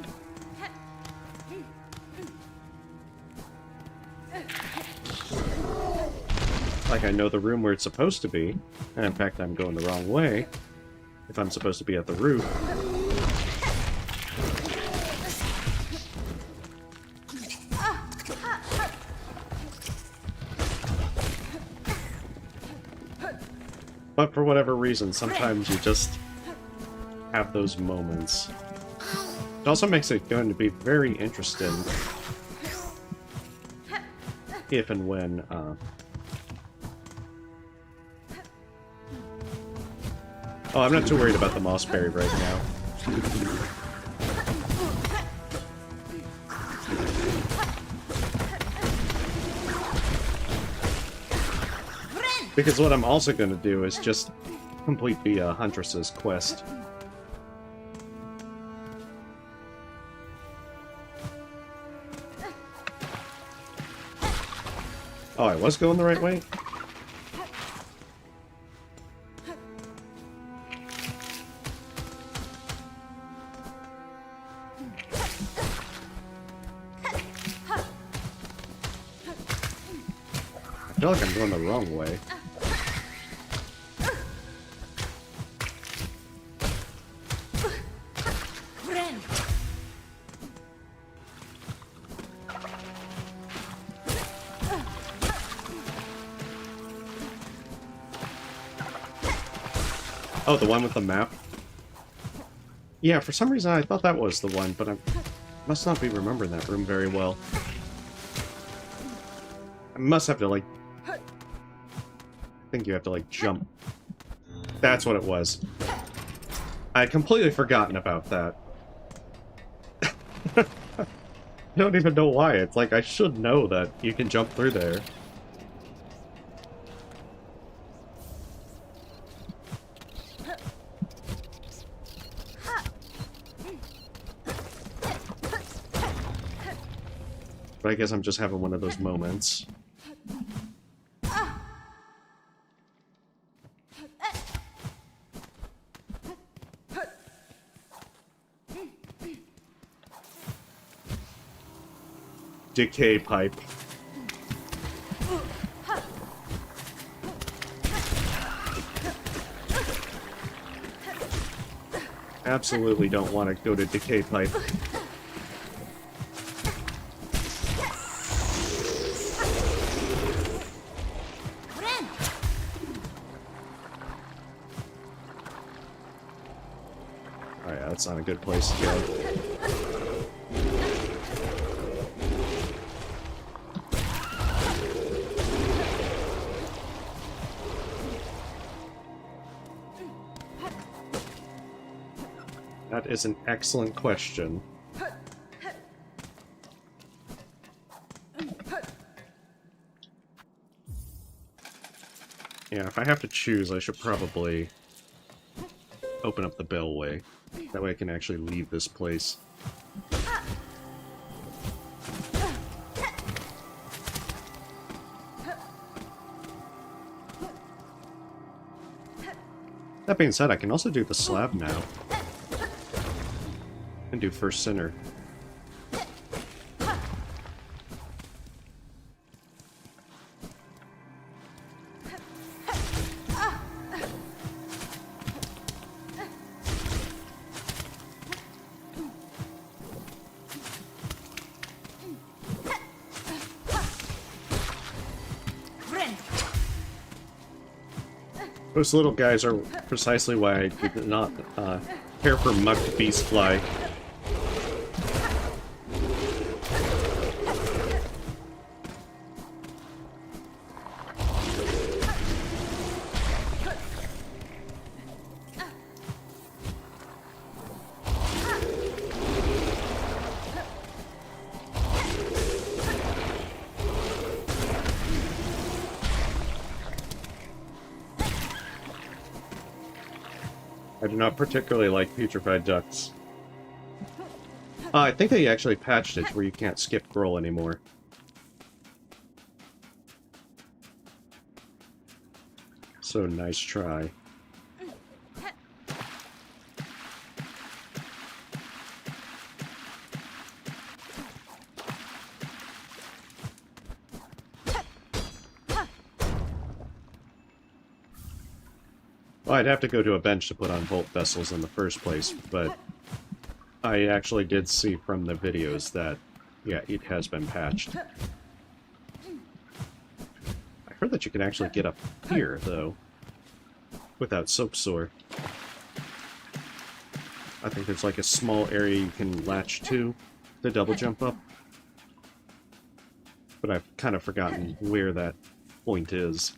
Like I know the room where it's supposed to be, and in fact I'm going the wrong way if I'm supposed to be at the roof. But for whatever reason, sometimes you just have those moments. It also makes it going to be very interesting if and when, Oh, I'm not too worried about the mossberry right now. Because what I'm also going to do is just complete the Huntress's quest. Oh, I was going the right way? I feel like I'm going the wrong way. Oh, the one with the map? Yeah, for some reason I thought that was the one, but I must not be remembering that room very well. I must have to, like... I think you have to, like, jump. That's what it was. I had completely forgotten about that. I don't even know why. It's like, I should know that you can jump through there. But I guess I'm just having one of those moments. Decay pipe. Absolutely don't want to go to decay pipe. Oh yeah, that's not a good place to go. That is an excellent question. Yeah, if I have to choose, I should probably open up the bellway. That way I can actually leave this place. That being said, I can also do the slab now. And do first sinner. Those little guys are precisely why I did not care for mucked beast fly. I do not particularly like putrefied ducks. I think they actually patched it where you can't skip Growl anymore. So nice try. Well, I'd have to go to a bench to put on Volt Vessels in the first place, but I actually did see from the videos that, yeah, it has been patched. I heard that you can actually get up here, though. without Silksong. I think there's like a small area you can latch to double jump up. But I've kind of forgotten where that point is.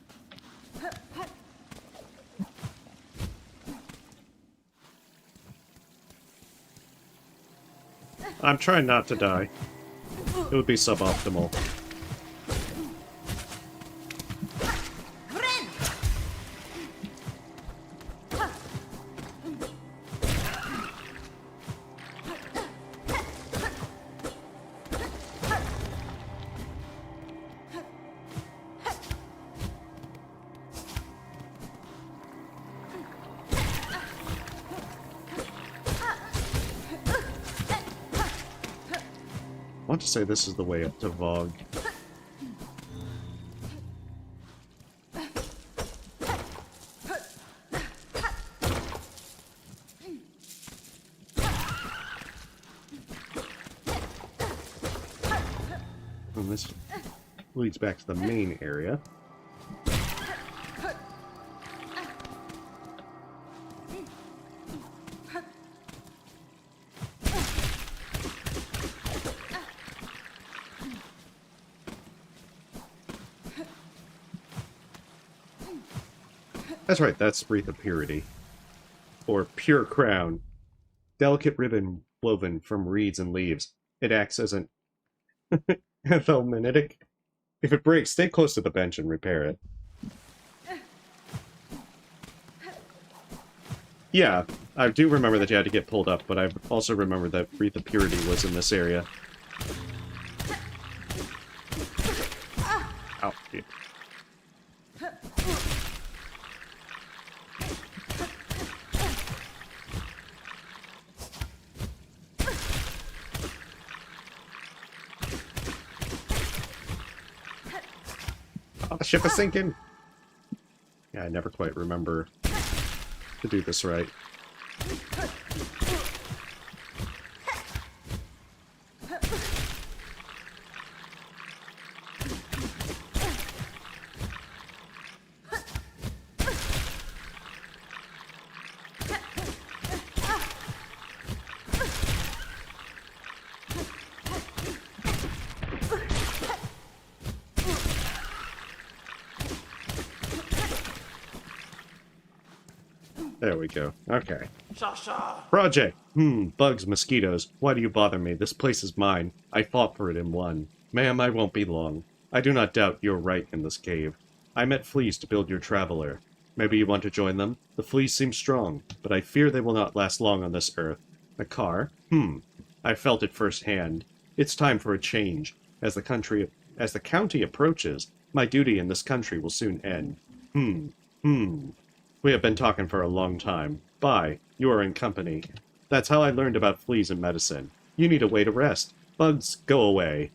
I'm trying not to die. It would be suboptimal. I want to say this is the way up to Vogue. And this leads back to the main area. That's right, that's Wreath of Purity. Or Pure Crown. Delicate ribbon woven from reeds and leaves. It acts as an anthelminitic. If it breaks, stay close to the bench and repair it. Yeah, I do remember that you had to get pulled up, but I also remember that Wreath of Purity was in this area. Ow, dude. Oh, the ship is sinking! Yeah, I never quite remember to do this right. There we go. Okay. Shasha! Project! Bugs, mosquitoes. Why do you bother me? This place is mine. I fought for it and won. Ma'am, I won't be long. I do not doubt you're right in this cave. I met fleas to build your traveler. Maybe you want to join them? The fleas seem strong, but I fear they will not last long on this earth. A car? I felt it firsthand. It's time for a change. As the county approaches, my duty in this country will soon end. We have been talking for a long time. Bye. You are in company. That's how I learned about fleas and medicine. You need a way to rest. Bugs, go away.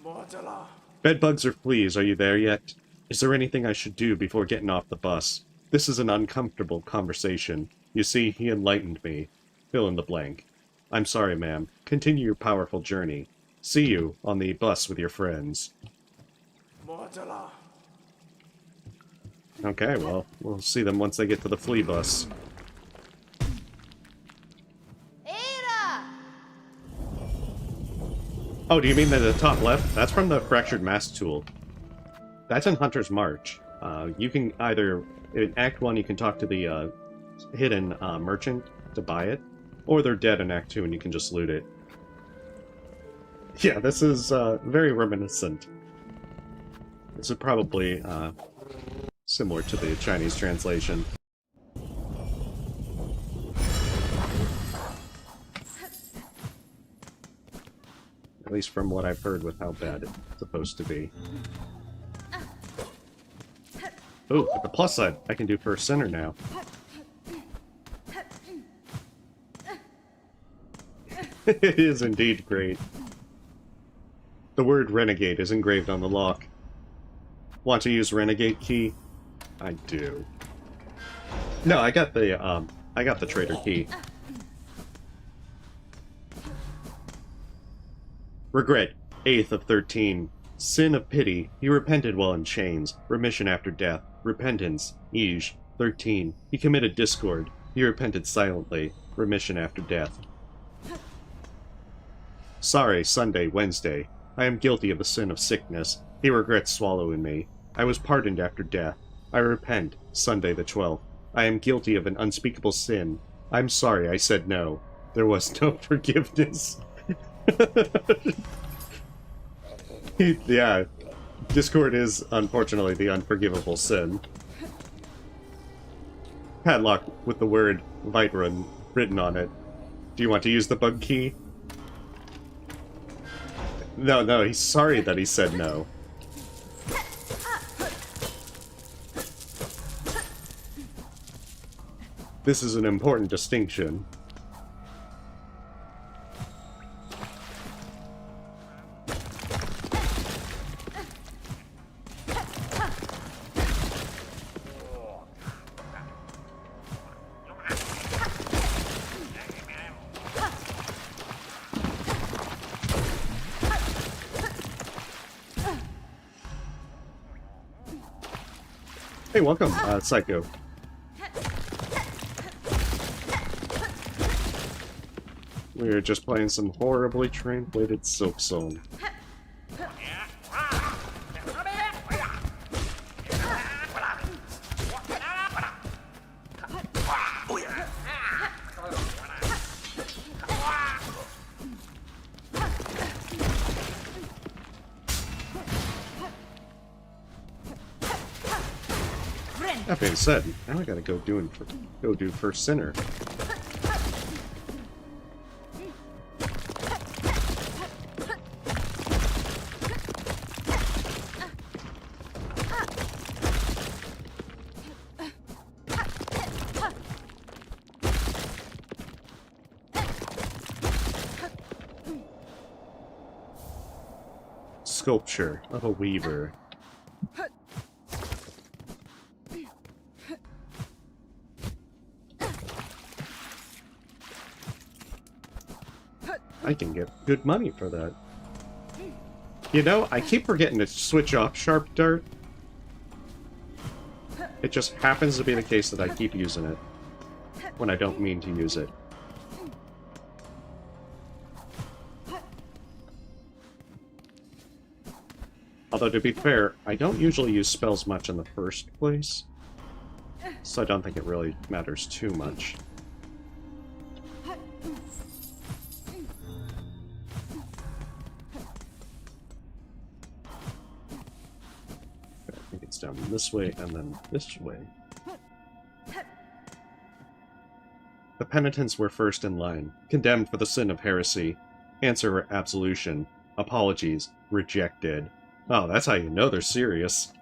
Mortala. Bedbugs or fleas, are you there yet? Is there anything I should do before getting off the bus? This is an uncomfortable conversation. You see, he enlightened me. Fill in the blank. I'm sorry, ma'am. Continue your powerful journey. See you on the bus with your friends. Mortala. Okay, well, we'll see them once they get to the flea bus. Oh, do you mean the top left? That's from the Fractured Mask tool. That's in Hunter's March. You can either, in Act 1, you can talk to the hidden merchant to buy it, or they're dead in Act 2 and you can just loot it. Yeah, this is very reminiscent. This is probably similar to the Chinese translation. At least from what I've heard with how bad it's supposed to be. Oh, at the plus side, I can do first center now. It is indeed great. The word renegade is engraved on the lock. Want to use renegade key? I do. No, I got the trader key. Regret, 8th of 13. Sin of pity, he repented while in chains. Remission after death. Repentance, Ij. 13. He committed discord. He repented silently. Remission after death. Sorry, Sunday, Wednesday. I am guilty of the sin of sickness. He regrets swallowing me. I was pardoned after death. I repent, Sunday the 12th. I am guilty of an unspeakable sin. I'm sorry I said no. There was no forgiveness. Yeah, discord is, unfortunately, the unforgivable sin. Padlock with the word Vitran written on it. Do you want to use the bug key? No, he's sorry that he said no. This is an important distinction. Hey, welcome, Psycho. We are just playing some horribly translated Silksong. That being said, now I gotta go do First Sinner. Sculpture of a weaver. I can get good money for that. You know, I keep forgetting to switch off Sharp Dart. It just happens to be the case that I keep using it when I don't mean to use it. Although, to be fair, I don't usually use spells much in the first place, so I don't think it really matters too much. I think it's down this way and then this way. The penitents were first in line, condemned for the sin of heresy. Answer: absolution. Apologies: rejected. Oh, that's how you know they're serious.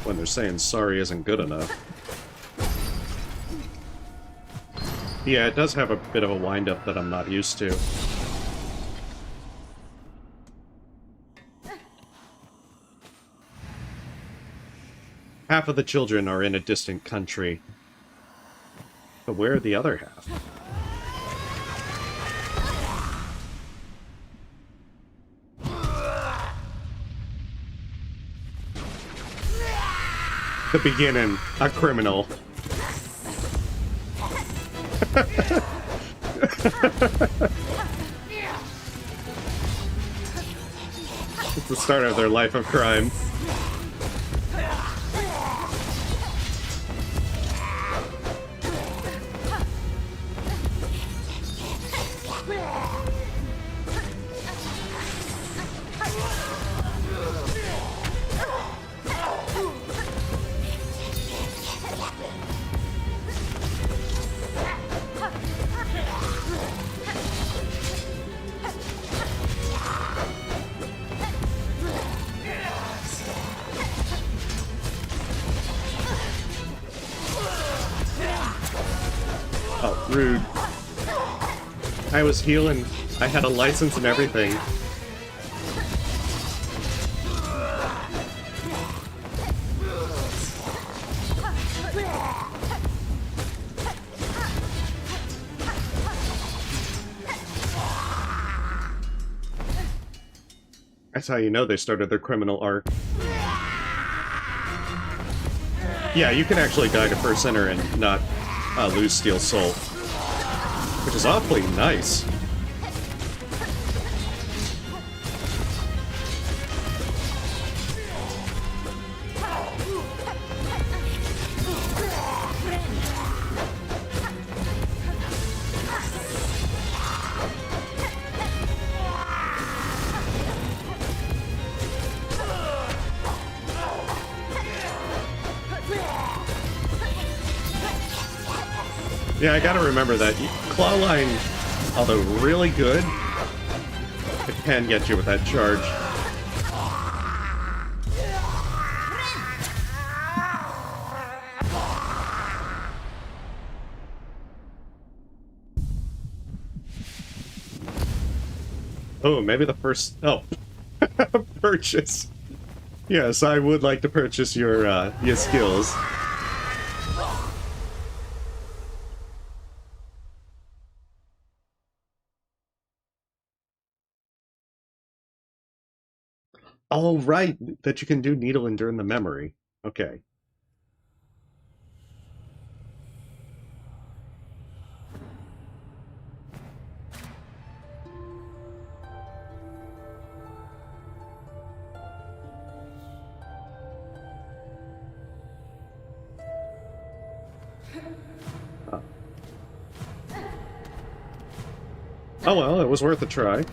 When they're saying sorry isn't good enough. Yeah, it does have a bit of a wind-up that I'm not used to. Half of the children are in a distant country. But where are the other half? The beginning, a criminal. It's the start of their life of crime. Oh, rude. I was healing. I had a license and everything. That's how you know they started their criminal arc. Yeah, you can actually die to First Center and not lose Steel Soul, which is awfully nice. Yeah, I gotta remember that. Clawline, although really good, it can get you with that charge. Oh, maybe the first... Oh. Purchase. Yes, I would like to purchase your skills. Oh, right, that you can do needling during the memory. Okay. Oh well, it was worth a try.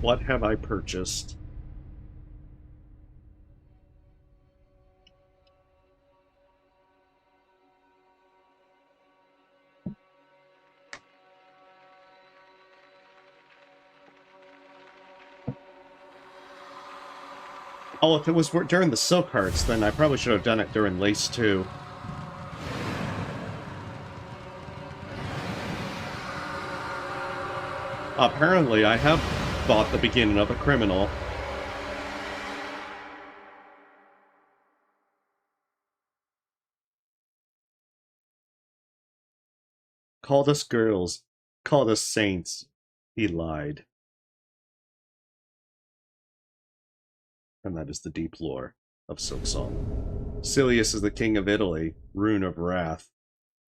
What have I purchased? Oh, if it was during the Silk Hearts, then I probably should have done it during Lace 2. Apparently, I have bought the beginning of a criminal. Called us girls, called us saints. He lied. And that is the deep lore of Silksong. Silius is the king of Italy, rune of wrath.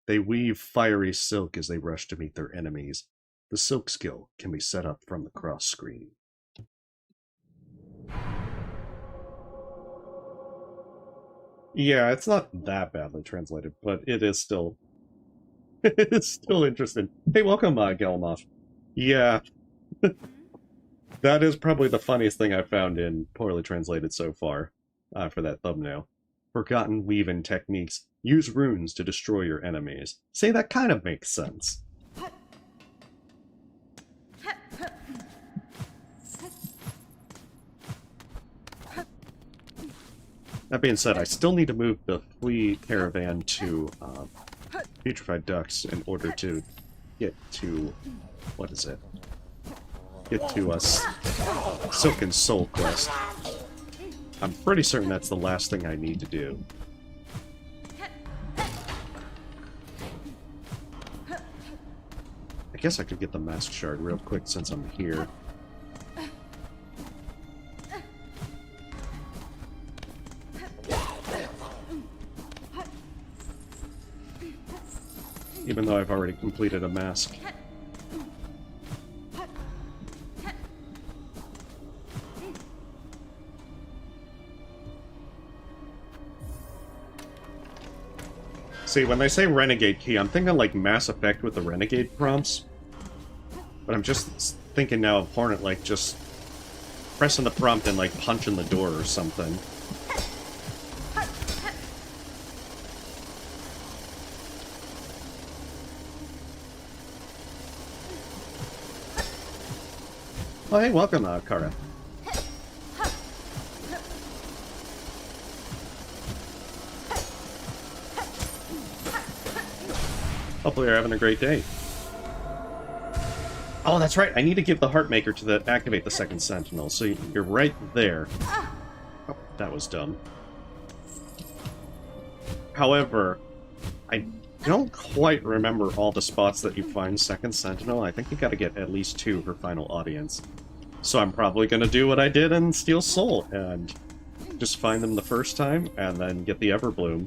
They weave fiery silk as they rush to meet their enemies. The silk skill can be set up from the cross screen. Yeah, it's not that badly translated, but it is still... it's still interesting. Hey, welcome, Gelmoth. Yeah. That is probably the funniest thing I've found in poorly translated so far, for that thumbnail. Forgotten weave-in techniques. Use runes to destroy your enemies. Say, that kind of makes sense. That being said, I still need to move the flea caravan to Putrefied Ducks in order to get to... what is it? Get to us Silk and Soul quest. I'm pretty certain that's the last thing I need to do. I guess I could get the Mask Shard real quick since I'm here. Even though I've already completed a mask. See, when they say Renegade Key, I'm thinking like Mass Effect with the Renegade prompts. But I'm just thinking now of Hornet, like, just pressing the prompt and, like, punching the door or something. Oh, hey, welcome, Kara. Hopefully you're having a great day. Oh, that's right. I need to give the heart maker to activate the second sentinel. So you're right there. Oh, that was dumb. However, I don't quite remember all the spots that you find second sentinel. I think you gotta get at least 2 for final audience. So I'm probably gonna do what I did in Steel Soul and just find them the first time and then get the Everbloom.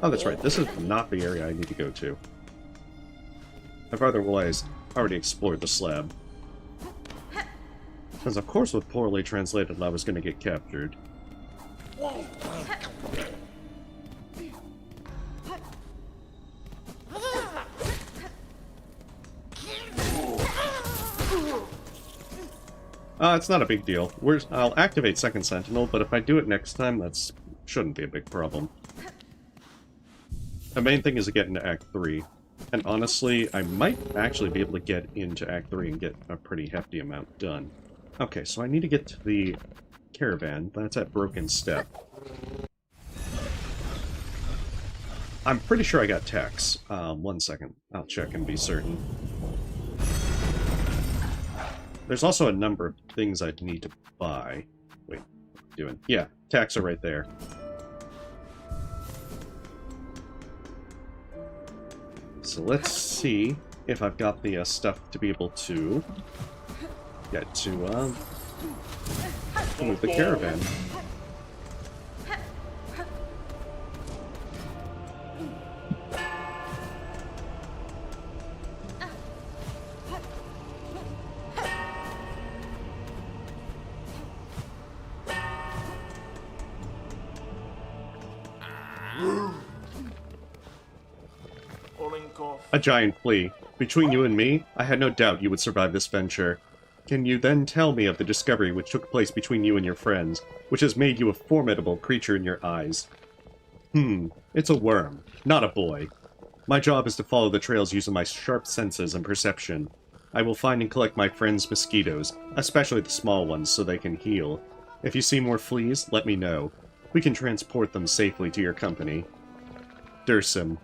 Oh, that's right. This is not the area I need to go to. I've otherwise already explored the slab. Because of course with poorly translated I was going to get captured. It's not a big deal. I'll activate Second Sentinel, but if I do it next time, that shouldn't be a big problem. The main thing is to get into Act 3. And honestly, I might actually be able to get into Act 3 and get a pretty hefty amount done. Okay, so I need to get to the caravan. That's at Broken Step. I'm pretty sure I got tax. 1 second. I'll check and be certain. There's also a number of things I'd need to buy. Wait, what am I doing? Yeah, tax are right there. So let's see if I've got the stuff to be able to get to move the caravan. A giant flea. Between you and me, I had no doubt you would survive this venture. Can you then tell me of the discovery which took place between you and your friends, which has made you a formidable creature in your eyes? It's a worm, not a boy. My job is to follow the trails using my sharp senses and perception. I will find and collect my friends' mosquitoes, especially the small ones, so they can heal. If you see more fleas, let me know. We can transport them safely to your company. Dursim.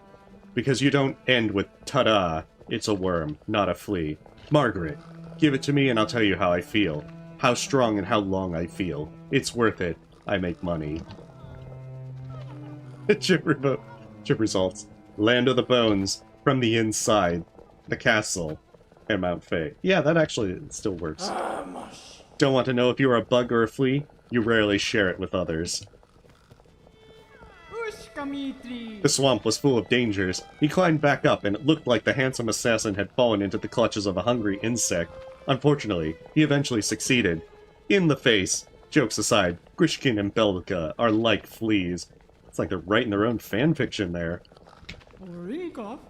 Because you don't end with ta-da, it's a worm, not a flea. Margaret, give it to me and I'll tell you how I feel. How strong and how long I feel. It's worth it. I make money. Chip results. Land of the Bones, from the inside, the castle, and Mount Fae. Yeah, that actually still works. Don't want to know if you're a bug or a flea? You rarely share it with others. The swamp was full of dangers. He climbed back up, and it looked like the handsome assassin had fallen into the clutches of a hungry insect. Unfortunately, he eventually succeeded. In the face. Jokes aside, Grishkin and Belka are like fleas. It's like they're writing their own fanfiction there.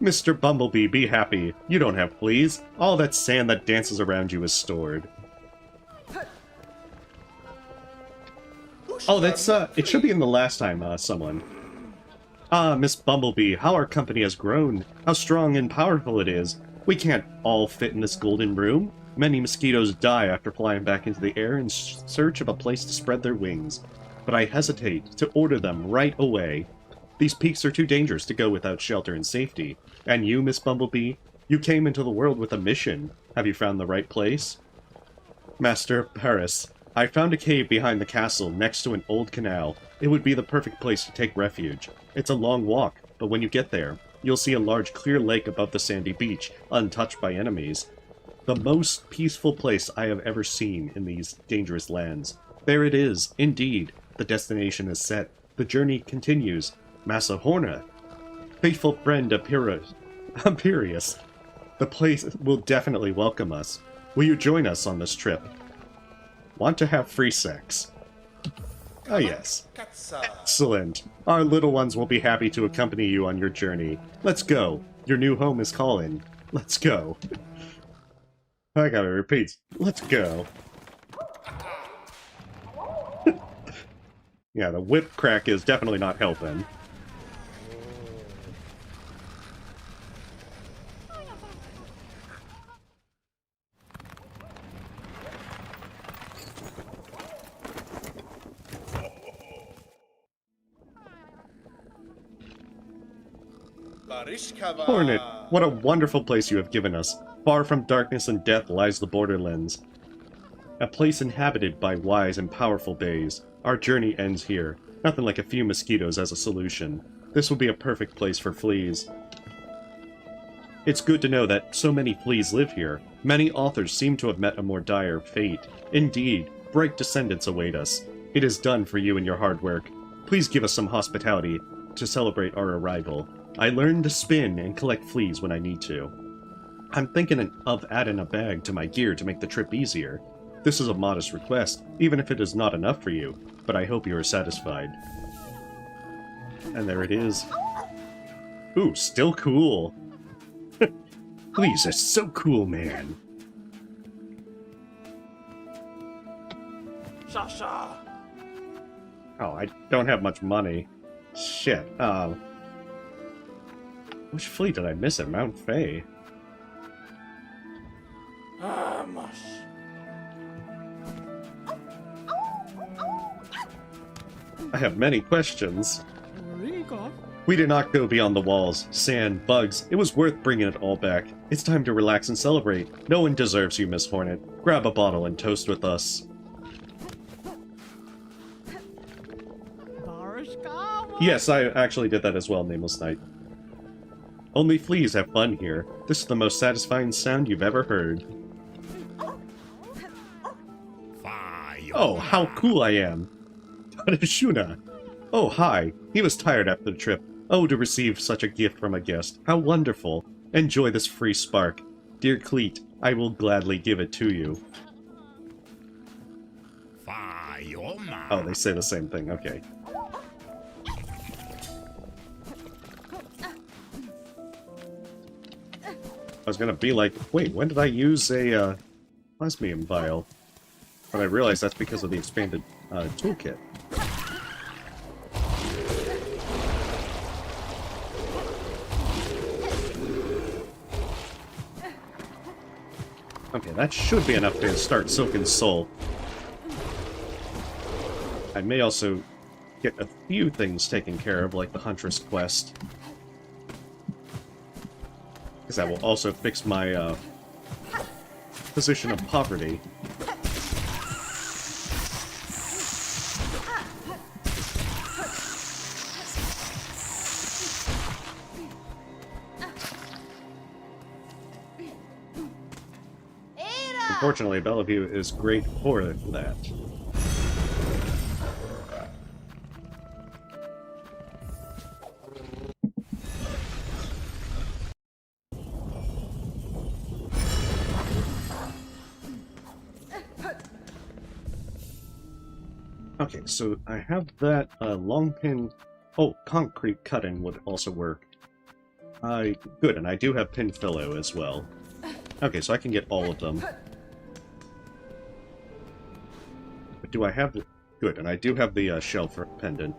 Mr. Bumblebee, be happy. You don't have fleas. All that sand that dances around you is stored. Oh, that's, it should be in the last time, someone. Ah, Miss Bumblebee, how our company has grown. How strong and powerful it is. We can't all fit in this golden room. Many mosquitoes die after flying back into the air in search of a place to spread their wings. But I hesitate to order them right away. These peaks are too dangerous to go without shelter and safety. And you, Miss Bumblebee, you came into the world with a mission. Have you found the right place? Master Paris, I found a cave behind the castle next to an old canal. It would be the perfect place to take refuge. It's a long walk, but when you get there, you'll see a large clear lake above the sandy beach, untouched by enemies. The most peaceful place I have ever seen in these dangerous lands. There it is, indeed. The destination is set. The journey continues. Massa Horna. Faithful friend Imperius. The place will definitely welcome us. Will you join us on this trip? Want to have free sex? Oh yes. Excellent. Our little ones will be happy to accompany you on your journey. Let's go. Your new home is calling. Let's go. I gotta repeat. Let's go. Yeah, the whip crack is definitely not helping. Hornet, what a wonderful place you have given us. Far from darkness and death lies the borderlands. A place inhabited by wise and powerful bays. Our journey ends here. Nothing like a few mosquitoes as a solution. This will be a perfect place for fleas. It's good to know that so many fleas live here. Many authors seem to have met a more dire fate. Indeed, bright descendants await us. It is done for you and your hard work. Please give us some hospitality to celebrate our arrival. I learn to spin and collect fleas when I need to. I'm thinking of adding a bag to my gear to make the trip easier. This is a modest request, even if it is not enough for you, but I hope you are satisfied. And there it is. Ooh, still cool. Fleas are so cool, man. Sasha! Oh, I don't have much money. Shit, which fleet did I miss at Mount Faye? Mush. I have many questions. We did not go beyond the walls, sand, bugs. It was worth bringing it all back. It's time to relax and celebrate. No one deserves you, Miss Hornet. Grab a bottle and toast with us. Yes, I actually did that as well, Nameless Knight. Only fleas have fun here. This is the most satisfying sound you've ever heard. Oh, how cool I am! Tadashuna! Oh, hi. He was tired after the trip. Oh, to receive such a gift from a guest. How wonderful. Enjoy this free spark. Dear Cleet, I will gladly give it to you. Oh, they say the same thing. Okay. I was gonna be like, wait, when did I use a plasmium vial? But I realized that's because of the expanded toolkit. Okay, that should be enough to start Silken Soul. I may also get a few things taken care of, like the Huntress quest. Because that will also fix my position of poverty. Unfortunately, Bellevue is great for that. Okay, so I have that long pin... Oh, concrete cutting would also work. Good, and I do have pin fillow as well. Okay, so I can get all of them. But do I have the... Good, and I do have the shell for pendant.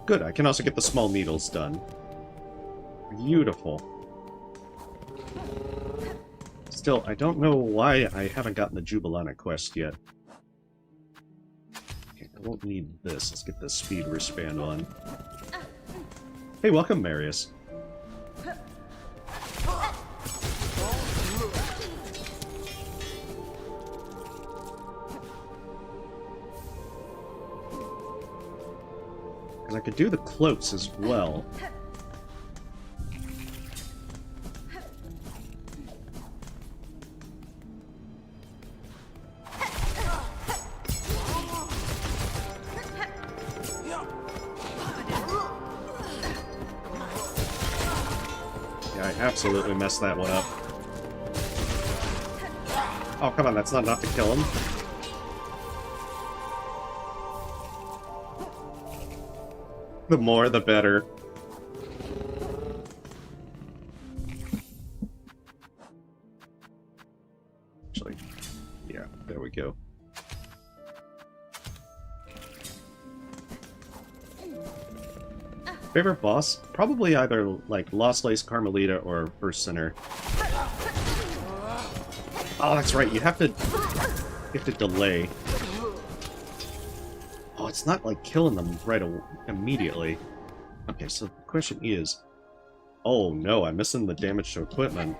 Good, I can also get the small needles done. Beautiful. Still, I don't know why I haven't gotten the Jubilana quest yet. Okay, I won't need this. Let's get the speed wristband on. Hey, welcome, Marius. Because I could do the cloaks as well. Absolutely messed that one up. Oh, come on, that's not enough to kill him. The more, the better. Actually, yeah, there we go. Favorite boss? Probably either, like, Lost Lace, Carmelita, or First Sinner. Oh, that's right, you have to delay. Oh, it's not like killing them right immediately. Okay, so the question is... Oh no, I'm missing the damage to equipment.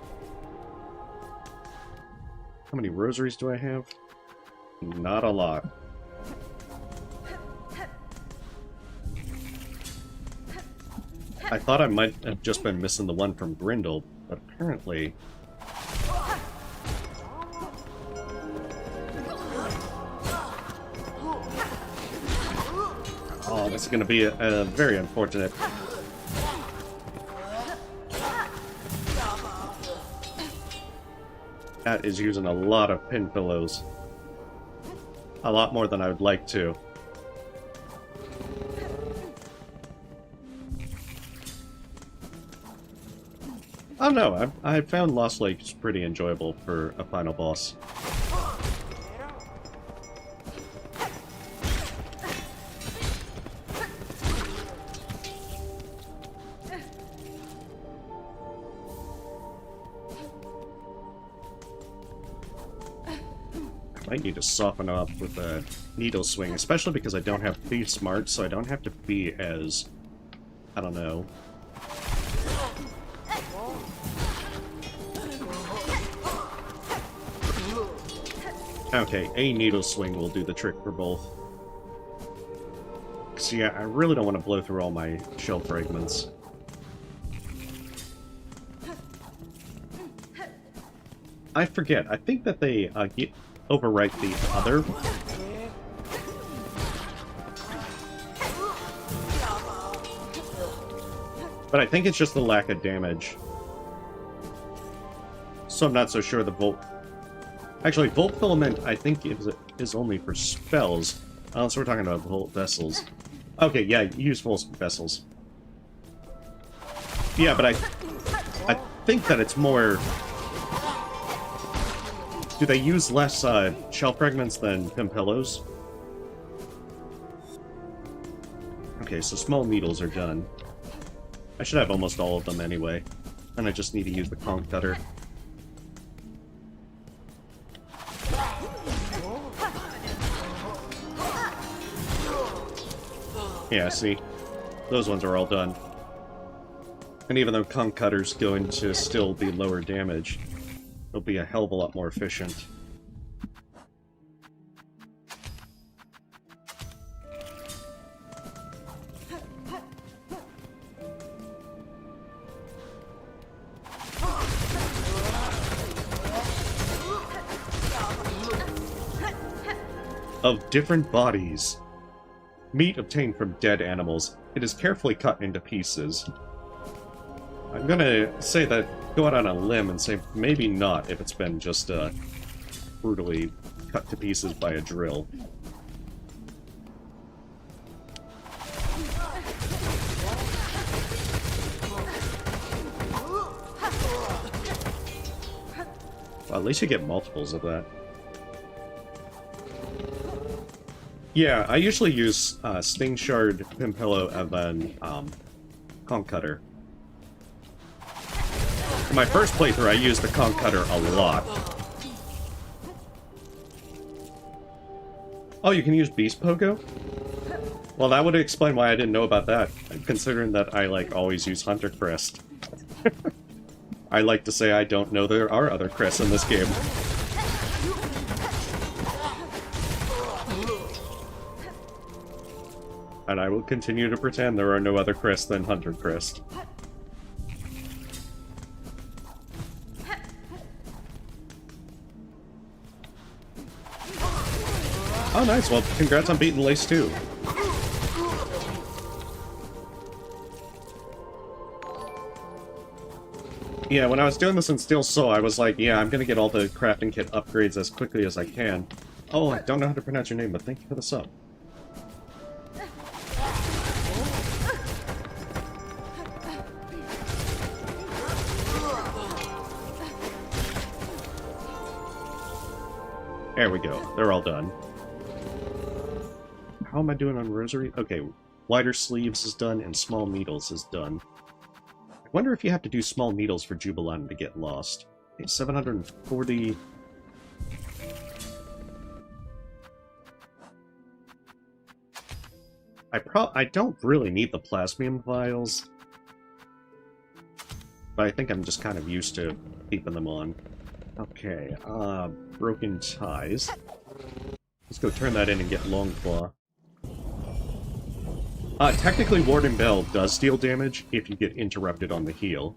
How many rosaries do I have? Not a lot. I thought I might have just been missing the one from Grindel, but apparently... Oh, this is going to be a very unfortunate. Cat is using a lot of pin pillows. A lot more than I would like to. Oh no, I found Lost Lakes pretty enjoyable for a final boss. I need to soften up with a needle swing, especially because I don't have Thief Smart, so I don't have to be as... I don't know... Okay, a needle swing will do the trick for both. So yeah, I really don't want to blow through all my shell fragments. I forget, I think that they overwrite the other. But I think it's just the lack of damage. So I'm not so sure the Volt... Actually, Volt Filament, I think, is only for spells. So we're talking about Volt Vessels. Okay, yeah, use Volt Vessels. Yeah, but I think that it's more... Do they use less shell fragments than Pimpellos? Okay, so small needles are done. I should have almost all of them anyway. And I just need to use the conch cutter. Yeah, see? Those ones are all done. And even though conch cutter's going to still be lower damage, it'll be a hell of a lot more efficient. Of different bodies. Meat obtained from dead animals. It is carefully cut into pieces. I'm gonna say that, go out on a limb and say maybe not if it's been just brutally cut to pieces by a drill. Well, at least you get multiples of that. Yeah, I usually use Sting Shard, Pimpello, and then Conch Cutter. In my first playthrough, I used the Conch Cutter a lot. Oh, you can use Beast Pogo? Well, that would explain why I didn't know about that, considering that I, like, always use Hunter Crest. I like to say I don't know there are other crests in this game. And I will continue to pretend there are no other crests than Hunter Crest. Oh, nice. Well, congrats on beating Lace 2. Yeah, when I was doing this in Steel Soul, I was like, yeah, I'm gonna get all the crafting kit upgrades as quickly as I can. Oh, I don't know how to pronounce your name, but thank you for the sub. There we go. They're all done. How am I doing on Rosary? Okay, wider sleeves is done, and small needles is done. I wonder if you have to do small needles for Jubilant to get lost. Okay, 740... I don't really need the plasmium vials, but I think I'm just kind of used to keeping them on. Okay, broken ties. Let's go turn that in and get Longclaw. Technically Warden Bell does deal damage if you get interrupted on the heal.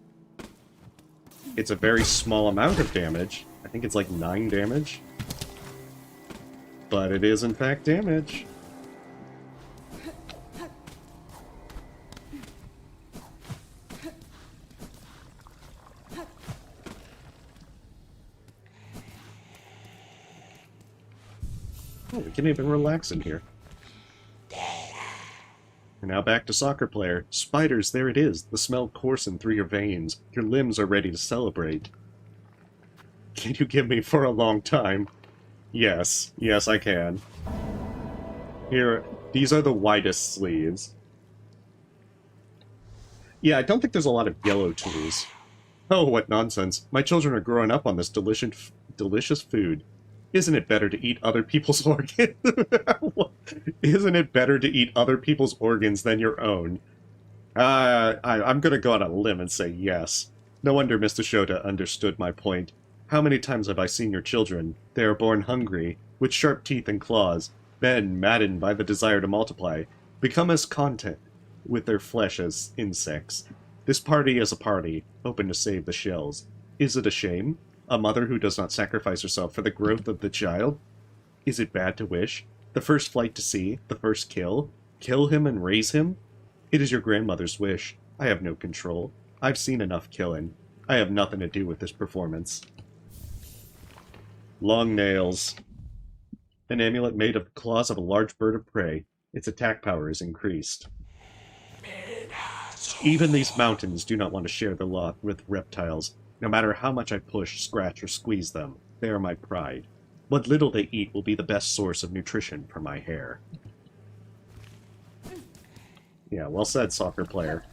It's a very small amount of damage. I think it's like 9 damage. But it is in fact damage. Oh, we can even relax in here. We're now back to soccer player. Spiders, there it is. The smell coursing through your veins. Your limbs are ready to celebrate. Can you give me for a long time? Yes. Yes, I can. Here, these are the widest sleeves. Yeah, I don't think there's a lot of yellow tools. Oh, what nonsense. My children are growing up on this delicious food. Isn't it better to eat other people's organs? Isn't it better to eat other people's organs than your own? I'm gonna go on a limb and say yes. No wonder Mr. Shota understood my point. How many times have I seen your children? They are born hungry, with sharp teeth and claws, then, maddened by the desire to multiply, become as content with their flesh as insects. This party is a party, open to save the shells. Is it a shame? A mother who does not sacrifice herself for the growth of the child? Is it bad to wish? The first flight to sea, the first kill? Kill him and raise him? It is your grandmother's wish. I have no control. I've seen enough killing. I have nothing to do with this performance. Long nails. An amulet made of the claws of a large bird of prey. Its attack power is increased. Even these mountains do not want to share their lot with reptiles. No matter how much I push, scratch, or squeeze them, they are my pride. What little they eat will be the best source of nutrition for my hair. Yeah, well said, soccer player.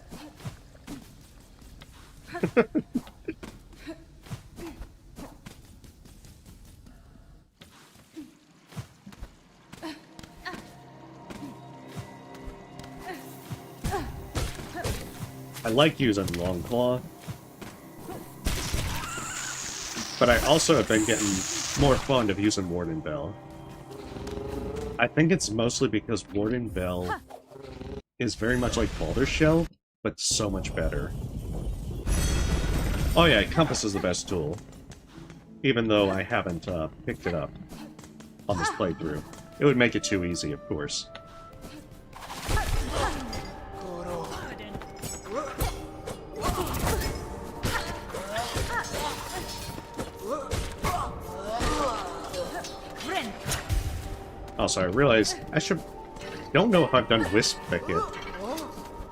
I like using Longclaw, but I also have been getting more fond of using Warden Bell. I think it's mostly because Warden Bell is very much like Baldur's Shell, but so much better. Oh yeah, Compass is the best tool, even though I haven't picked it up on this playthrough. It would make it too easy, of course. Also, I realize I don't know if I've done Wisp Picket,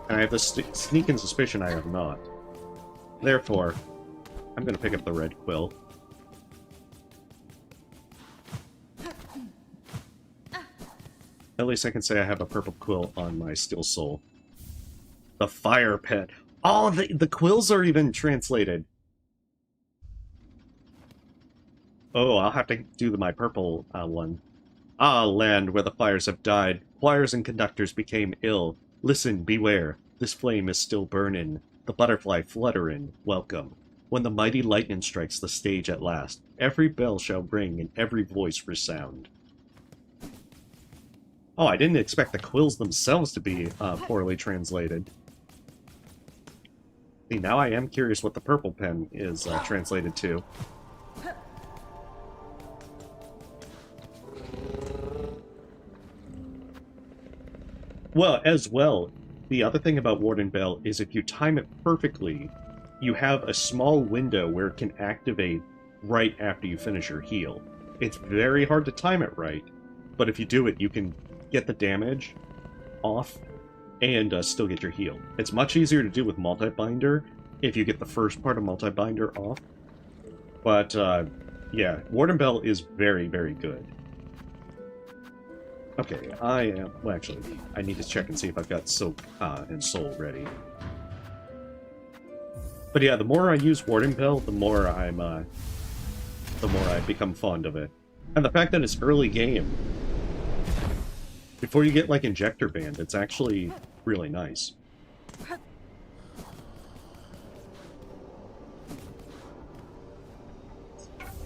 and I have this sneaking suspicion I have not. Therefore, I'm going to pick up the red quill. At least I can say I have a purple quill on my Steel Soul. The Fire Pet. Oh, the quills are even translated. Oh, I'll have to do my purple one. Ah, land where the fires have died, choirs and conductors became ill. Listen, beware, this flame is still burning. The butterfly flutterin', welcome. When the mighty lightning strikes the stage at last, every bell shall ring and every voice resound. Oh, I didn't expect the quills themselves to be poorly translated. See, now I am curious what the purple pen is translated to. Well, the other thing about Warden Bell is if you time it perfectly, you have a small window where it can activate right after you finish your heal. It's very hard to time it right, but if you do it, you can get the damage off and still get your heal. It's much easier to do with multi-binder if you get the first part of multi-binder off. But, yeah, Warden Bell is very, very good. Okay, well, actually, I need to check and see if I've got Silk and Soul ready. But yeah, the more I use Warden Bell, the more I become fond of it. And the fact that it's early game, before you get, like, Injector Band, it's actually really nice.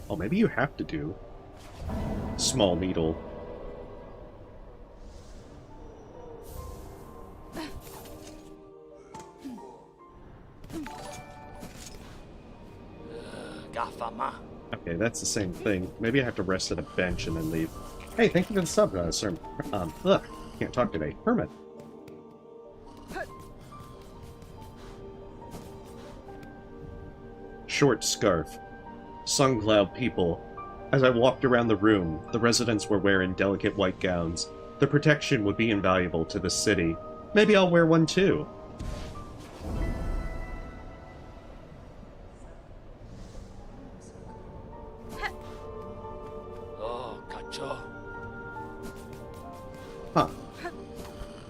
Oh, maybe you have to do Small Needle. Okay, that's the same thing. Maybe I have to rest at a bench and then leave. Hey, thank you for the sub, sir. Can't talk today. Hermit. Short scarf. Sun cloud people. As I walked around the room, the residents were wearing delicate white gowns. The protection would be invaluable to the city. Maybe I'll wear one too. Huh.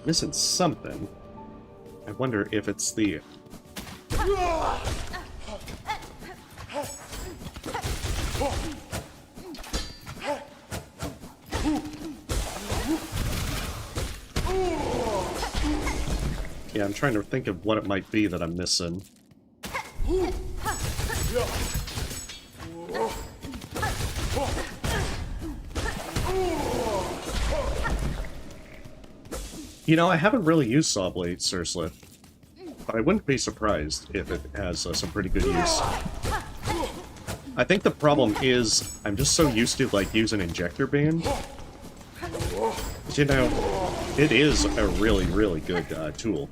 Missing something. I wonder if it's the... Yeah, I'm trying to think of what it might be that I'm missing. You know, I haven't really used Saw Blade, Surslet, but I wouldn't be surprised if it has some pretty good use. I think the problem is I'm just so used to, like, using Injector Band. But, you know, it is a really, really good tool.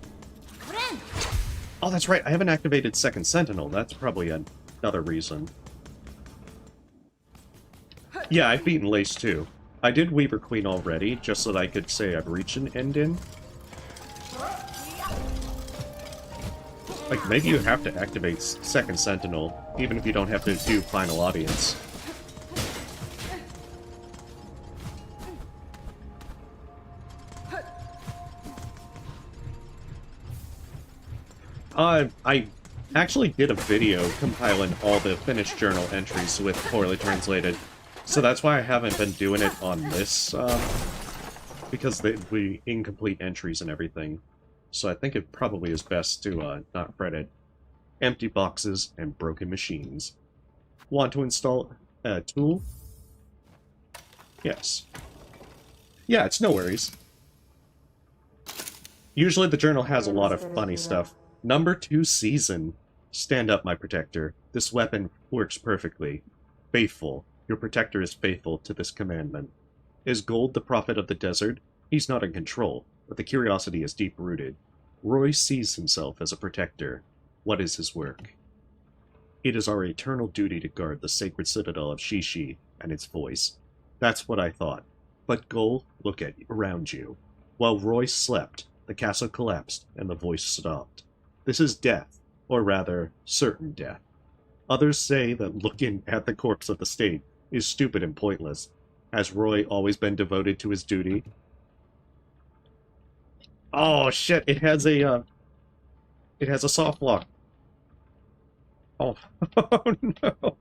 Oh, that's right, I haven't activated Second Sentinel. That's probably another reason. Yeah, I've beaten Lace too. I did Weaver Queen already, just so that I could say I've reached an end in. Like, maybe you have to activate Second Sentinel, even if you don't have to do Final Audience. I actually did a video compiling all the finished journal entries with poorly translated, so that's why I haven't been doing it on this, because we incomplete entries and everything. So I think it probably is best to not credit empty boxes and broken machines. Want to install a tool? Yes. Yeah, it's no worries. Usually the journal has a lot of funny stuff. Number 2 season. Stand up, my protector. This weapon works perfectly. Faithful. Your protector is faithful to this commandment. Is Gold the prophet of the desert? He's not in control, but the curiosity is deep-rooted. Roy sees himself as a protector. What is his work? It is our eternal duty to guard the sacred citadel of Shishi and its voice. That's what I thought. But Gol, look around you. While Roy slept, the castle collapsed and the voice stopped. This is death, or rather, certain death. Others say that looking at the corpse of the state is stupid and pointless. Has Roy always been devoted to his duty? Oh shit! It has a soft lock. Oh, oh no.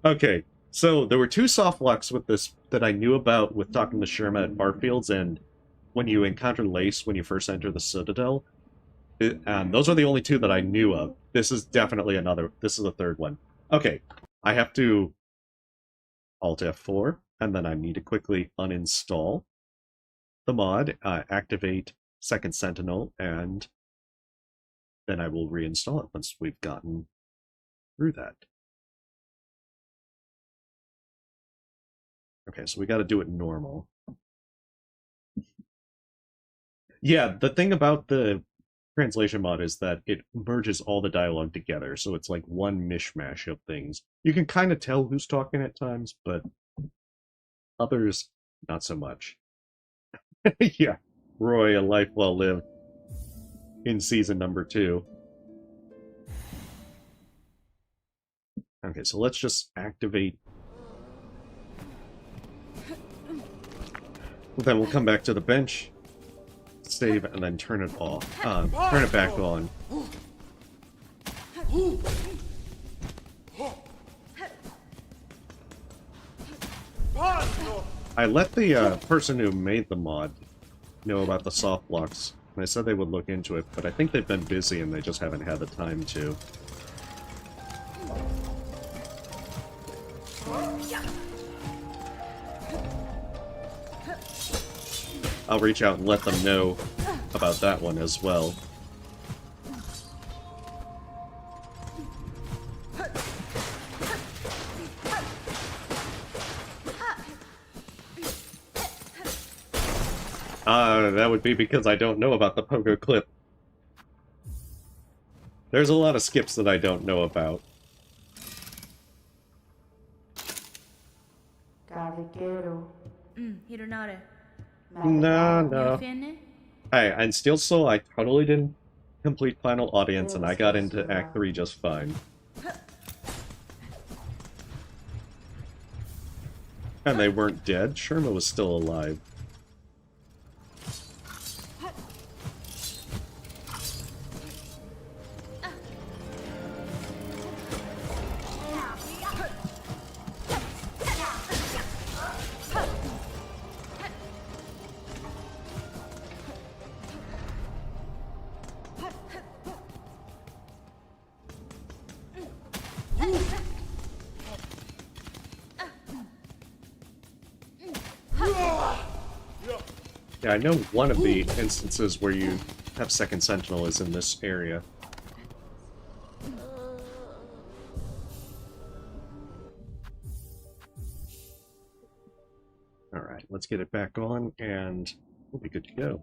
Okay, so there were 2 soft locks with this that I knew about with talking to Sherma at Barfields, and when you encounter Lace when you first enter the Citadel. Those are the only 2 that I knew of. This is definitely this is the 3rd one. Okay, I have to Alt F4, and then I need to quickly uninstall the mod, activate Second Sentinel, and then I will reinstall it once we've gotten through that. Okay, so we got to do it normal. Yeah, the thing about the translation mod is that it merges all the dialogue together, so it's like one mishmash of things. You can kind of tell who's talking at times, but others, not so much. Yeah, Roy, a life well lived in season number 2. Okay, so let's just activate. Then we'll come back to the bench, save, and then turn it off. Turn it back on. I let the person who made the mod know about the soft blocks, and I said they would look into it, but I think they've been busy and they just haven't had the time to. I'll reach out and let them know about that one as well. That would be because I don't know about the pogo clip. There's a lot of skips that I don't know about. No. Hey, and Steel Soul, I totally didn't complete Final Audience, and I got into Act 3 just fine. And they weren't dead. Sherma was still alive. Yeah, I know one of the instances where you have second sentinel is in this area. Alright, let's get it back on, and we'll be good to go.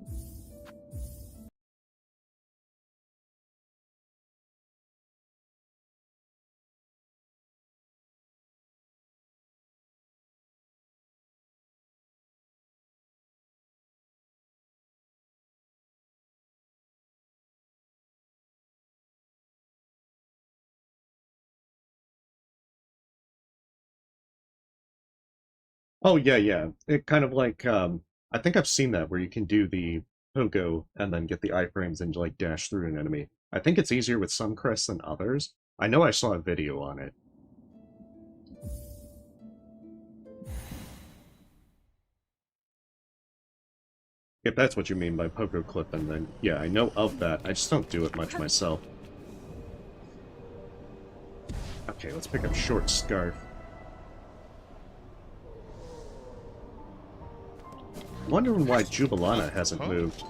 Oh, yeah. It kind of like, I think I've seen that where you can do the pogo and then get the iframes and like dash through an enemy. I think it's easier with some crests than others. I know I saw a video on it. If that's what you mean by pogo clipping, then yeah, I know of that. I just don't do it much myself. Okay, let's pick up Short Scarf. Wondering why Jubilana hasn't moved.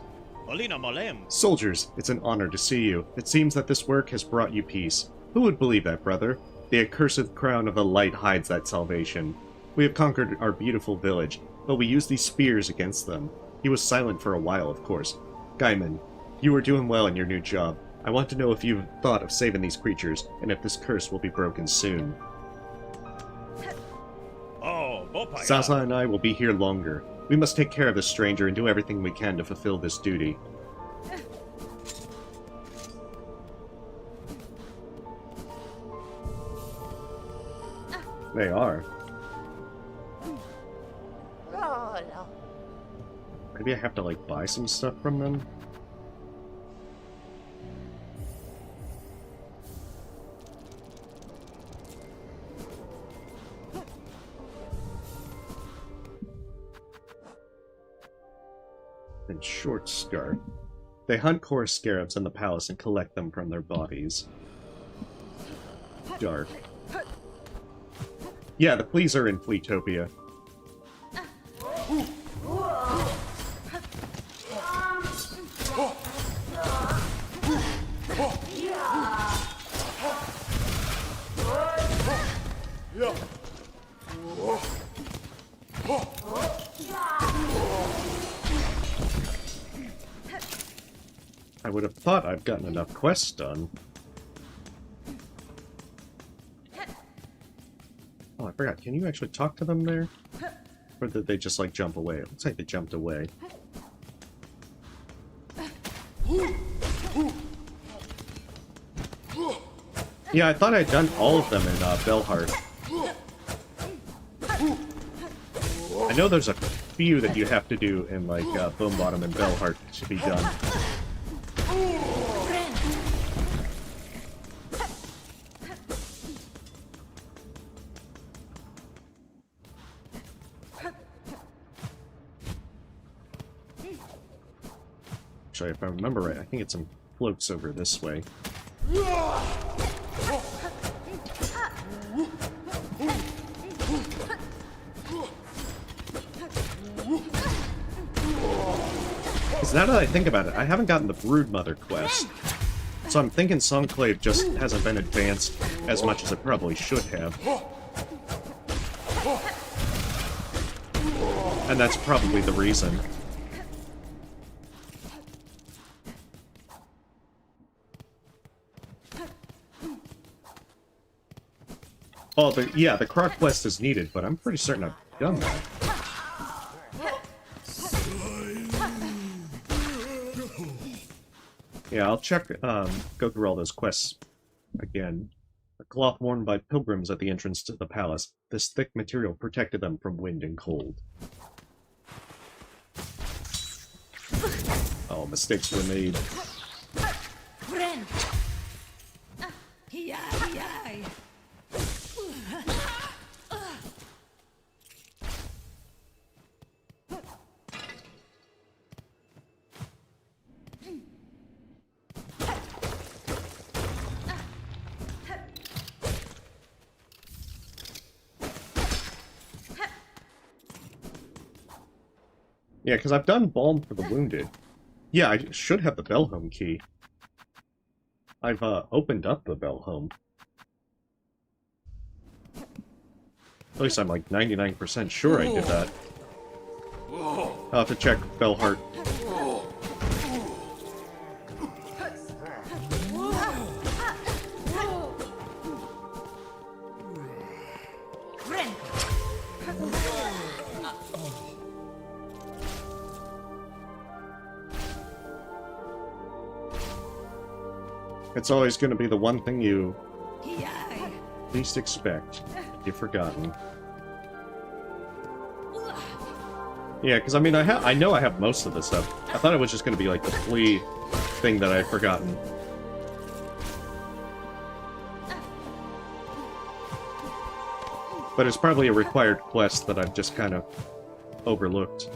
Soldiers, it's an honor to see you. It seems that this work has brought you peace. Who would believe that, brother? The accursed crown of the light hides that salvation. We have conquered our beautiful village, but we use these spears against them. He was silent for a while, of course. Gaiman, you are doing well in your new job. I want to know if you've thought of saving these creatures, and if this curse will be broken soon. Zaza and I will be here longer. We must take care of this stranger and do everything we can to fulfill this duty. They are. Maybe I have to, like, buy some stuff from them? And Short Scarf. They hunt core scarabs in the palace and collect them from their bodies. Dark. Yeah, the fleas are in Fleetopia. I would have thought I've gotten enough quests done. Oh, I forgot. Can you actually talk to them there? Or did they just, like, jump away? It looks like they jumped away. Yeah, I thought I'd done all of them in Bellheart. I know there's a few that you have to do in, like, Bone Bottom and Bellheart to be done. Actually, if I remember right, I think it's some floats over this way. Because now that I think about it, I haven't gotten the Broodmother quest. So I'm thinking Songclave just hasn't been advanced as much as it probably should have. And that's probably the reason. Oh, yeah, the Croc quest is needed, but I'm pretty certain I've done that. Yeah, I'll check, go through all those quests again. A cloth worn by pilgrims at the entrance to the palace. This thick material protected them from wind and cold. Oh, mistakes were made. Yeah, because I've done Balm for the Wounded. Yeah, I should have the Bellhome key. I've opened up the Bellhome. At least I'm like 99% sure I did that. I'll have to check Bellheart. It's always going to be the one thing you least expect. You've forgotten. Yeah, because I mean, I know I have most of this stuff. I thought it was just going to be like the flea thing that I've forgotten. But it's probably a required quest that I've just kind of overlooked.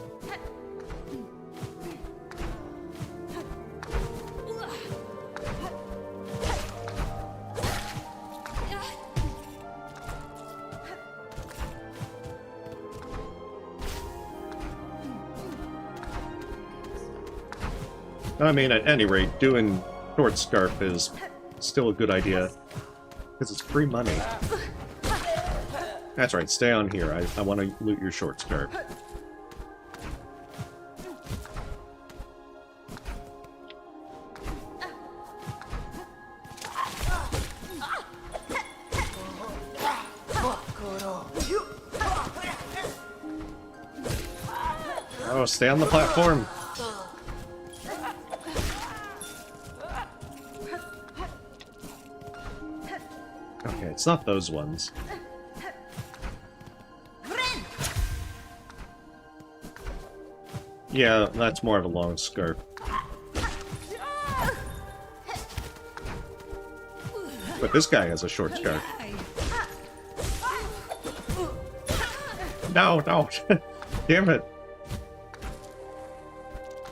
I mean, at any rate, doing Short Scarf is still a good idea, because it's free money. That's right, stay on here. I want to loot your Short Scarf. Oh, stay on the platform! Okay, it's not those ones. Yeah, that's more of a long scarf. But this guy has a short scarf. No, no! Damn it!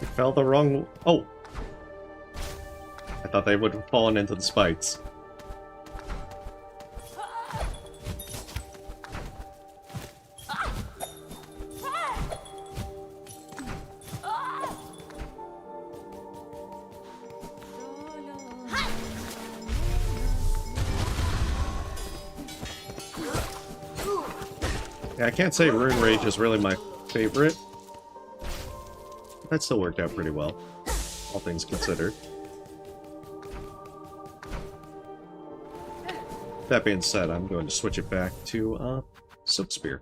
We fell the wrong... Oh! I thought they would have fallen into the spikes. Yeah, I can't say Rune Rage is really my favorite. That still worked out pretty well, all things considered. That being said, I'm going to switch it back to Silk Spear.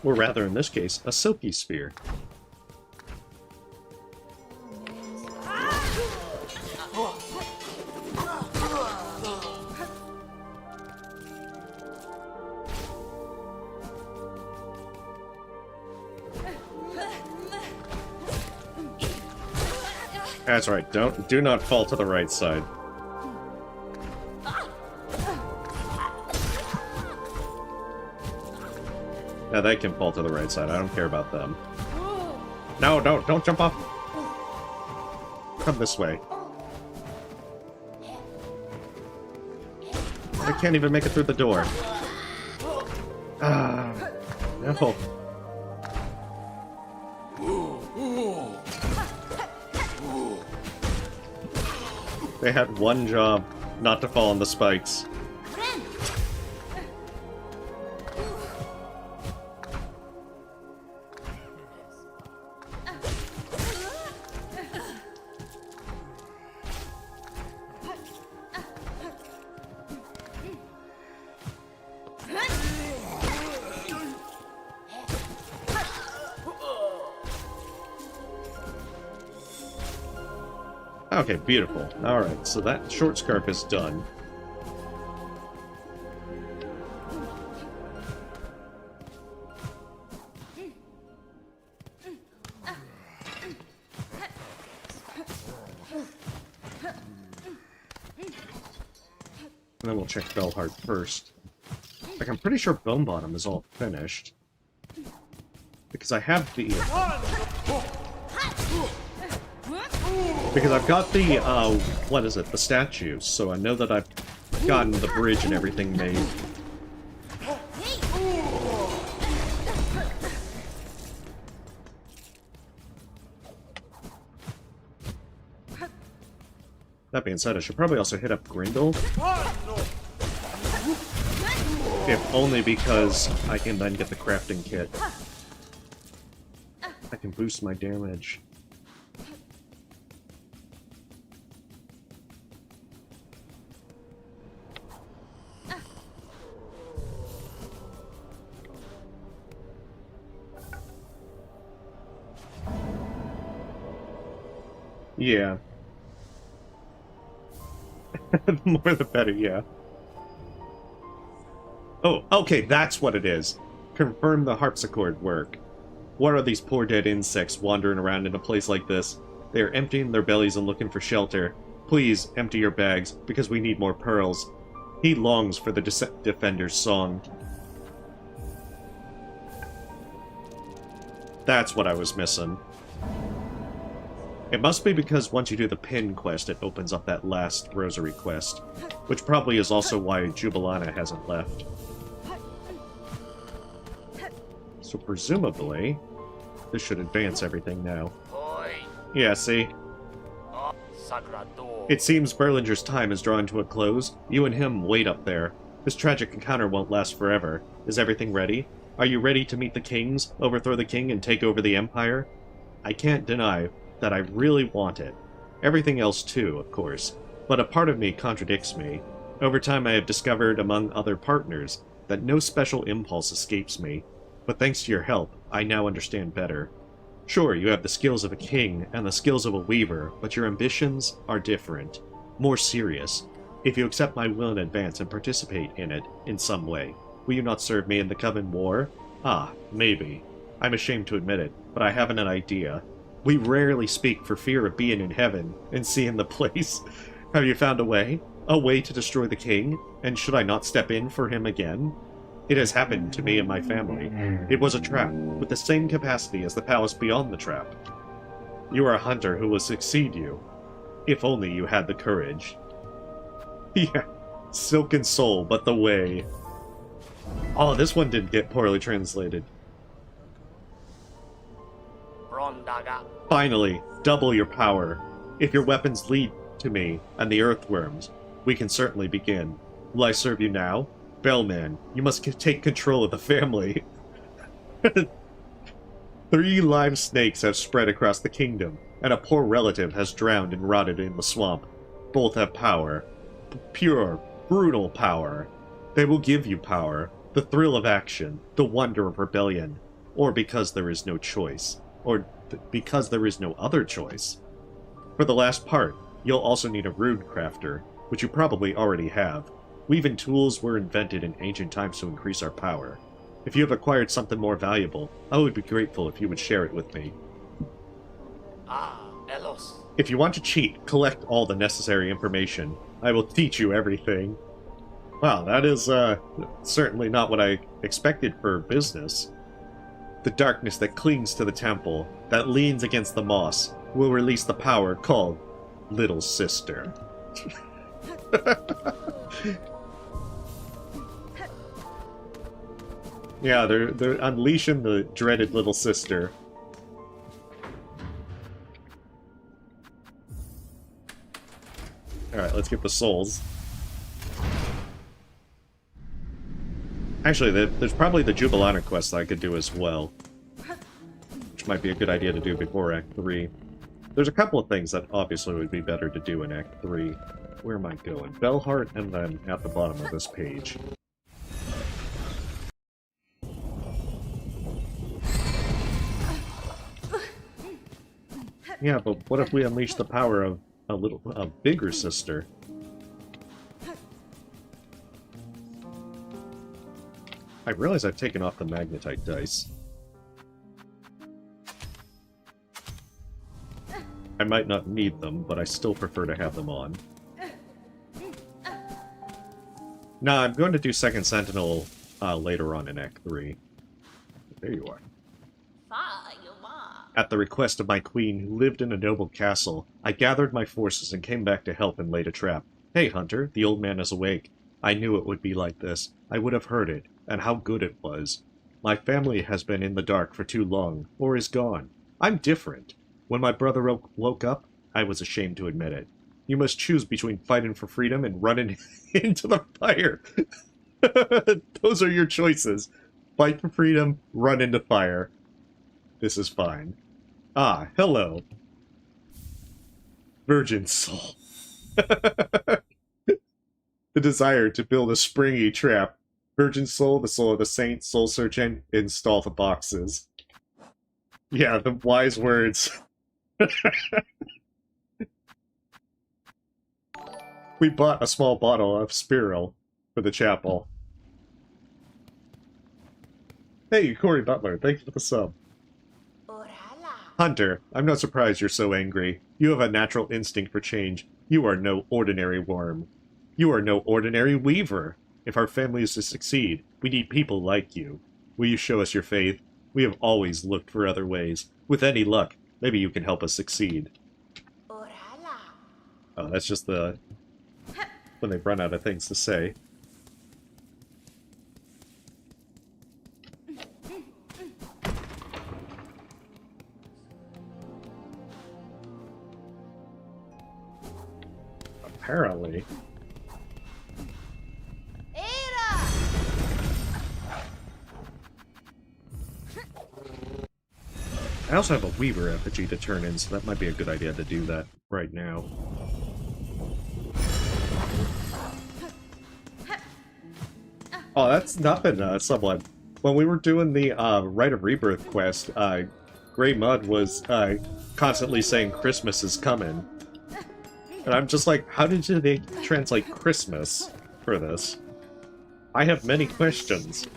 Or rather, in this case, a Silky Spear. That's right, do not fall to the right side. Yeah, they can fall to the right side. I don't care about them. No, don't jump off. Come this way. I can't even make it through the door. Ah, no. They had one job, not to fall on the spikes. Okay, beautiful. Alright, so that short scarf is done. And then we'll check Bellheart first. Like, I'm pretty sure Bone Bottom is all finished. Because I have the... Because I've got the, what is it, the statues, so I know that I've gotten the bridge and everything made. That being said, I should probably also hit up Grindel. If only because I can then get the crafting kit. I can boost my damage. Yeah. The more the better, yeah. Oh, okay, that's what it is. Confirm the harpsichord work. What are these poor dead insects wandering around in a place like this? They are emptying their bellies and looking for shelter. Please, empty your bags, because we need more pearls. He longs for the Defender's song. That's what I was missing. It must be because once you do the pin quest, it opens up that last rosary quest. Which probably is also why Jubilana hasn't left. So presumably, this should advance everything now. Yeah, see? It seems Berlinger's time is drawing to a close. You and him wait up there. This tragic encounter won't last forever. Is everything ready? Are you ready to meet the kings, overthrow the king, and take over the empire? I can't deny that I really want it. Everything else too, of course. But a part of me contradicts me. Over time I have discovered, among other partners, that no special impulse escapes me. But thanks to your help, I now understand better. Sure, you have the skills of a king and the skills of a weaver, but your ambitions are different. More serious. If you accept my will in advance and participate in it in some way, will you not serve me in the Coven War? Ah, maybe. I'm ashamed to admit it, but I haven't an idea. We rarely speak for fear of being in heaven and seeing the place. Have you found a way? A way to destroy the king? And should I not step in for him again? It has happened to me and my family. It was a trap, with the same capacity as the palace beyond the trap. You are a hunter who will succeed you. If only you had the courage. Yeah, silken soul, but the way. Oh, this one didn't get poorly translated. Finally, double your power. If your weapons lead to me and the earthworms, we can certainly begin. Will I serve you now? Bellman, you must take control of the family. 3 live snakes have spread across the kingdom, and a poor relative has drowned and rotted in the swamp. Both have power. Pure, brutal power. They will give you power, the thrill of action, the wonder of rebellion, or because there is no choice, or because there is no other choice. For the last part, you'll also need a rune crafter, which you probably already have. Weaving tools were invented in ancient times to increase our power. If you have acquired something more valuable, I would be grateful if you would share it with me. Elos. If you want to cheat, collect all the necessary information. I will teach you everything. Wow, that is, certainly not what I expected for business. The darkness that clings to the temple, that leans against the moss, will release the power called Little Sister. Yeah, they're unleashing the dreaded Little Sister. Alright, let's get the souls. Actually, there's probably the Jubilana quest that I could do as well. Which might be a good idea to do before Act 3. There's a couple of things that obviously would be better to do in Act 3. Where am I going? Bellheart, and then at the bottom of this page. Yeah, but what if we unleash the power of a bigger sister? I realize I've taken off the magnetite dice. I might not need them, but I still prefer to have them on. Nah, I'm going to do Second Sentinel later on in Act 3. There you are. At the request of my queen, who lived in a noble castle, I gathered my forces and came back to help and laid a trap. Hey, Hunter, the old man is awake. I knew it would be like this. I would have heard it, and how good it was. My family has been in the dark for too long, or is gone. I'm different. When my brother woke up, I was ashamed to admit it. You must choose between fighting for freedom and running into the fire. Those are your choices. Fight for freedom, run into fire. This is fine. Ah, hello. Virgin soul. The desire to build a springy trap. Virgin soul, the soul of the saint, soul searching, install the boxes. Yeah, the wise words. We bought a small bottle of Spiral for the chapel. Hey, Corey Butler, thank you for the sub. Hunter, I'm not surprised you're so angry. You have a natural instinct for change. You are no ordinary worm. You are no ordinary weaver. If our family is to succeed, we need people like you. Will you show us your faith? We have always looked for other ways. With any luck, maybe you can help us succeed. Oh, that's just the... when they've run out of things to say. Apparently. I also have a Weaver effigy to turn in, so that might be a good idea to do that right now. Oh, that's nothing, someone. When we were doing the Rite of Rebirth quest, Grey Mud was constantly saying Christmas is coming. And I'm just like, how did they translate Christmas for this? I have many questions.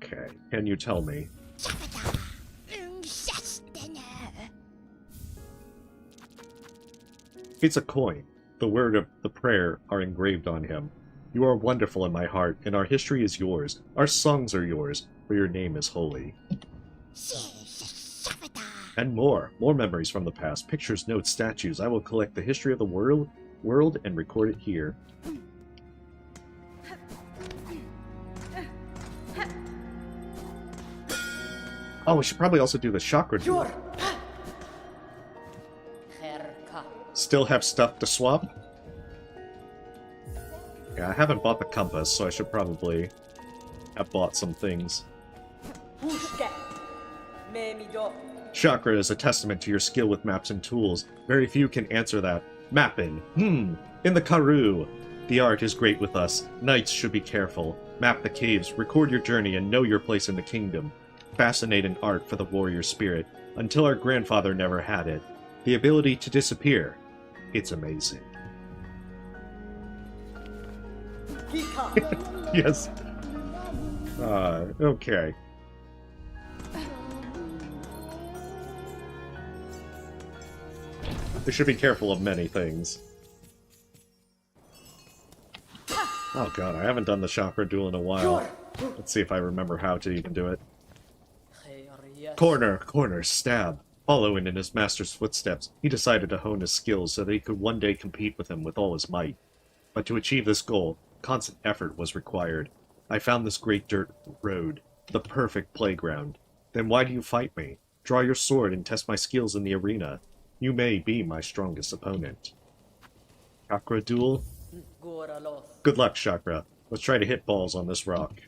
Okay, can you tell me? It's a coin. The word of the prayer are engraved on him. You are wonderful in my heart, and our history is yours. Our songs are yours, for your name is holy. And more memories from the past, pictures, notes, statues. I will collect the history of the world and record it here. Oh, we should probably also do the chakra duel. Still have stuff to swap? Yeah, I haven't bought the compass, so I should probably have bought some things. Chakra is a testament to your skill with maps and tools. Very few can answer that. Mapping. In the Karoo. The art is great with us. Knights should be careful. Map the caves, record your journey, and know your place in the kingdom. Fascinating art for the warrior spirit, until our grandfather never had it. The ability to disappear. It's amazing. Yes. Okay. We should be careful of many things. Oh god, I haven't done the chakra duel in a while. Let's see if I remember how to even do it. Corner, stab. Following in his master's footsteps, he decided to hone his skills so that he could one day compete with him with all his might. But to achieve this goal, constant effort was required. I found this great dirt road, the perfect playground. Then why do you fight me? Draw your sword and test my skills in the arena. You may be my strongest opponent. Chakra duel? Good luck, Chakra. Let's try to hit balls on this rock.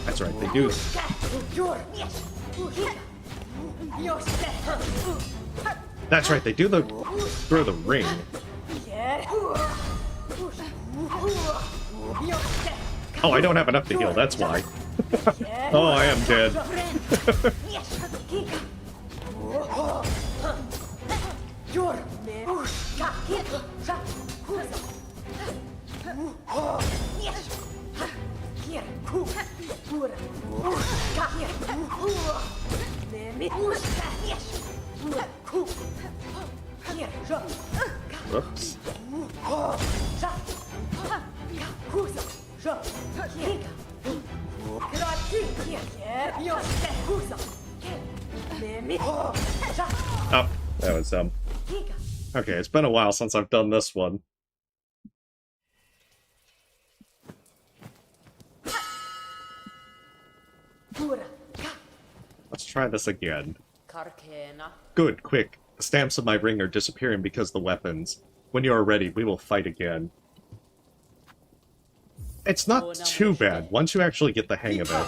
That's right, they do. That's right, they do throw the ring. Oh, I don't have enough to heal, that's why. Oh, I am dead. Whoops. Oh, that was dumb. Okay, it's been a while since I've done this one. Let's try this again. Good, quick. The stamps of my ring are disappearing because of the weapons. When you are ready, we will fight again. It's not too bad, once you actually get the hang of it.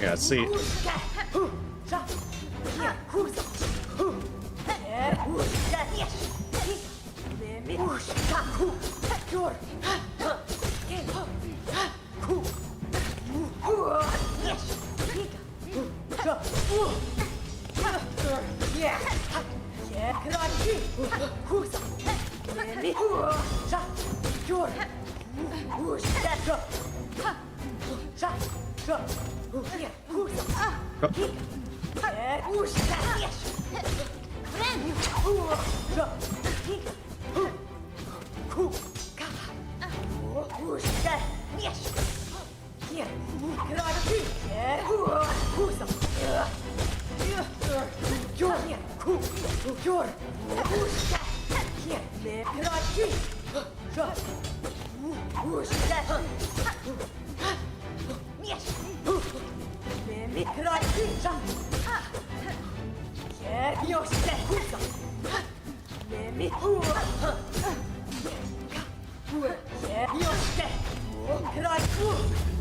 Yeah, see...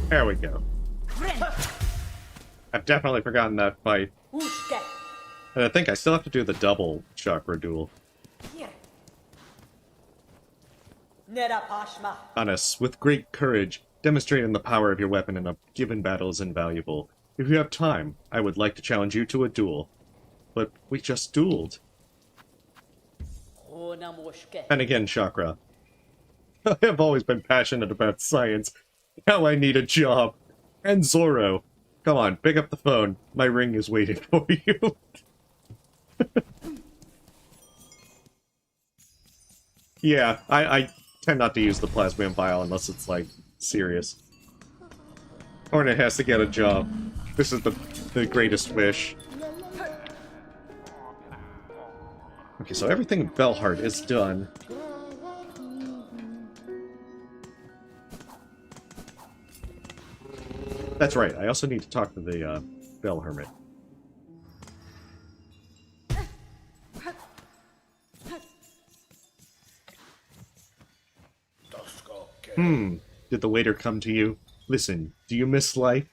There we go. I've definitely forgotten that fight. And I think I still have to do the double chakra duel. Honest, with great courage, demonstrating the power of your weapon in a given battle is invaluable. If you have time, I would like to challenge you to a duel. But we just dueled. And again, Chakra. I have always been passionate about science. Now I need a job. And Zoro. Come on, pick up the phone. My ring is waiting for you. Yeah, I tend not to use the plasmium vial unless it's, like, serious. Hornet has to get a job. This is the greatest wish. Okay, so everything in Bellheart is done. That's right, I also need to talk to the Bell Hermit. Did the waiter come to you? Listen, do you miss life?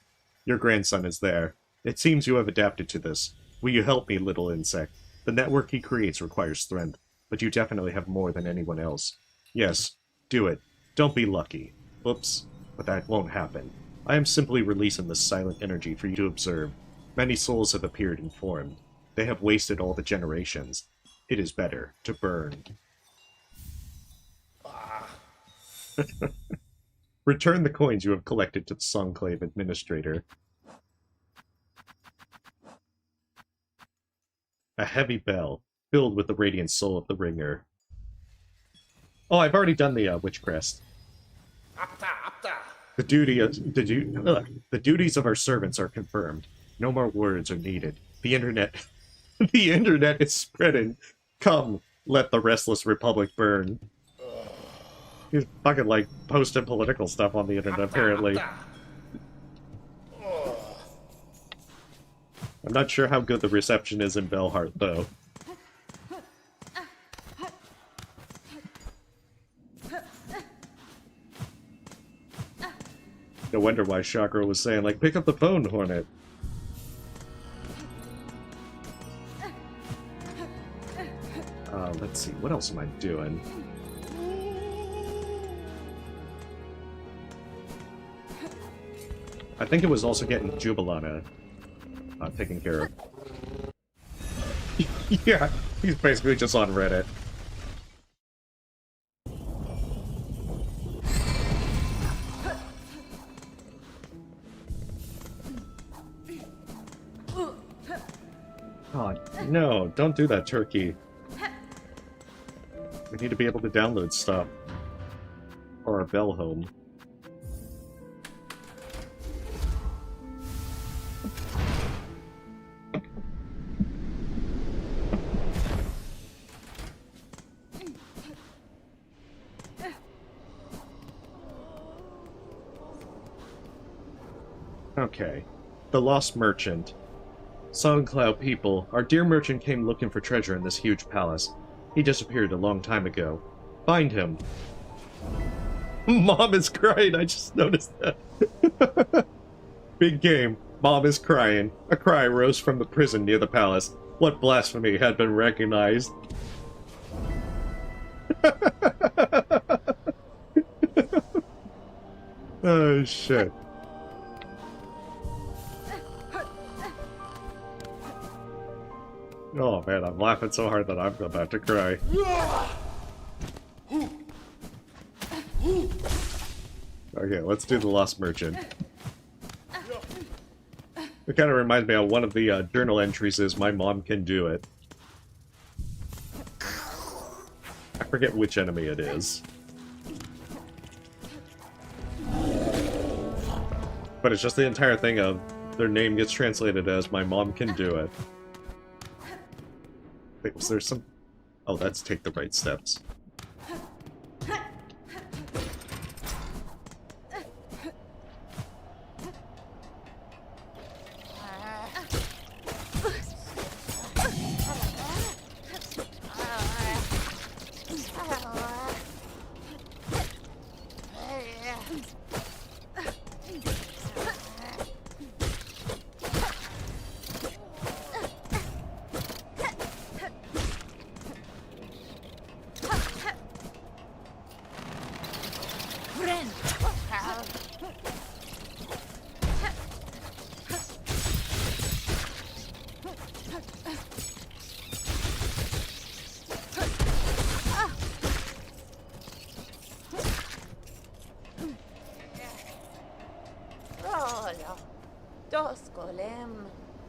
Your grandson is there. It seems you have adapted to this. Will you help me, little insect? The network he creates requires strength, but you definitely have more than anyone else. Yes, do it. Don't be lucky. Oops, but that won't happen. I am simply releasing this silent energy for you to observe. Many souls have appeared and formed. They have wasted all the generations. It is better to burn. Return the coins you have collected to the Songclave Administrator. A heavy bell, filled with the radiant soul of the ringer. Oh, I've already done the witch crest. The duties of our servants are confirmed. No more words are needed. The internet, the internet is spreading. Come, let the restless republic burn. He's fucking like posting political stuff on the internet, apparently. I'm not sure how good the reception is in Belhart, though. No wonder why Chakra was saying, like, pick up the phone, Hornet. Let's see, what else am I doing? I think it was also getting Jubilana taken care of. Yeah, he's basically just on Reddit. God, no, don't do that, Turkey. We need to be able to download stuff. Or our bell home. Okay. The Lost Merchant. Songcloud people, our dear merchant came looking for treasure in this huge palace. He disappeared a long time ago. Find him. Mom is crying, I just noticed that. Big game. Mom is crying. A cry rose from the prison near the palace. What blasphemy had been recognized? Oh, shit. Oh man, I'm laughing so hard that I'm about to cry. Okay, let's do the Lost Merchant. It kind of reminds me of one of the journal entries is my mom can do it. I forget which enemy it is. But it's just the entire thing of their name gets translated as my mom can do it. Wait, was there some... Oh, that's take the right steps.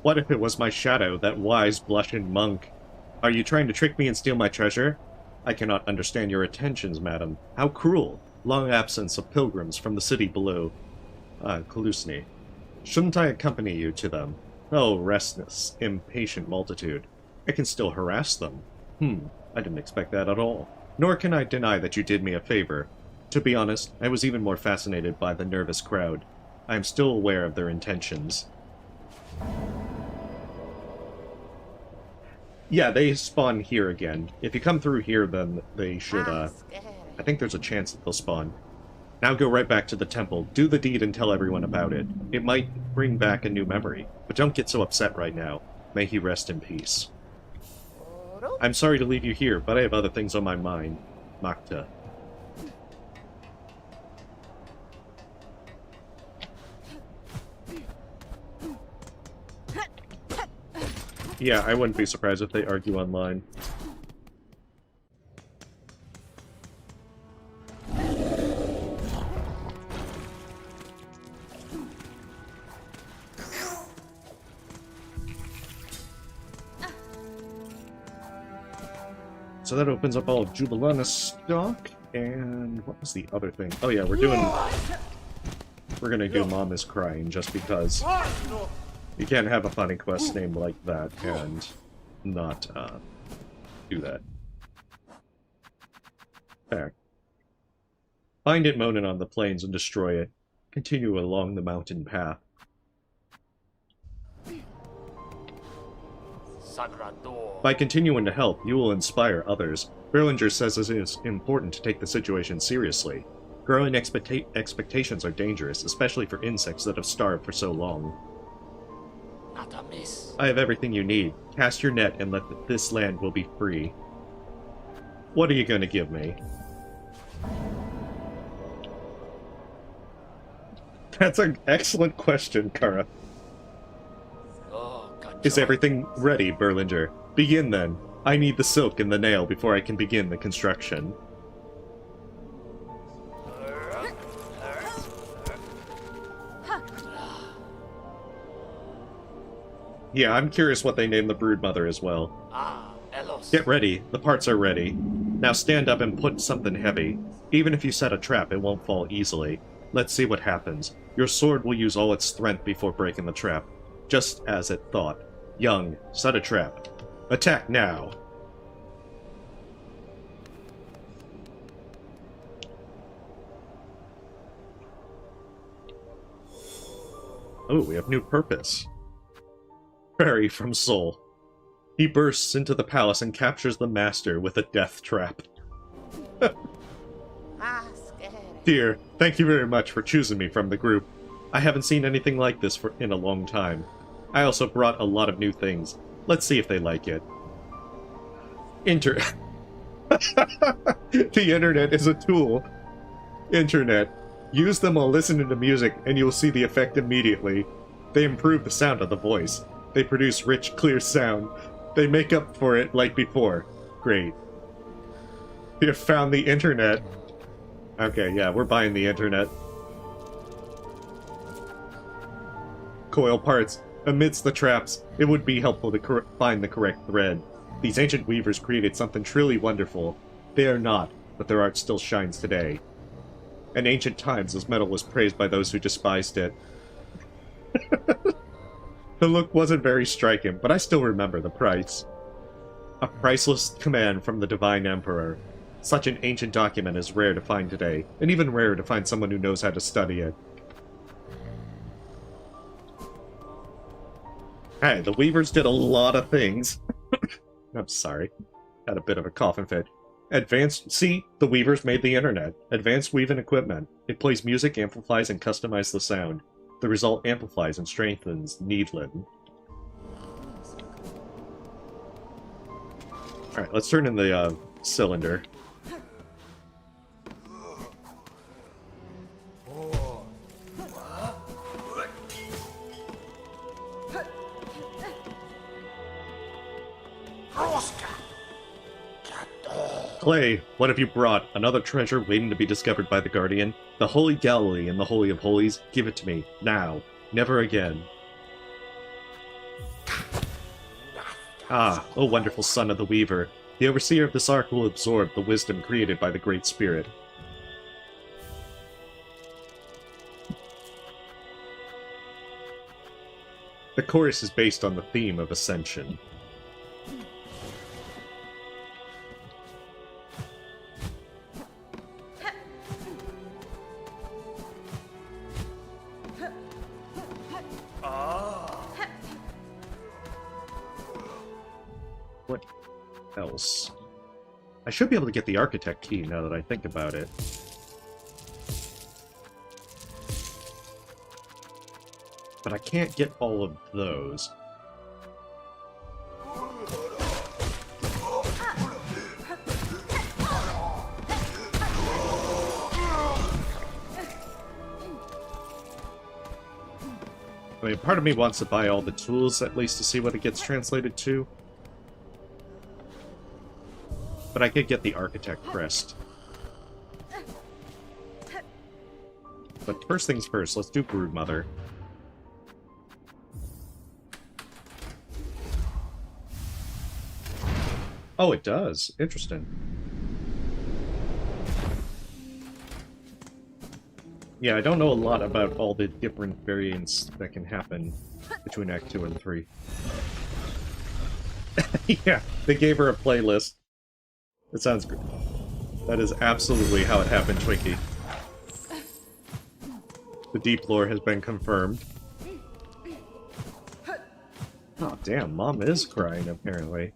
What if it was my shadow, that wise, blushing monk? Are you trying to trick me and steal my treasure? I cannot understand your intentions, madam. How cruel! Long absence of pilgrims from the city below. Kalusni. Shouldn't I accompany you to them? Oh, restless, impatient multitude. I can still harass them. I didn't expect that at all. Nor can I deny that you did me a favor. To be honest, I was even more fascinated by the nervous crowd. I am still aware of their intentions. Yeah, they spawn here again. If you come through here, then they should, I think there's a chance that they'll spawn. Now go right back to the temple, do the deed and tell everyone about it. It might bring back a new memory, but don't get so upset right now. May he rest in peace. I'm sorry to leave you here, but I have other things on my mind. Makta. Yeah, I wouldn't be surprised if they argue online. So that opens up all of Jubilana's stock, and what was the other thing? Oh yeah, we're gonna do Mom is Crying, just because you can't have a funny quest named like that and not, do that. Back. Find it moaning on the plains and destroy it. Continue along the mountain path. By continuing to help, you will inspire others. Berlinger says it is important to take the situation seriously. Growing expectations are dangerous, especially for insects that have starved for so long. I have everything you need. Cast your net and this land will be free. What are you going to give me? That's an excellent question, Kara. Is everything ready, Berlinger? Begin then. I need the silk and the nail before I can begin the construction. Yeah, I'm curious what they named the broodmother as well. Get ready. The parts are ready. Now stand up and put something heavy. Even if you set a trap, it won't fall easily. Let's see what happens. Your sword will use all its strength before breaking the trap. Just as it thought. Young, set a trap. Attack now! Oh, we have new purpose. Prairie from Soul. He bursts into the palace and captures the master with a death trap. Dear, thank you very much for choosing me from the group. I haven't seen anything like this in a long time. I also brought a lot of new things. Let's see if they like it. The internet is a tool. Internet. Use them while listening to music and you'll see the effect immediately. They improve the sound of the voice. They produce rich, clear sound. They make up for it like before. Great. You have found the internet. Okay, yeah, we're buying the internet. Coil parts. Amidst the traps, it would be helpful to find the correct thread. These ancient weavers created something truly wonderful. They are not, but their art still shines today. In ancient times, this metal was praised by those who despised it. The look wasn't very striking, but I still remember the price. A priceless command from the Divine Emperor. Such an ancient document is rare to find today, and even rarer to find someone who knows how to study it. Hey, the Weavers did a lot of things. I'm sorry. Had a bit of a coughing fit. See, the Weavers made the internet. Advanced weaving equipment. It plays music, amplifies, and customizes the sound. The result amplifies and strengthens Needland. Alright, let's turn in the cylinder. Clay, what have you brought? Another treasure waiting to be discovered by the Guardian? The Holy Galilee in the Holy of Holies? Give it to me. Now. Never again. Ah, O wonderful son of the Weaver. The overseer of this ark will absorb the wisdom created by the Great Spirit. The chorus is based on the theme of Ascension. What else? I should be able to get the architect key now that I think about it. but I can't get all of those. I mean, part of me wants to buy all the tools, at least to see what it gets translated to. But I could get the Architect Crest. But first things first, let's do Broodmother. Oh, it does. Interesting. Yeah, I don't know a lot about all the different variants that can happen between Act 2 and 3. Yeah, they gave her a playlist. That sounds good. That is absolutely how it happened, Twinkie. The deep lore has been confirmed. Oh, damn, Mom is crying, apparently.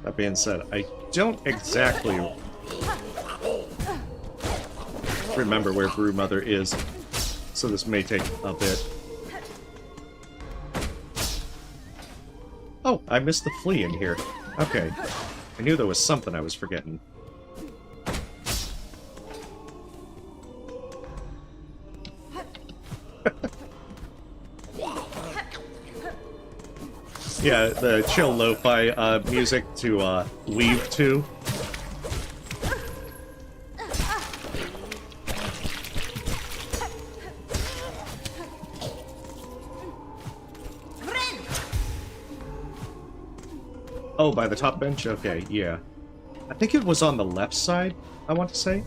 That being said, I don't exactly remember where Broodmother is, so this may take a bit. Oh, I missed the flea in here. Okay. I knew there was something I was forgetting. Yeah, the chill lo-fi music to weave to. Oh, by the top bench? Okay, yeah. I think it was on the left side, I want to say.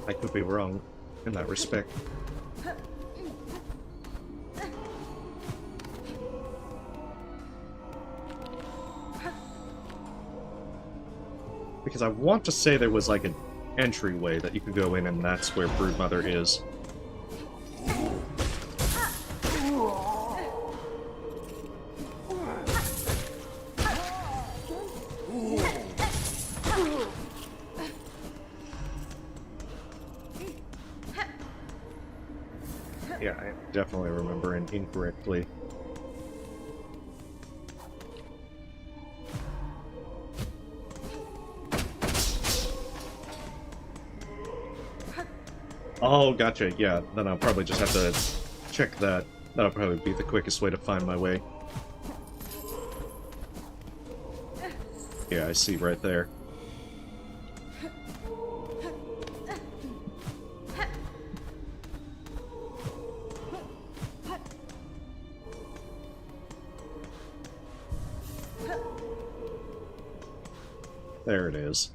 I could be wrong in that respect. Because I want to say there was like an entryway that you could go in, and that's where Broodmother is. Yeah, I'm definitely remembering incorrectly. Oh, gotcha, yeah. Then I'll probably just have to check that. That'll probably be the quickest way to find my way. Yeah, I see right there. There it is.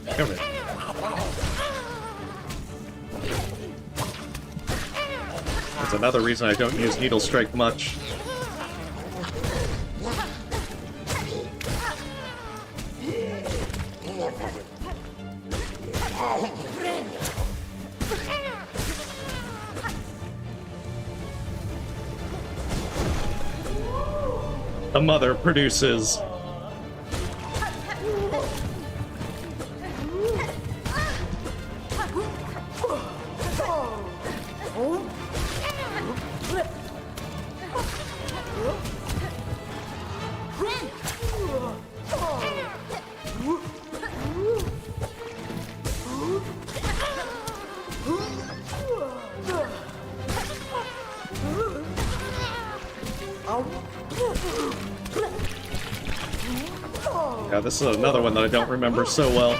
Damn it. That's another reason I don't use Needle Strike much. The mother produces. Yeah, this is another one that I don't remember so well.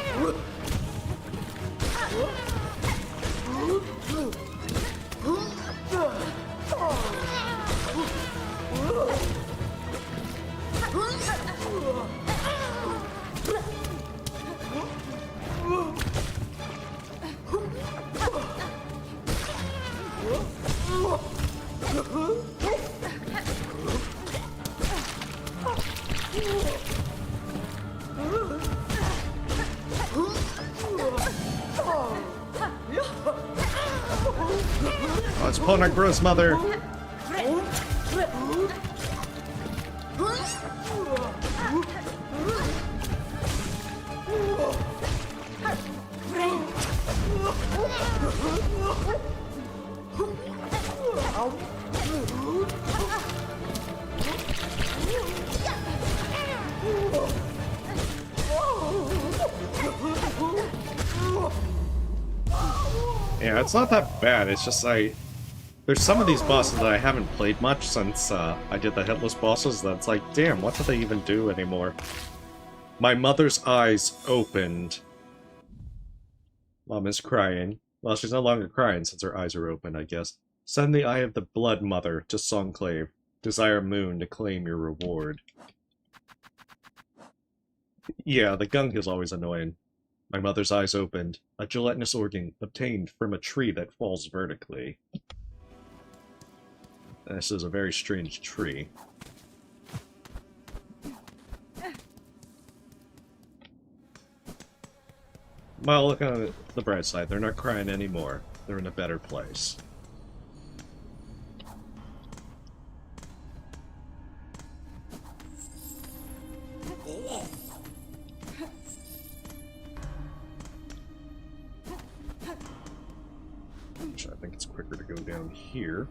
Oh, it's pulling our gross mother. Yeah, it's not that bad. It's just there's some of these bosses that I haven't played much since I did the Hitless bosses that's like, damn, what do they even do anymore? My mother's eyes opened. Mom is crying. Well, she's no longer crying since her eyes are open, I guess. Send the Eye of the Blood Mother to Songclave. Desire Moon to claim your reward. Yeah, the gunk is always annoying. My mother's eyes opened. A gelatinous organ obtained from a tree that falls vertically. This is a very strange tree. Well, look on the bright side. They're not crying anymore. They're in a better place. Actually, I think it's quicker to go down here.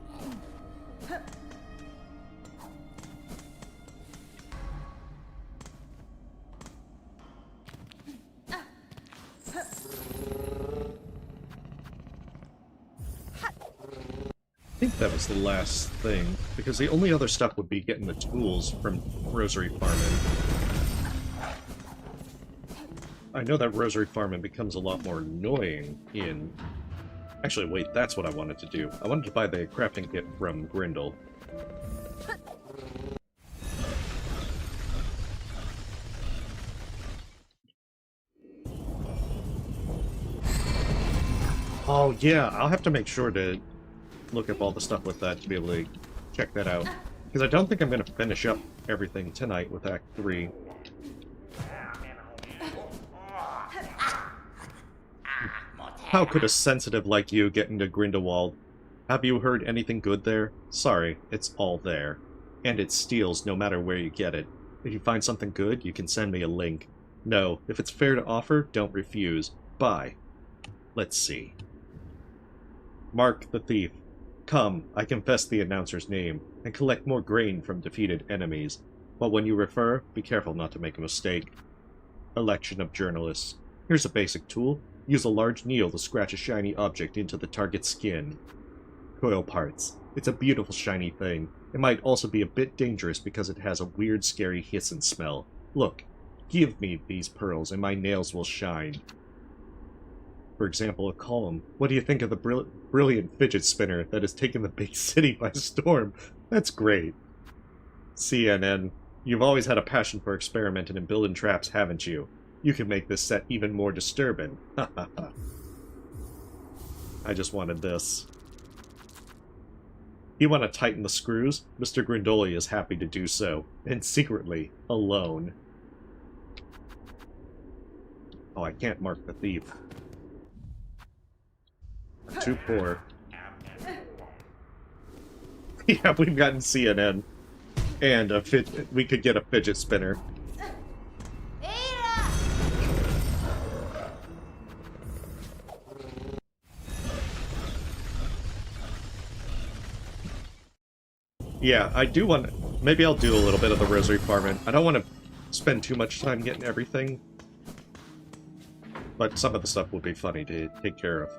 I think that was the last thing, because the only other stuff would be getting the tools from Rosary Farming. I know that Rosary Farming becomes a lot more annoying in... Actually, wait, that's what I wanted to do. I wanted to buy the crafting kit from Grindel. Oh yeah, I'll have to make sure to look up all the stuff with that to be able to check that out. Because I don't think I'm going to finish up everything tonight with Act 3. How could a sensitive like you get into Grindelwald? Have you heard anything good there? Sorry, it's all there. And it steals no matter where you get it. If you find something good, you can send me a link. No, if it's fair to offer, don't refuse. Bye. Let's see. Mark the Thief. Come, I confess the announcer's name, and collect more grain from defeated enemies. But when you refer, be careful not to make a mistake. Election of journalists. Here's a basic tool. Use a large needle to scratch a shiny object into the target's skin. Coil parts. It's a beautiful shiny thing. It might also be a bit dangerous because it has a weird scary hiss and smell. Look, give me these pearls and my nails will shine. For example, a column. What do you think of the brilliant fidget spinner that has taken the big city by storm? That's great. CNN. You've always had a passion for experimenting and building traps, haven't you? You can make this set even more disturbing. Ha ha ha. I just wanted this. You want to tighten the screws? Mr. Grindoli is happy to do so. And secretly, alone. Oh, I can't mark the thief. I'm too poor. Yeah, we've gotten CNN. And we could get a fidget spinner. Yeah, I do want... Maybe I'll do a little bit of the Rosary Farming. I don't want to spend too much time getting everything. But some of the stuff will be funny to take care of.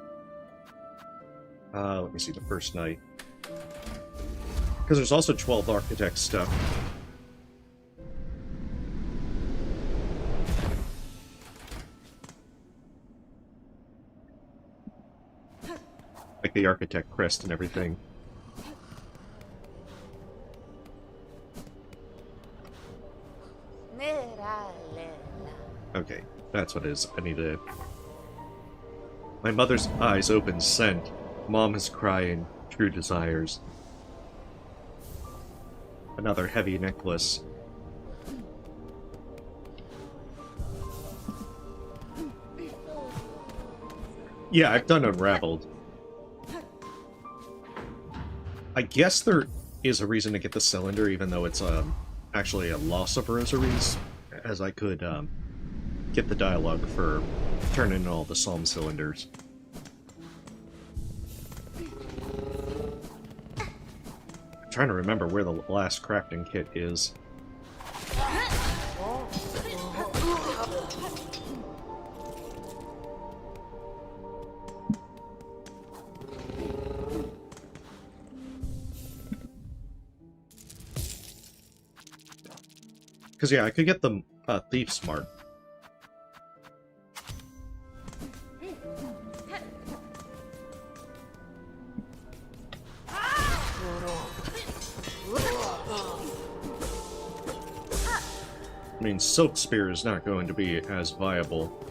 Let me see, the first night. Because there's also 12 Architect stuff. Like the Architect crest and everything. Okay, that's what it is. I need to... My mother's eyes open, sent. Mom is crying. True desires. another heavy necklace. Yeah, I've done Unraveled. I guess there is a reason to get the cylinder, even though it's actually a loss of rosaries, as I could get the dialogue for turning in all the psalm cylinders. I'm trying to remember where the last crafting kit is. Because, yeah, I could get the Thief's Mark. I mean, Silk Spear is not going to be as viable.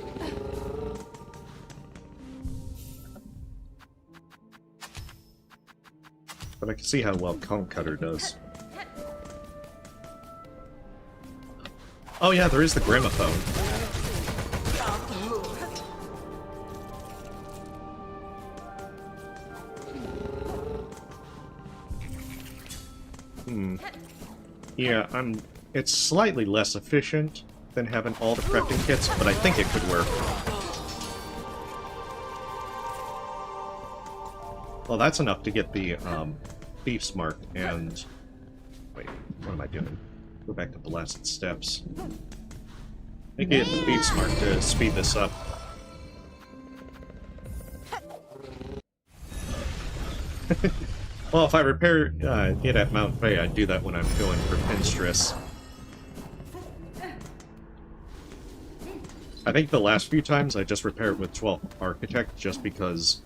But I can see how well Conch Cutter does. Oh yeah, there is the gramophone. Yeah, it's slightly less efficient than having all the crafting kits, but I think it could work. Well, that's enough to get the Thief's Mark and... Wait, what am I doing? Go back to Blasted Steps. I get the Thief's Mark to speed this up. Well, if I repair it at Mount Bay, I'd do that when I'm going for Pinstress. I think the last few times I just repaired with 12th Architect just because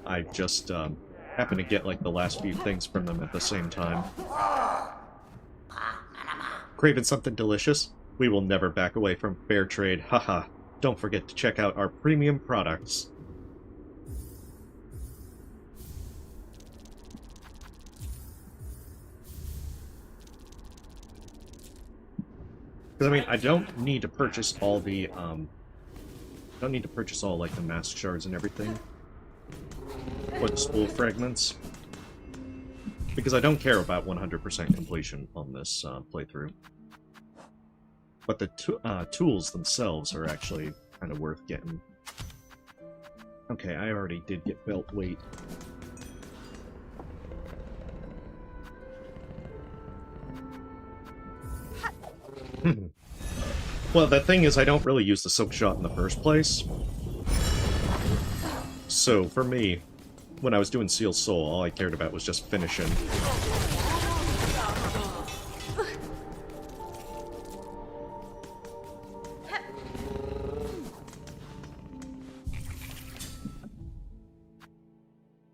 I just happened to get like the last few things from them at the same time. Craving something delicious? We will never back away from fair trade, haha. Don't forget to check out our premium products. Because, I mean, I don't need to purchase all the, don't need to purchase all, like, the mask shards and everything. Or the spool fragments. Because I don't care about 100% completion on this playthrough. But the tools themselves are actually kind of worth getting. Okay, I already did get belt weight. Well, the thing is, I don't really use the Silk Shot in the first place. So, for me, when I was doing Seal Soul, all I cared about was just finishing.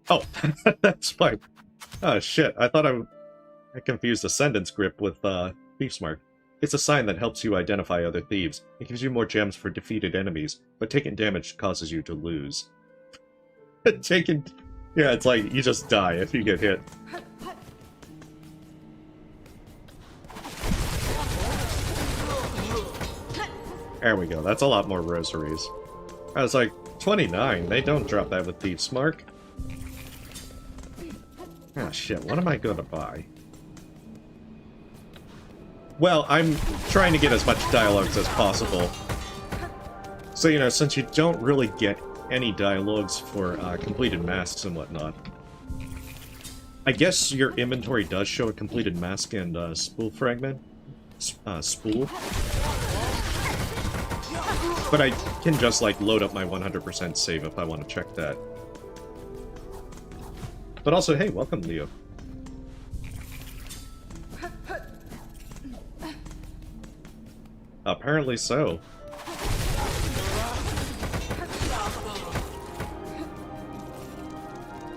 Oh, that's fine. Oh, shit. I thought I confused Ascendant's grip with Thief's Mark. It's a sign that helps you identify other thieves. It gives you more gems for defeated enemies, but taking damage causes you to lose. Yeah, it's like you just die if you get hit. There we go, that's a lot more rosaries. I was like, 29, they don't drop that with Thief's Mark. Ah, shit, what am I gonna buy? Well, I'm trying to get as much dialogues as possible. So, you know, since you don't really get any dialogues for completed masks and whatnot, I guess your inventory does show a completed mask and spool fragment. Spool. But I can just, like, load up my 100% save if I want to check that. But also, hey, welcome, Leo. Apparently so.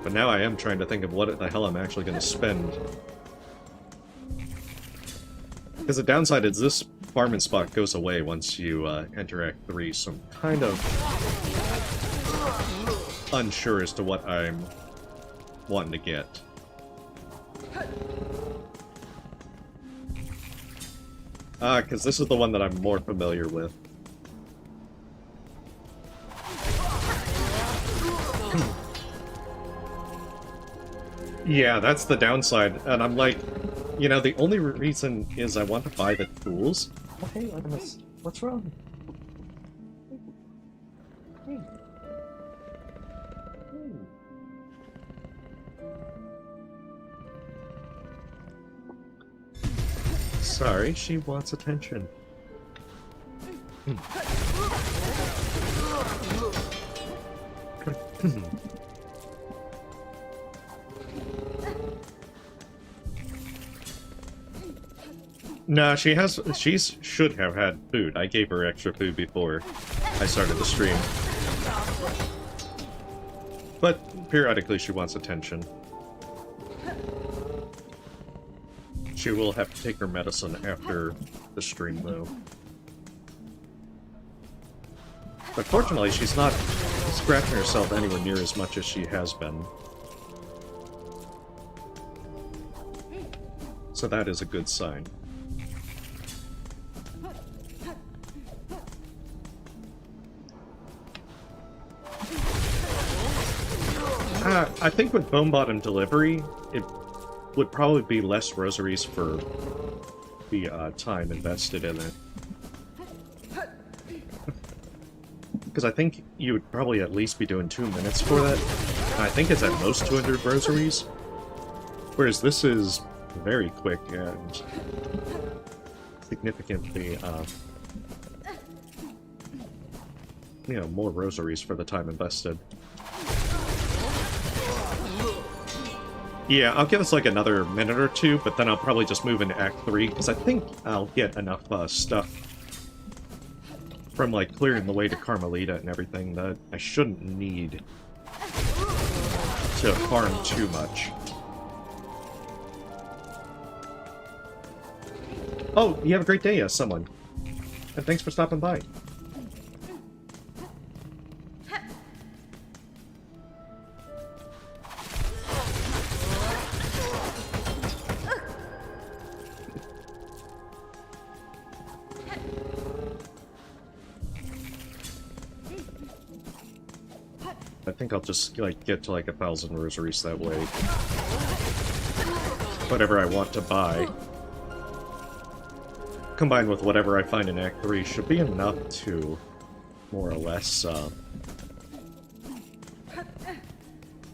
But now I am trying to think of what the hell I'm actually going to spend. Because the downside is this farming spot goes away once you enter Act 3, so I'm kind of unsure as to what I'm wanting to get. Because this is the one that I'm more familiar with. Yeah, that's the downside, and I'm like, you know, the only reason is I want to buy the tools. Oh, hey, Artemis, what's wrong? Hey. Sorry, she wants attention. No, she should have had food. I gave her extra food before I started the stream. But periodically she wants attention. She will have to take her medicine after the stream, though. But fortunately, she's not scratching herself anywhere near as much as she has been. So that is a good sign. I think with Bone Bottom Delivery, it would probably be less rosaries for the time invested in it. Because I think you would probably at least be doing 2 minutes for that. And I think it's at most 200 rosaries. Whereas this is very quick and significantly, you know, more rosaries for the time invested. Yeah, I'll give us like another minute or two, but then I'll probably just move into Act 3, because I think I'll get enough stuff from like clearing the way to Carmelita and everything that I shouldn't need to farm too much. Oh, you have a great day, someone. And thanks for stopping by. I think I'll just like get to like 1,000 rosaries that way. Whatever I want to buy, combined with whatever I find in Act 3, should be enough to more or less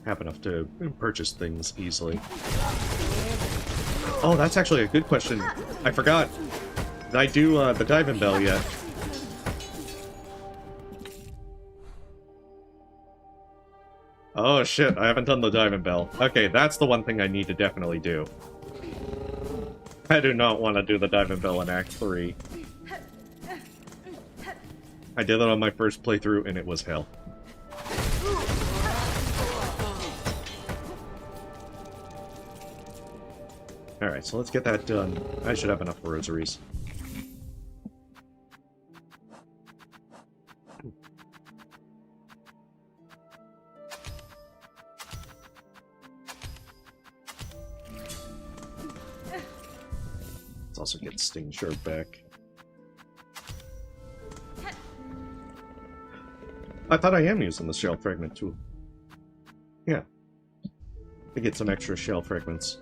have enough to purchase things easily. Oh, that's actually a good question. I forgot. Did I do the diving bell yet? Oh shit, I haven't done the diving bell. Okay, that's the one thing I need to definitely do. I do not want to do the diving bell in Act 3. I did it on my first playthrough and it was hell. Alright, so let's get that done. I should have enough rosaries. Let's also get Sting Shard back. I thought I am using the shell fragment tool. Yeah. To get some extra shell fragments.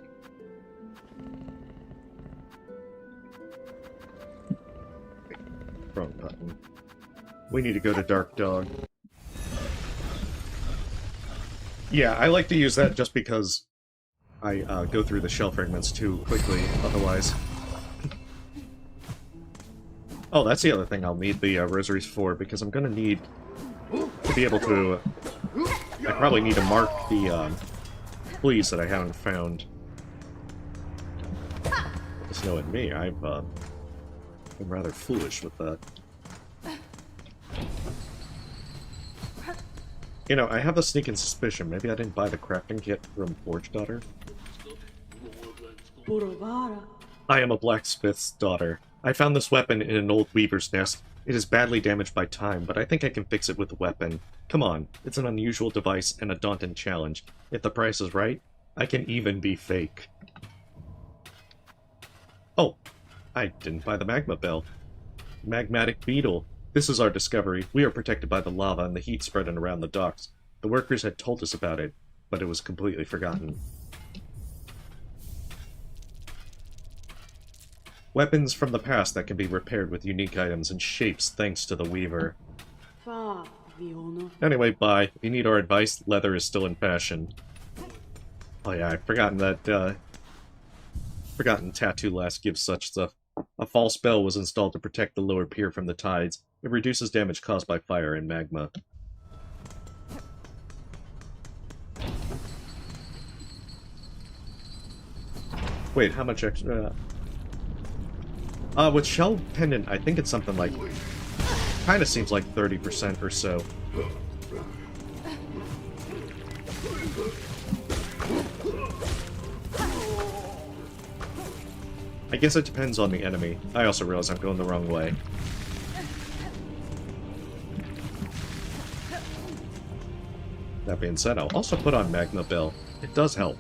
Wrong button. We need to go to Dark Dog. Yeah, I like to use that just because I go through the shell fragments too quickly, otherwise. Oh, that's the other thing I'll need the rosaries for, because I'm gonna need to be able to... I probably need to mark the fleas that I haven't found. Just knowing me, I'm rather foolish with that. You know, I have a sneaking suspicion. Maybe I didn't buy the crafting kit from Forge Daughter. I am a blacksmith's daughter. I found this weapon in an old weaver's nest. It is badly damaged by time, but I think I can fix it with a weapon. Come on, it's an unusual device and a daunting challenge. If the price is right, I can even be fake. Oh, I didn't buy the magma bell. Magmatic beetle. This is our discovery. We are protected by the lava and the heat spreading around the docks. The workers had told us about it, but it was completely forgotten. Weapons from the past that can be repaired with unique items and shapes thanks to the Weaver. Anyway, bye. If you need our advice, leather is still in fashion. Oh yeah, I've forgotten that, forgotten Tattoo Last gives such stuff. A false spell was installed to protect the lower pier from the tides. It reduces damage caused by fire and magma. Wait, how much extra... with Shell Pendant, I think it's something like... Kinda seems like 30% or so. I guess it depends on the enemy. I also realize I'm going the wrong way. That being said, I'll also put on Magma Bell. It does help.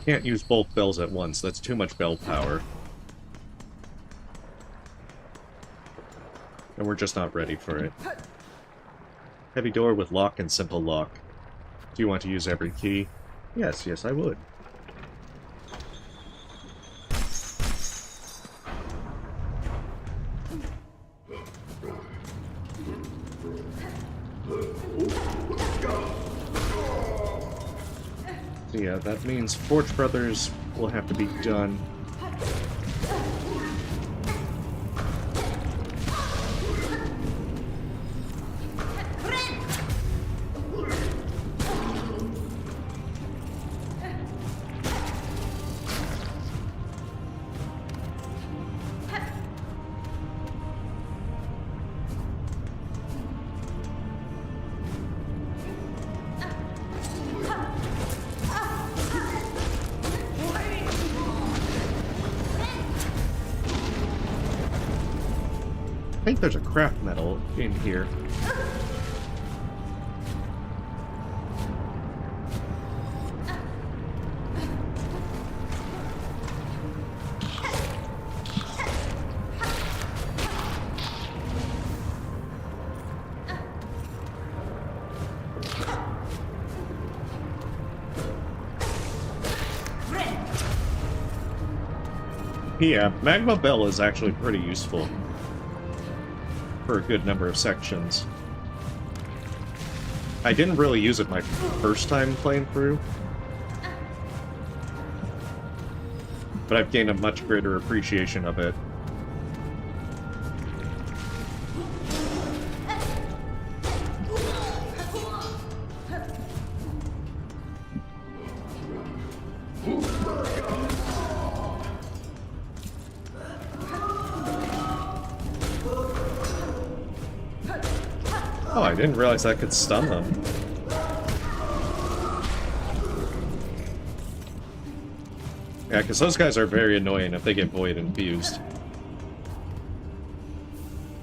Can't use both bells at once, that's too much bell power. And we're just not ready for it. Heavy door with lock and simple lock. Do you want to use every key? Yes, yes I would. So yeah, that means Forge Brothers will have to be done. I think there's a craft metal in here. Yeah, Magma Bell is actually pretty useful for a good number of sections. I didn't really use it my first time playing through, but I've gained a much greater appreciation of it. Oh, I didn't realize I could stun them. Yeah, because those guys are very annoying if they get void infused.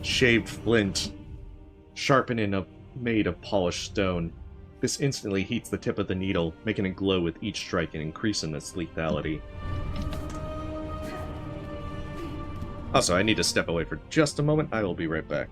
Shaved flint. Sharpening made of polished stone. This instantly heats the tip of the needle, making it glow with each strike and increasing its lethality. Also, I need to step away for just a moment. I will be right back.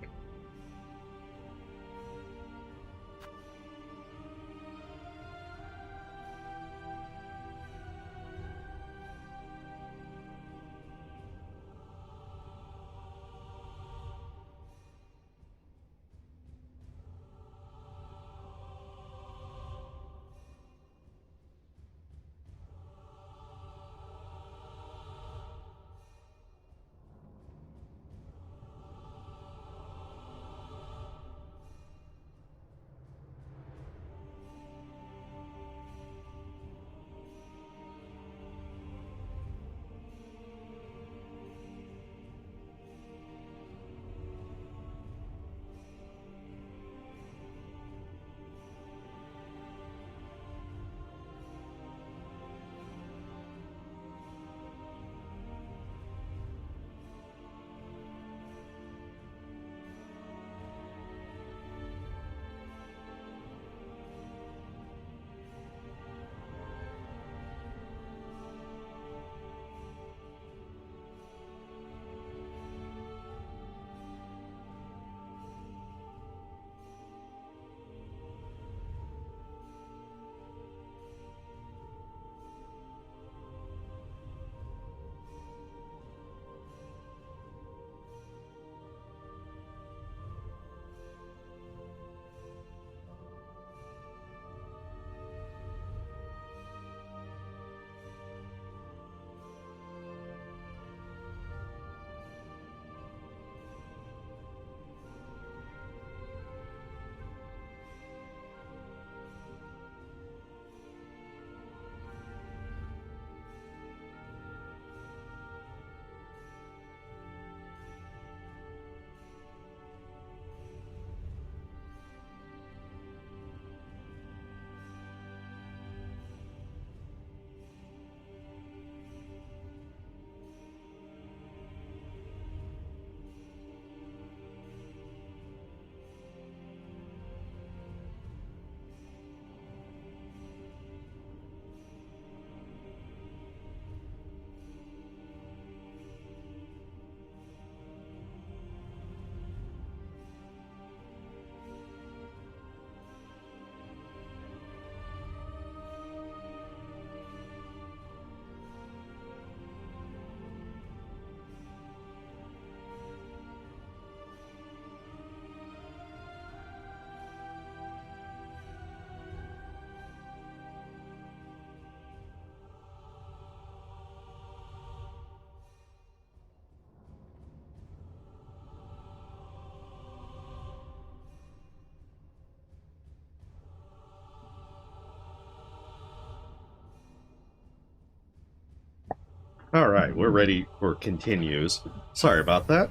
Alright, we're ready for continues. Sorry about that.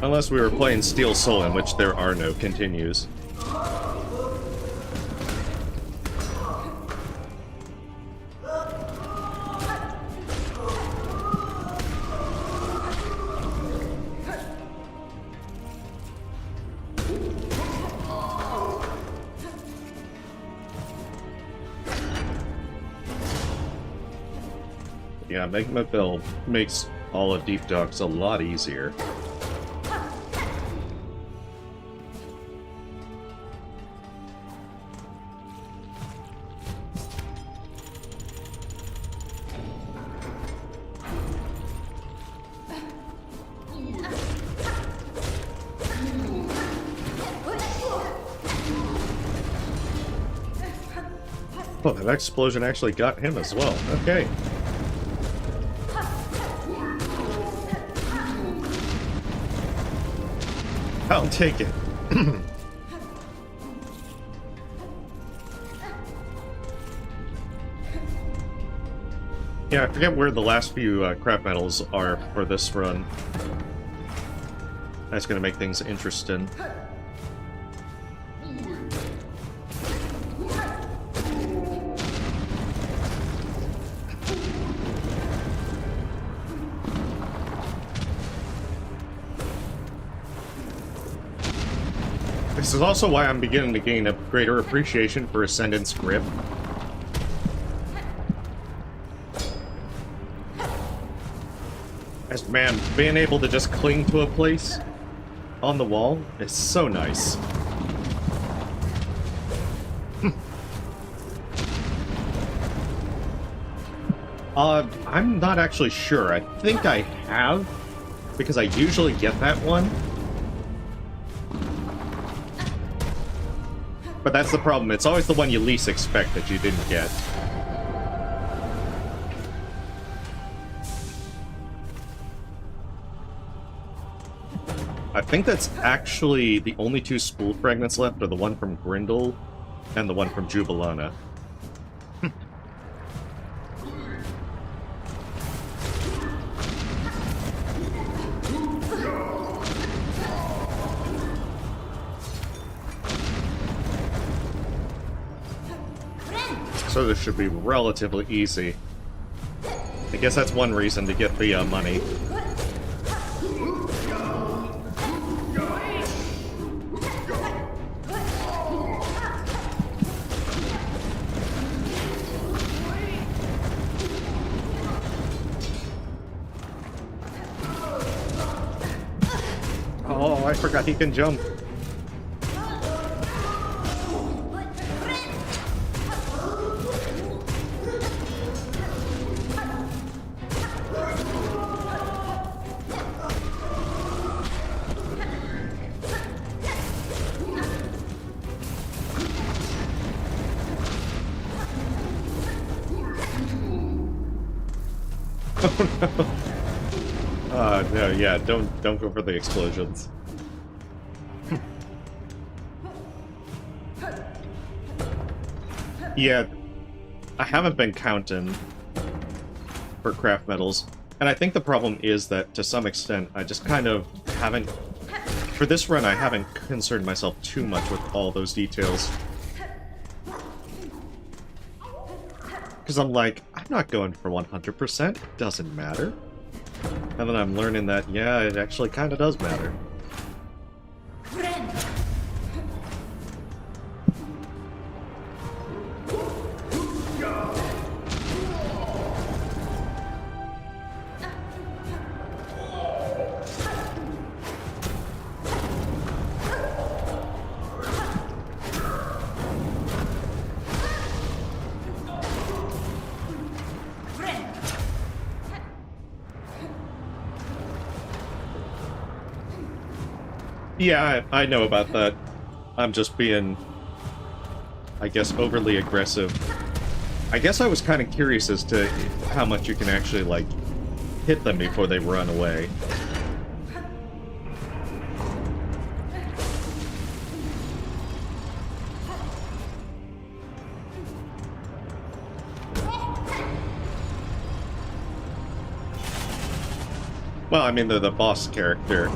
Unless we were playing Steel Soul, in which there are no continues. Yeah, Magma Bill makes all of Deep Dogs a lot easier. Oh, that explosion actually got him as well. Okay. I'll take it. Yeah, I forget where the last few crap medals are for this run. That's gonna make things interesting. This is also why I'm beginning to gain a greater appreciation for Ascendant's grip. As man, being able to just cling to a place on the wall is so nice. I'm not actually sure. I think I have, because I usually get that one. But that's the problem. It's always the one you least expect that you didn't get. I think that's actually the only two spool fragments left are the one from Grindel and the one from Jubilana. So this should be relatively easy. I guess that's one reason to get the money. Oh, I forgot he can jump. No, yeah, don't go for the explosions. Yeah, I haven't been counting for craft metals, and I think the problem is that, to some extent, I just kind of haven't... For this run, I haven't concerned myself too much with all those details. Because I'm like, I'm not going for 100%, it doesn't matter. And then I'm learning that, yeah, it actually kind of does matter. Yeah, I know about that. I'm just being, I guess, overly aggressive. I guess I was kind of curious as to how much you can actually, like, hit them before they run away. Well, I mean, they're the boss character.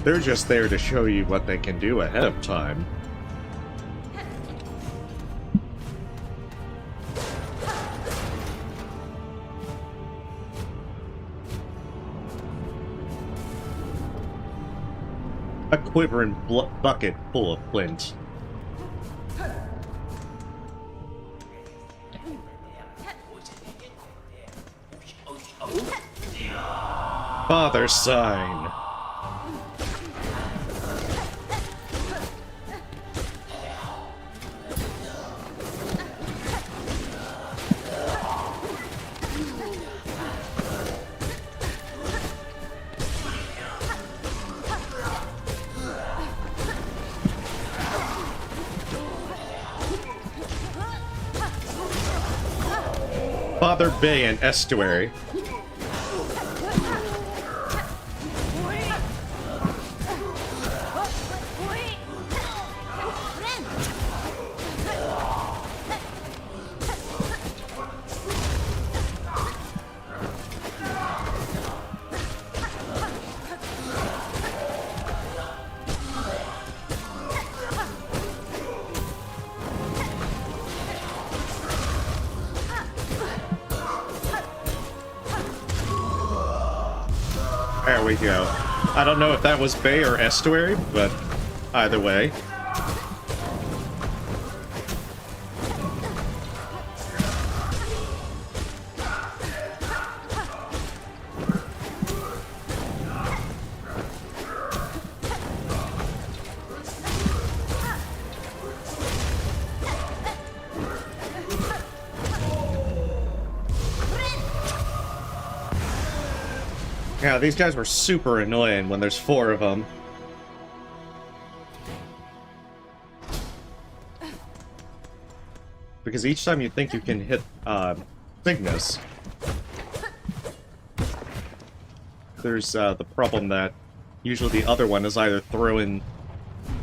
They're just there to show you what they can do ahead of time. A quivering bucket full of flint. Father sign. Father Bay and Estuary. There we go. I don't know if that was Bay or Estuary, but either way. Yeah, these guys were super annoying when there's 4 of them. Because each time you think you can hit, Cygnus, there's, the problem that usually the other one is either throwing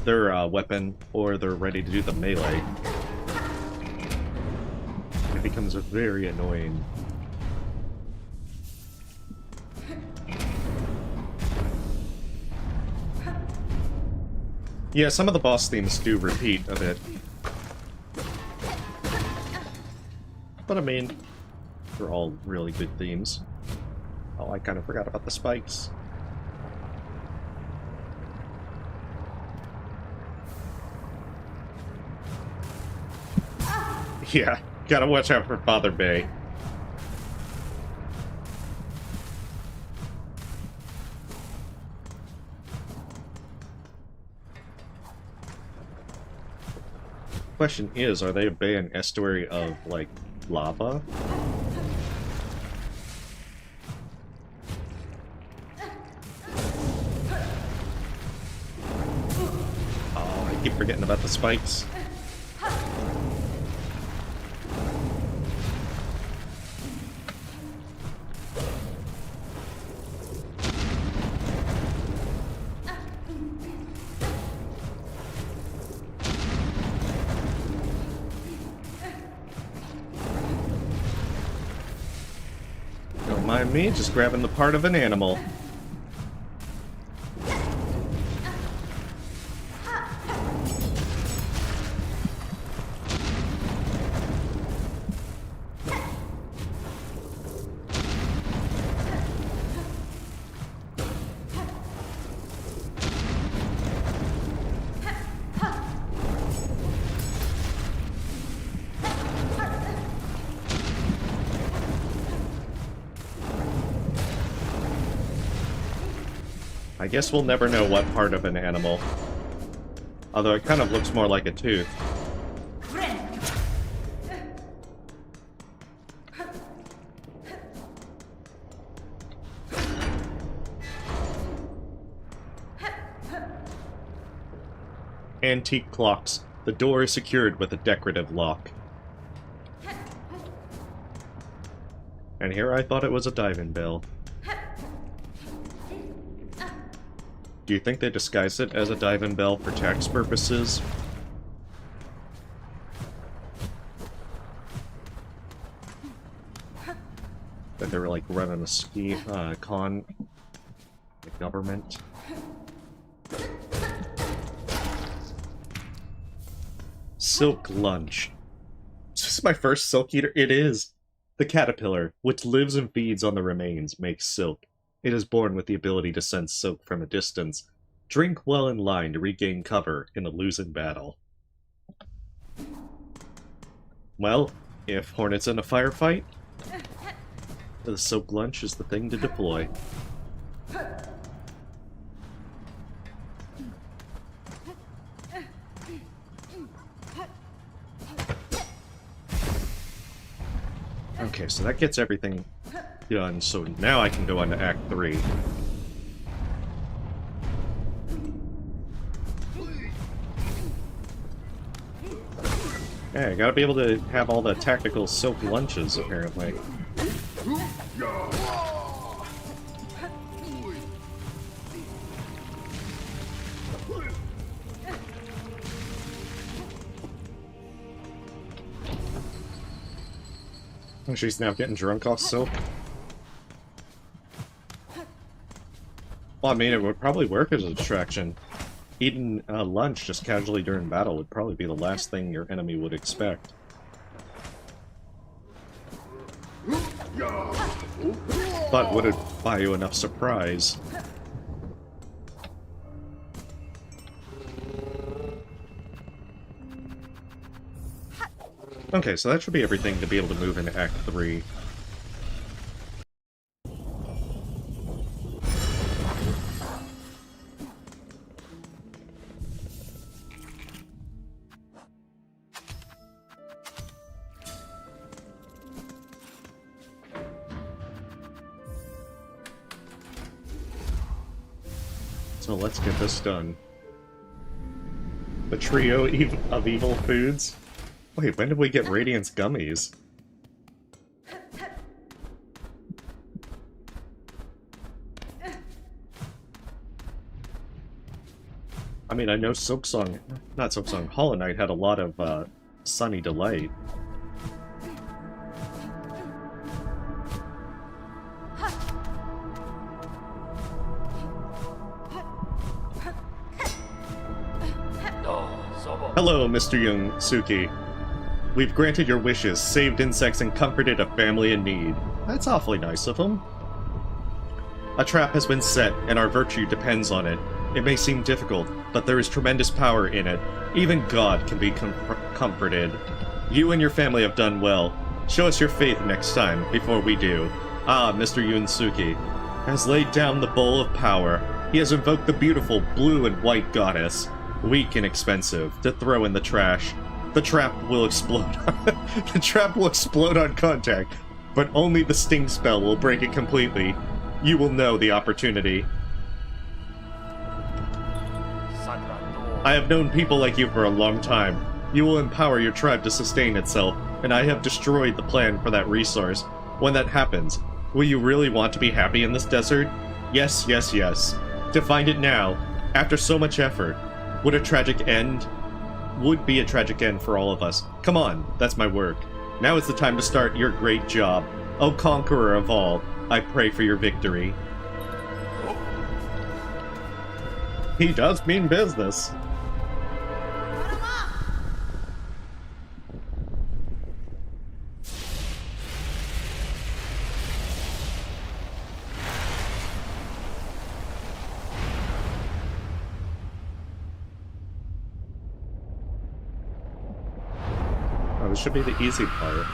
their, weapon or they're ready to do the melee. It becomes very annoying. Yeah, some of the boss themes do repeat a bit. But I mean, they're all really good themes. Oh, I kind of forgot about the spikes. Yeah, gotta watch out for Father Bay. Question is, are they a bay and estuary of, like, lava? Oh, I keep forgetting about the spikes. Mind me, just grabbing the part of an animal. I guess we'll never know what part of an animal. Although it kind of looks more like a tooth. Antique clocks. The door is secured with a decorative lock. And here I thought it was a diving bell. Do you think they disguised it as a diving bell for tax purposes? that they were like running a con, the government. Silk lunch. Is this my first silk eater? It is. The caterpillar, which lives and feeds on the remains, makes silk. It is born with the ability to sense silk from a distance. Drink well in line to regain cover in a losing battle. Well, if Hornet's in a firefight, the silk lunch is the thing to deploy. Okay, so that gets everything done, so now I can go on to Act 3. Yeah, I gotta be able to have all the tactical silk lunches, apparently. Oh, she's now getting drunk off silk. Well, I mean, it would probably work as a distraction. Eating lunch just casually during battle would probably be the last thing your enemy would expect. But would it buy you enough surprise? Okay, so that should be everything to be able to move into Act 3. So let's get this done. The trio of evil foods? Wait, when did we get Radiance gummies? I mean, I know Silksong, not Silksong, Hollow Knight had a lot of Sunny Delight. Hello, Mr. Youngsuke. We've granted your wishes, saved insects, and comforted a family in need. That's awfully nice of him. A trap has been set, and our virtue depends on it. It may seem difficult, but there is tremendous power in it. Even God can be comforted. You and your family have done well. Show us your faith next time, before we do. Ah, Mr. Youngsuke has laid down the bowl of power. He has invoked the beautiful blue and white goddess, weak and expensive, to throw in the trash. The trap will explode. The trap will explode on contact, but only the sting spell will break it completely. You will know the opportunity. I have known people like you for a long time. You will empower your tribe to sustain itself, and I have destroyed the plan for that resource. When that happens, will you really want to be happy in this desert? Yes, yes, yes. To find it now, after so much effort, would be a tragic end for all of us. Come on, that's my work. Now is the time to start your great job. O conqueror of all, I pray for your victory. He does mean business. Oh, this should be the easy part.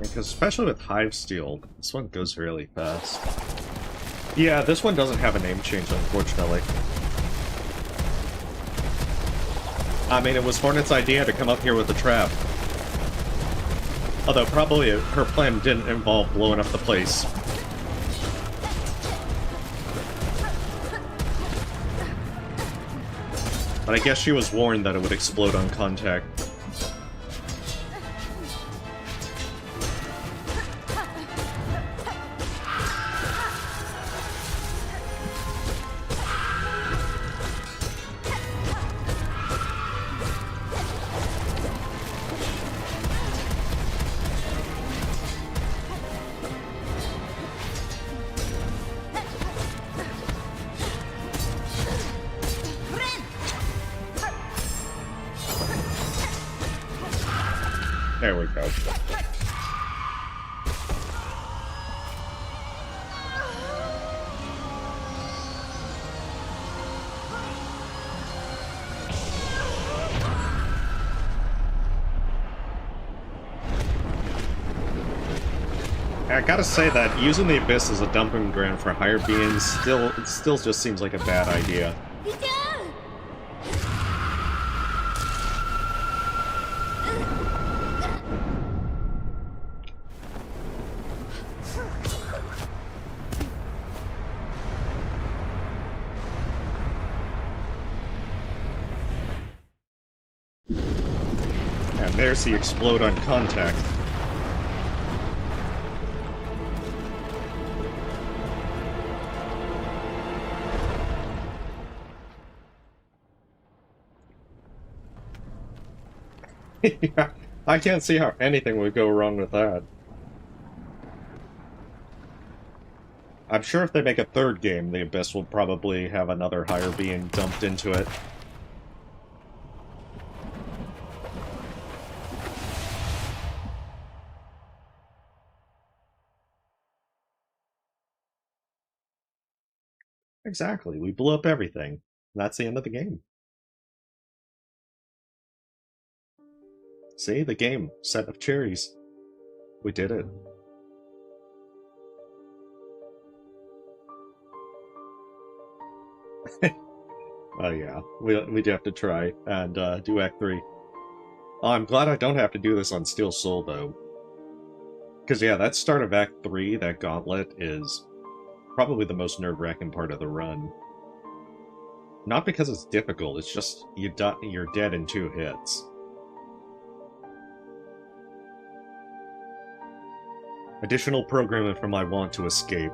Because especially with Hive Steel, this one goes really fast. Yeah, this one doesn't have a name change, unfortunately. I mean, it was Hornet's idea to come up here with a trap. Although probably her plan didn't involve blowing up the place. But I guess she was warned that it would explode on contact. There we go. I gotta say that using the Abyss as a dumping ground for higher beings still just seems like a bad idea. And there's the explode on contact. Yeah, I can't see how anything would go wrong with that. I'm sure if they make a third game, the Abyss will probably have another higher being dumped into it. Exactly, we blew up everything. That's the end of the game. See, the game. Set of cherries. We did it. Oh yeah, we do have to try and do Act 3. Oh, I'm glad I don't have to do this on Steel Soul, though. Because yeah, that start of Act 3, that gauntlet, is probably the most nerve-wracking part of the run. Not because it's difficult, it's just you're dead in 2 hits. Additional programming from I Want to Escape.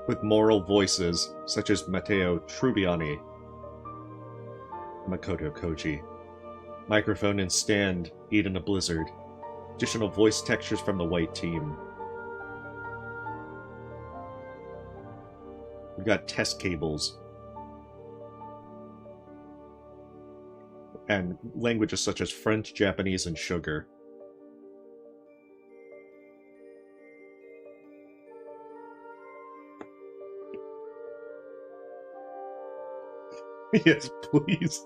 With moral voices, such as Matteo Trubiani, Makoto Koji. Microphone and stand, eat in a blizzard. Additional voice textures from the white team. We've got test cables. And languages such as French, Japanese, and sugar. Yes, please.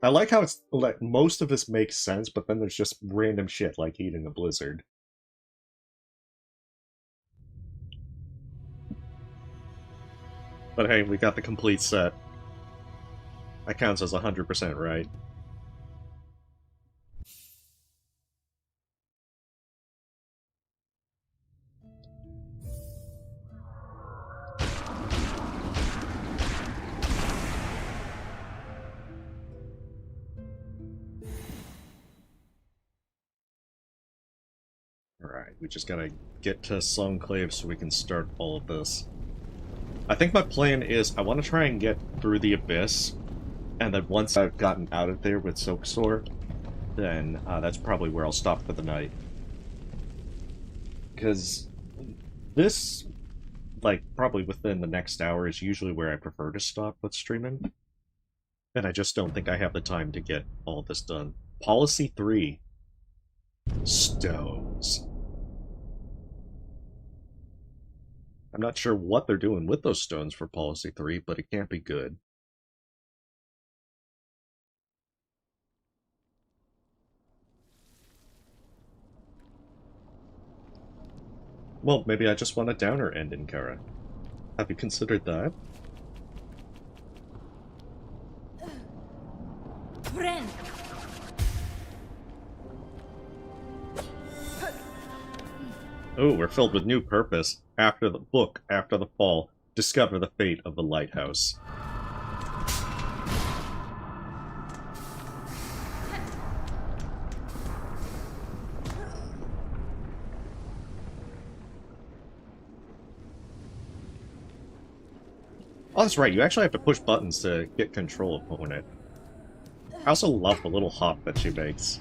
I like how it's like most of this makes sense, but then there's just random shit like eating a blizzard. But hey, we got the complete set. That counts as 100% right. Alright, we just gotta get to Songclave so we can start all of this. I think my plan is I want to try and get through the Abyss, and then once I've gotten out of there with Silksong, then that's probably where I'll stop for the night. Because this, like, probably within the next hour is usually where I prefer to stop with streaming. And I just don't think I have the time to get all this done. Policy 3. Stones. I'm not sure what they're doing with those stones for Policy 3, but it can't be good. Well, maybe I just want a downer end in Kara. Have you considered that? Friend. Oh, we're filled with new purpose. After the book, after the fall, discover the fate of the lighthouse. Oh, that's right. You actually have to push buttons to get control of CodeNat. I also love the little hop that she makes.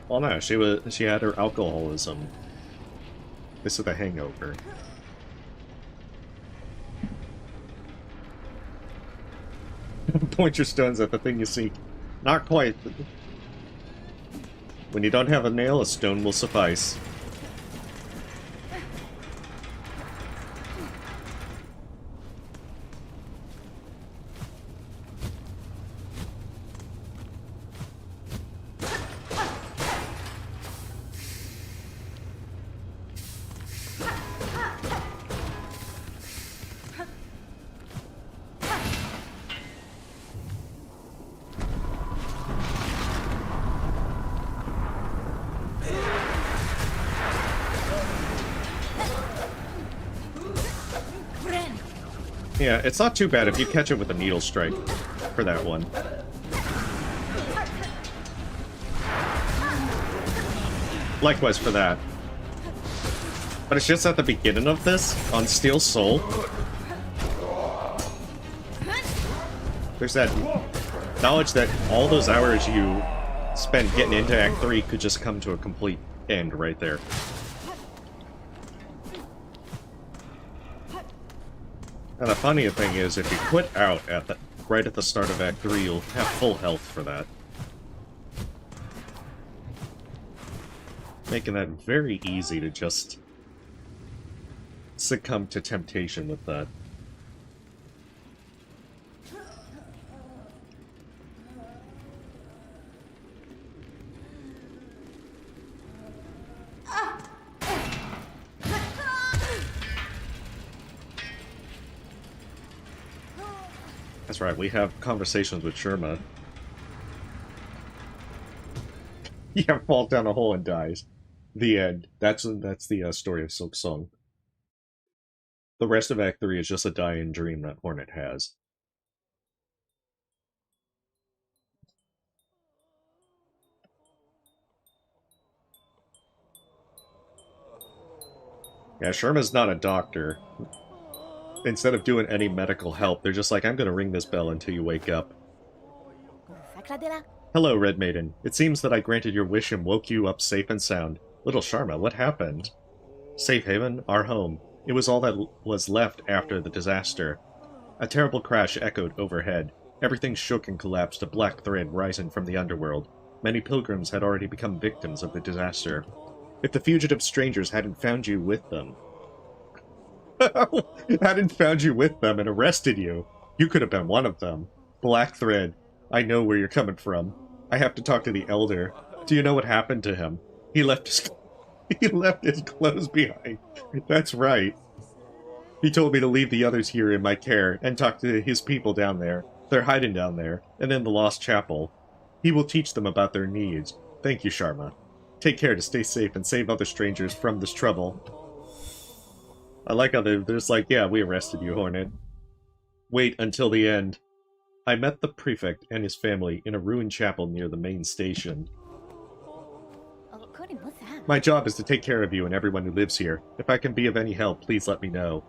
Well, no, she had her alcoholism. This is the hangover. Point your stones at the thing you seek. Not quite. When you don't have a nail, a stone will suffice. Yeah, it's not too bad if you catch it with a needle strike for that one. Likewise for that. But it's just at the beginning of this, on Steel Soul, there's that knowledge that all those hours you spent getting into Act 3 could just come to a complete end right there. And the funny thing is, if you quit out at right at the start of Act 3, you'll have full health for that. Making that very easy to just succumb to temptation with that. That's right, we have conversations with Sherma. Yeah, falls down a hole and dies. The end. That's the story of Silksong. The rest of Act 3 is just a dying dream that Hornet has. Yeah, Sherma's not a doctor. Instead of doing any medical help, they're just like, I'm gonna ring this bell until you wake up. Hello, Red Maiden. It seems that I granted your wish and woke you up safe and sound. Little Sharma, what happened? Safe haven, our home. It was all that was left after the disaster. A terrible crash echoed overhead. Everything shook and collapsed, a black thread rising from the underworld. Many pilgrims had already become victims of the disaster. If the fugitive strangers hadn't found you with them... hadn't found you with them and arrested you, you could have been one of them. Black thread. I know where you're coming from. I have to talk to the elder. Do you know what happened to him? He left his clothes behind. That's right. He told me to leave the others here in my care and talk to his people down there. They're hiding down there, and in the Lost Chapel. He will teach them about their needs. Thank you, Sharma. Take care to stay safe and save other strangers from this trouble. I like how they're just like, yeah, we arrested you, Hornet. Wait until the end. I met the prefect and his family in a ruined chapel near the main station. My job is to take care of you and everyone who lives here. If I can be of any help, please let me know.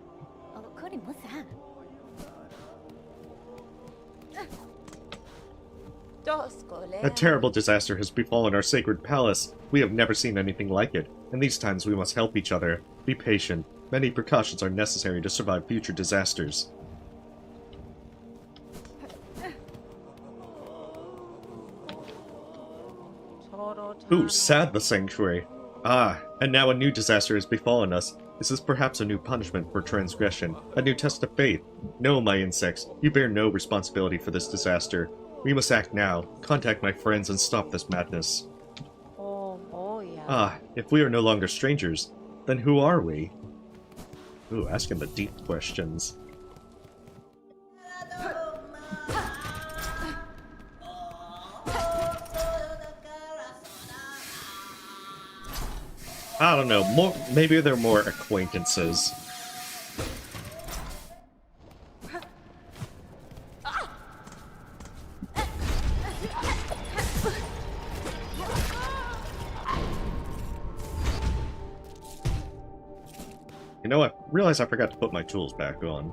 A terrible disaster has befallen our sacred palace. We have never seen anything like it. In these times we must help each other. Be patient. Many precautions are necessary to survive future disasters. Ooh, sad the sanctuary. Ah, and now a new disaster has befallen us. This is perhaps a new punishment for transgression, a new test of faith. No, my insects, you bear no responsibility for this disaster. We must act now, contact my friends and stop this madness. Ah, if we are no longer strangers, then who are we? Ooh, asking the deep questions. I don't know, maybe they're more acquaintances. You know what? Realize I forgot to put my tools back on.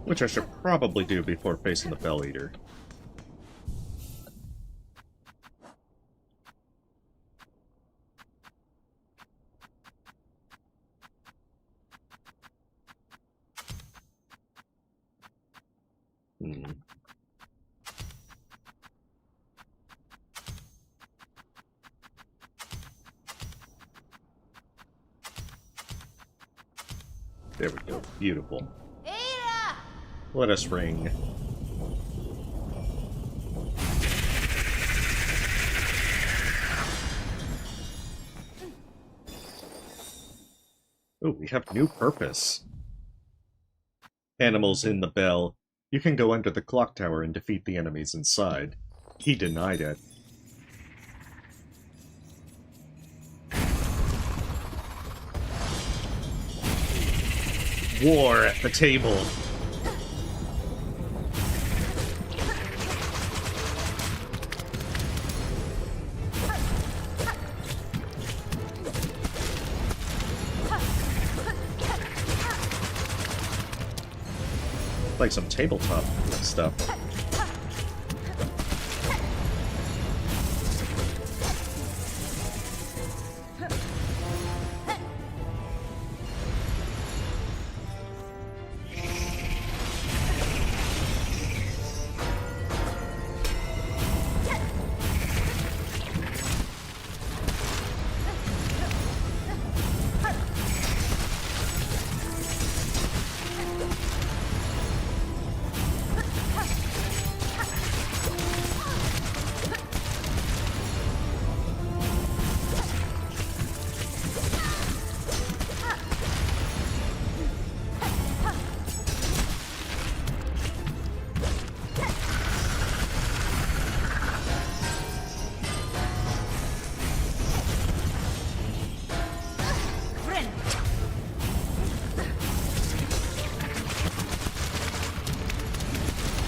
Which I should probably do before facing the Bell Eater. There we go. Beautiful. Let us ring. Oh, we have new purpose. Animals in the bell. You can go under the clock tower and defeat the enemies inside. He denied it. War at the table. Like some tabletop stuff.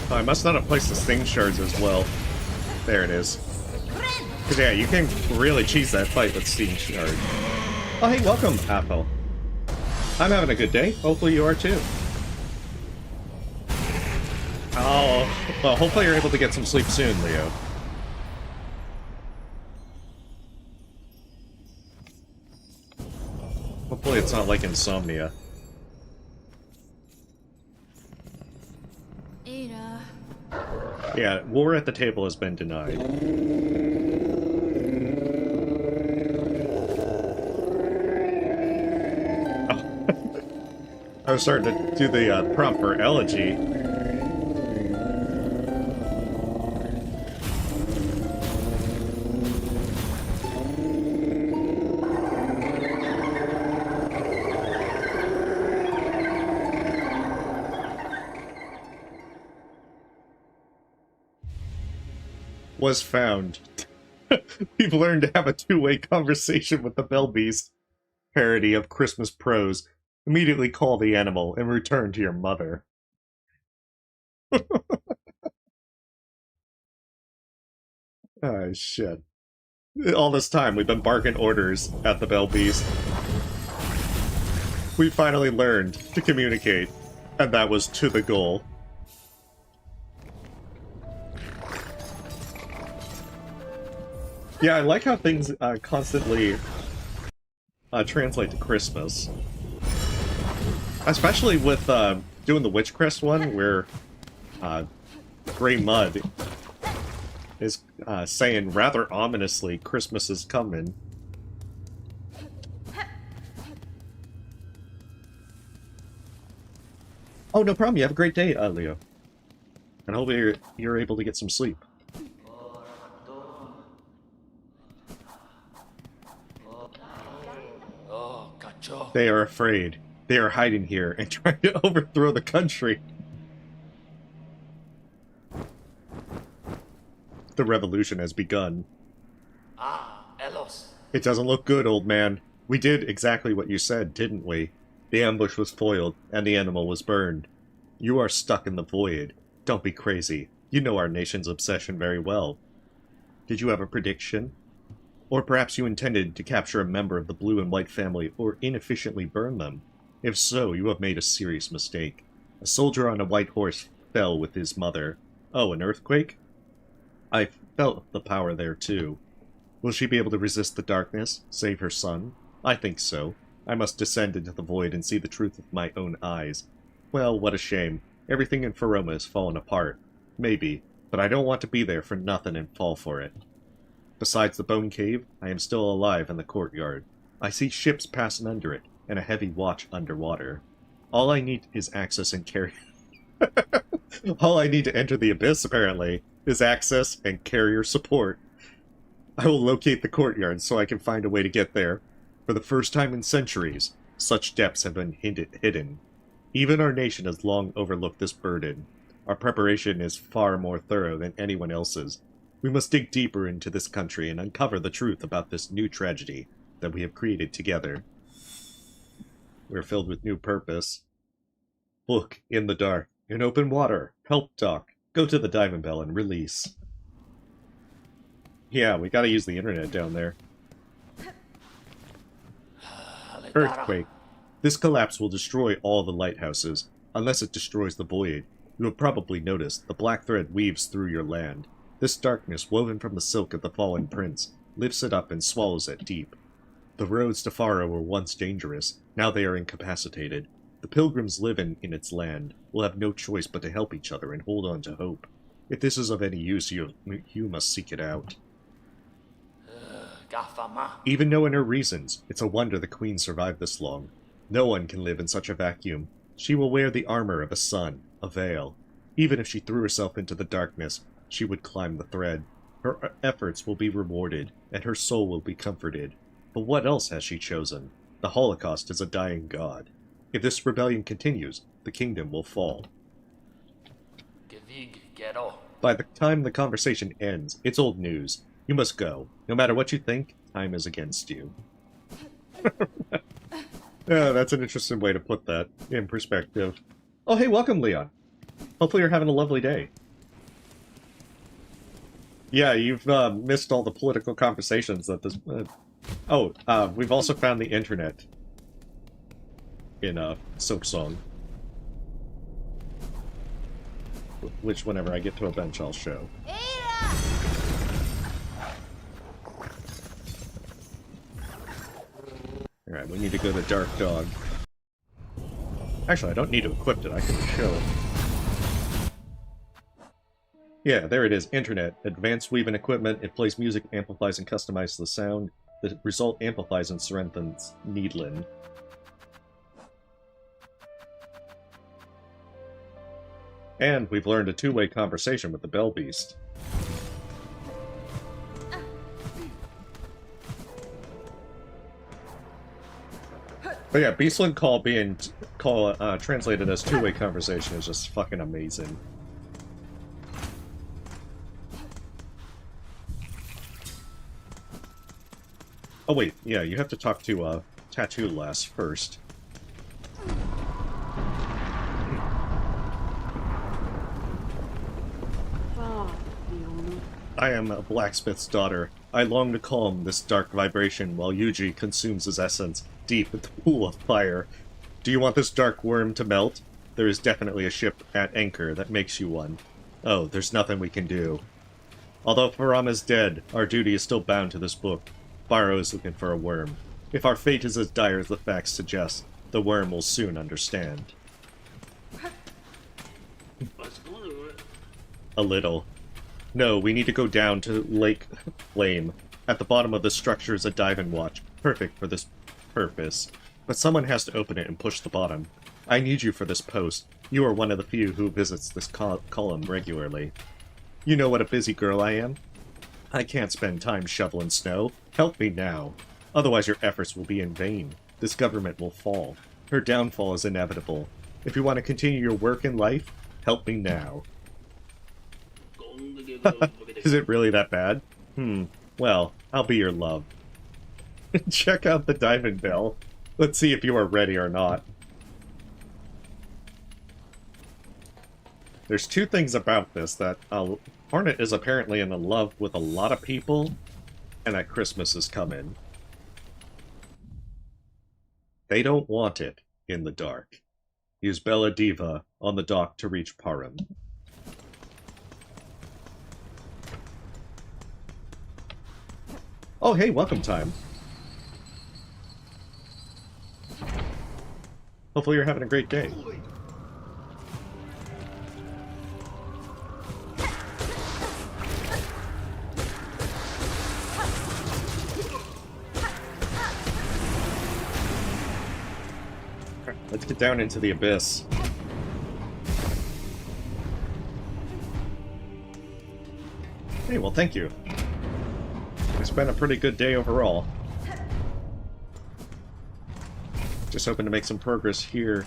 Oh, I must not have placed the sting shards as well. There it is. Because yeah, you can really cheese that fight with sting shard. Oh hey, welcome, Apple. I'm having a good day. Hopefully you are too. Oh, well, hopefully you're able to get some sleep soon, Leo. Hopefully it's not like insomnia. Yeah, war at the table has been denied. Oh. I was starting to do the prompt for elegy. Was found. We've learned to have a two-way conversation with the Bell Beast. Parody of Christmas prose. Immediately call the animal and return to your mother. Oh, shit. All this time we've been barking orders at the Bell Beast. We finally learned to communicate, and that was to the goal. Yeah, I like how things constantly translate to Christmas. Especially with doing the Witchcrest one, where Grey Mud is saying rather ominously, Christmas is coming. Oh, no problem. You have a great day, Leo. And hopefully you're able to get some sleep. They are afraid. They are hiding here and trying to overthrow the country. The revolution has begun. Elos. It doesn't look good, old man. We did exactly what you said, didn't we? The ambush was foiled, and the animal was burned. You are stuck in the void. Don't be crazy. You know our nation's obsession very well. Did you have a prediction? Or perhaps you intended to capture a member of the blue and white family or inefficiently burn them? If so, you have made a serious mistake. A soldier on a white horse fell with his mother. Oh, an earthquake? I felt the power there, too. Will she be able to resist the darkness, save her son? I think so. I must descend into the void and see the truth with my own eyes. Well, what a shame. Everything in Feroma has fallen apart. Maybe, but I don't want to be there for nothing and fall for it. Besides the bone cave, I am still alive in the courtyard. I see ships passing under it, and a heavy watch underwater. All I need is access and carry... All I need to enter the abyss, apparently, is access and carrier support. I will locate the courtyard so I can find a way to get there. For the first time in centuries, such depths have been hidden. Even our nation has long overlooked this burden. Our preparation is far more thorough than anyone else's. We must dig deeper into this country and uncover the truth about this new tragedy that we have created together. We are filled with new purpose. Look, in the dark, in open water, help talk, go to the diamond bell and release. Yeah, we gotta use the internet down there. Earthquake. This collapse will destroy all the lighthouses, unless it destroys the void. You have probably noticed the black thread weaves through your land. This darkness, woven from the silk of the fallen prince, lifts it up and swallows it deep. The roads to Faro were once dangerous, now they are incapacitated. The pilgrims live in its land, will have no choice but to help each other and hold on to hope. If this is of any use, you must seek it out. Even knowing her reasons, it's a wonder the queen survived this long. No one can live in such a vacuum. She will wear the armor of a sun, a veil. Even if she threw herself into the darkness, she would climb the thread. Her efforts will be rewarded, and her soul will be comforted. But what else has she chosen? The Holocaust is a dying god. If this rebellion continues, the kingdom will fall. By the time the conversation ends, it's old news. You must go. No matter what you think, time is against you. Yeah, that's an interesting way to put that in perspective. Oh, hey, welcome, Leon. Hopefully you're having a lovely day. Yeah, you've missed all the political conversations that this... we've also found the internet in Silksong. Which, whenever I get to a bench, I'll show. Alright, we need to go to Dark Dog. Actually, I don't need to equip it, I can show it. Yeah, there it is, Internet. Advanced weaving equipment, it plays music, amplifies and customizes the sound. The result amplifies and strengthens Needlin. And we've learned a two-way conversation with the Bell Beast. But yeah, Beastland Call being translated as two-way conversation is just fucking amazing. Oh wait, yeah, you have to talk to Tattoo Lass first. I am a blacksmith's daughter. I long to calm this dark vibration while Yuji consumes his essence deep in the pool of fire. Do you want this dark worm to melt? There is definitely a ship at anchor that makes you one. Oh, there's nothing we can do. Although Faram is dead, our duty is still bound to this book. Faro is looking for a worm. If our fate is as dire as the facts suggest, the worm will soon understand. Let's go to it. A little. No, we need to go down to Lake Flame. At the bottom of this structure is a dive-in watch, perfect for this purpose. But someone has to open it and push the bottom. I need you for this post. You are one of the few who visits this column regularly. You know what a busy girl I am? I can't spend time shoveling snow. Help me now. Otherwise your efforts will be in vain. This government will fall. Her downfall is inevitable. If you want to continue your work in life, help me now. Is it really that bad? Well, I'll be your love. Check out the diamond bell. Let's see if you are ready or not. There's two things about this, that Hornet is apparently in love with a lot of people, and that Christmas is coming. They don't want it in the dark. Use Bella Diva on the dock to reach Param. Oh, hey, welcome time. Hopefully you're having a great day. Let's get down into the abyss. Hey, well, thank you. It's been a pretty good day overall. Just hoping to make some progress here.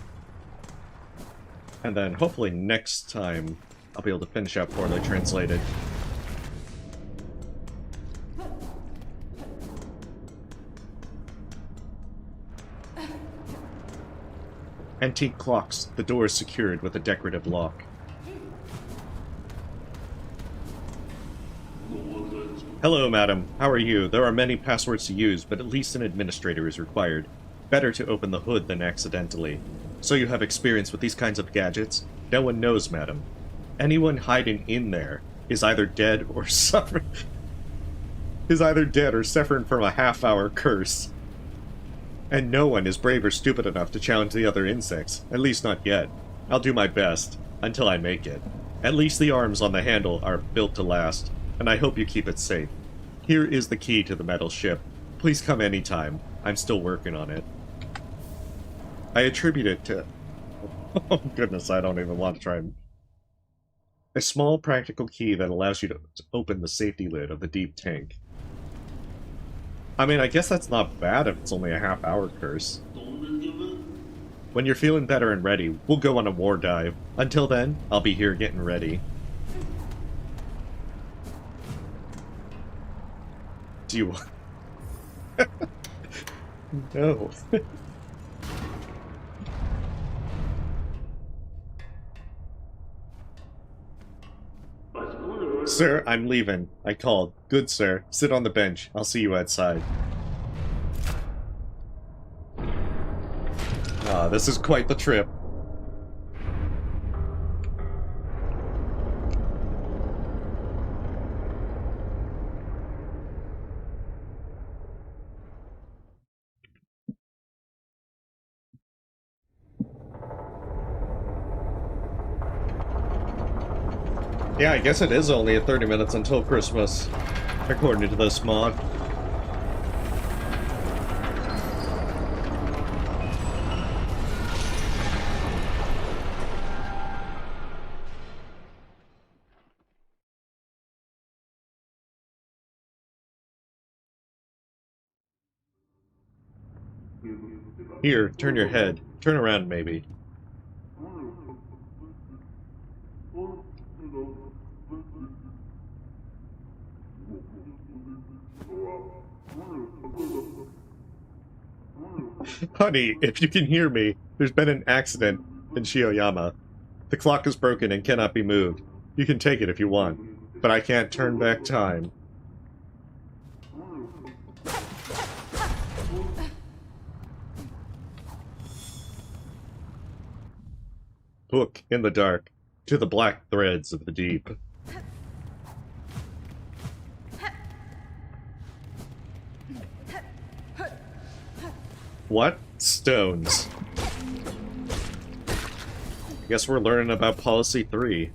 And then hopefully next time I'll be able to finish out Poorly Translated. Antique clocks. The door is secured with a decorative lock. Hello, madam. How are you? There are many passwords to use, but at least an administrator is required. Better to open the hood than accidentally. So you have experience with these kinds of gadgets? No one knows, madam. Anyone hiding in there is either dead or suffering from a half-hour curse. And no one is brave or stupid enough to challenge the other insects, at least not yet. I'll do my best, until I make it. At least the arms on the handle are built to last, and I hope you keep it safe. Here is the key to the metal ship. Please come anytime. I'm still working on it. I attribute it to... Oh goodness, I don't even want to try and... A small practical key that allows you to open the safety lid of the deep tank. I mean, I guess that's not bad if it's only a half-hour curse. When you're feeling better and ready, we'll go on a war dive. Until then, I'll be here getting ready. Do you want... No. Sir, I'm leaving. I called. Good, sir. Sit on the bench. I'll see you outside. Ah, this is quite the trip. Yeah, I guess it is only at 30 minutes until Christmas, according to this mod. Here, turn your head. Turn around, maybe. Honey, if you can hear me, there's been an accident in Shioyama. The clock is broken and cannot be moved. You can take it if you want, but I can't turn back time. Hook in the dark, to the black threads of the deep. What? Stones. Guess we're learning about Policy 3.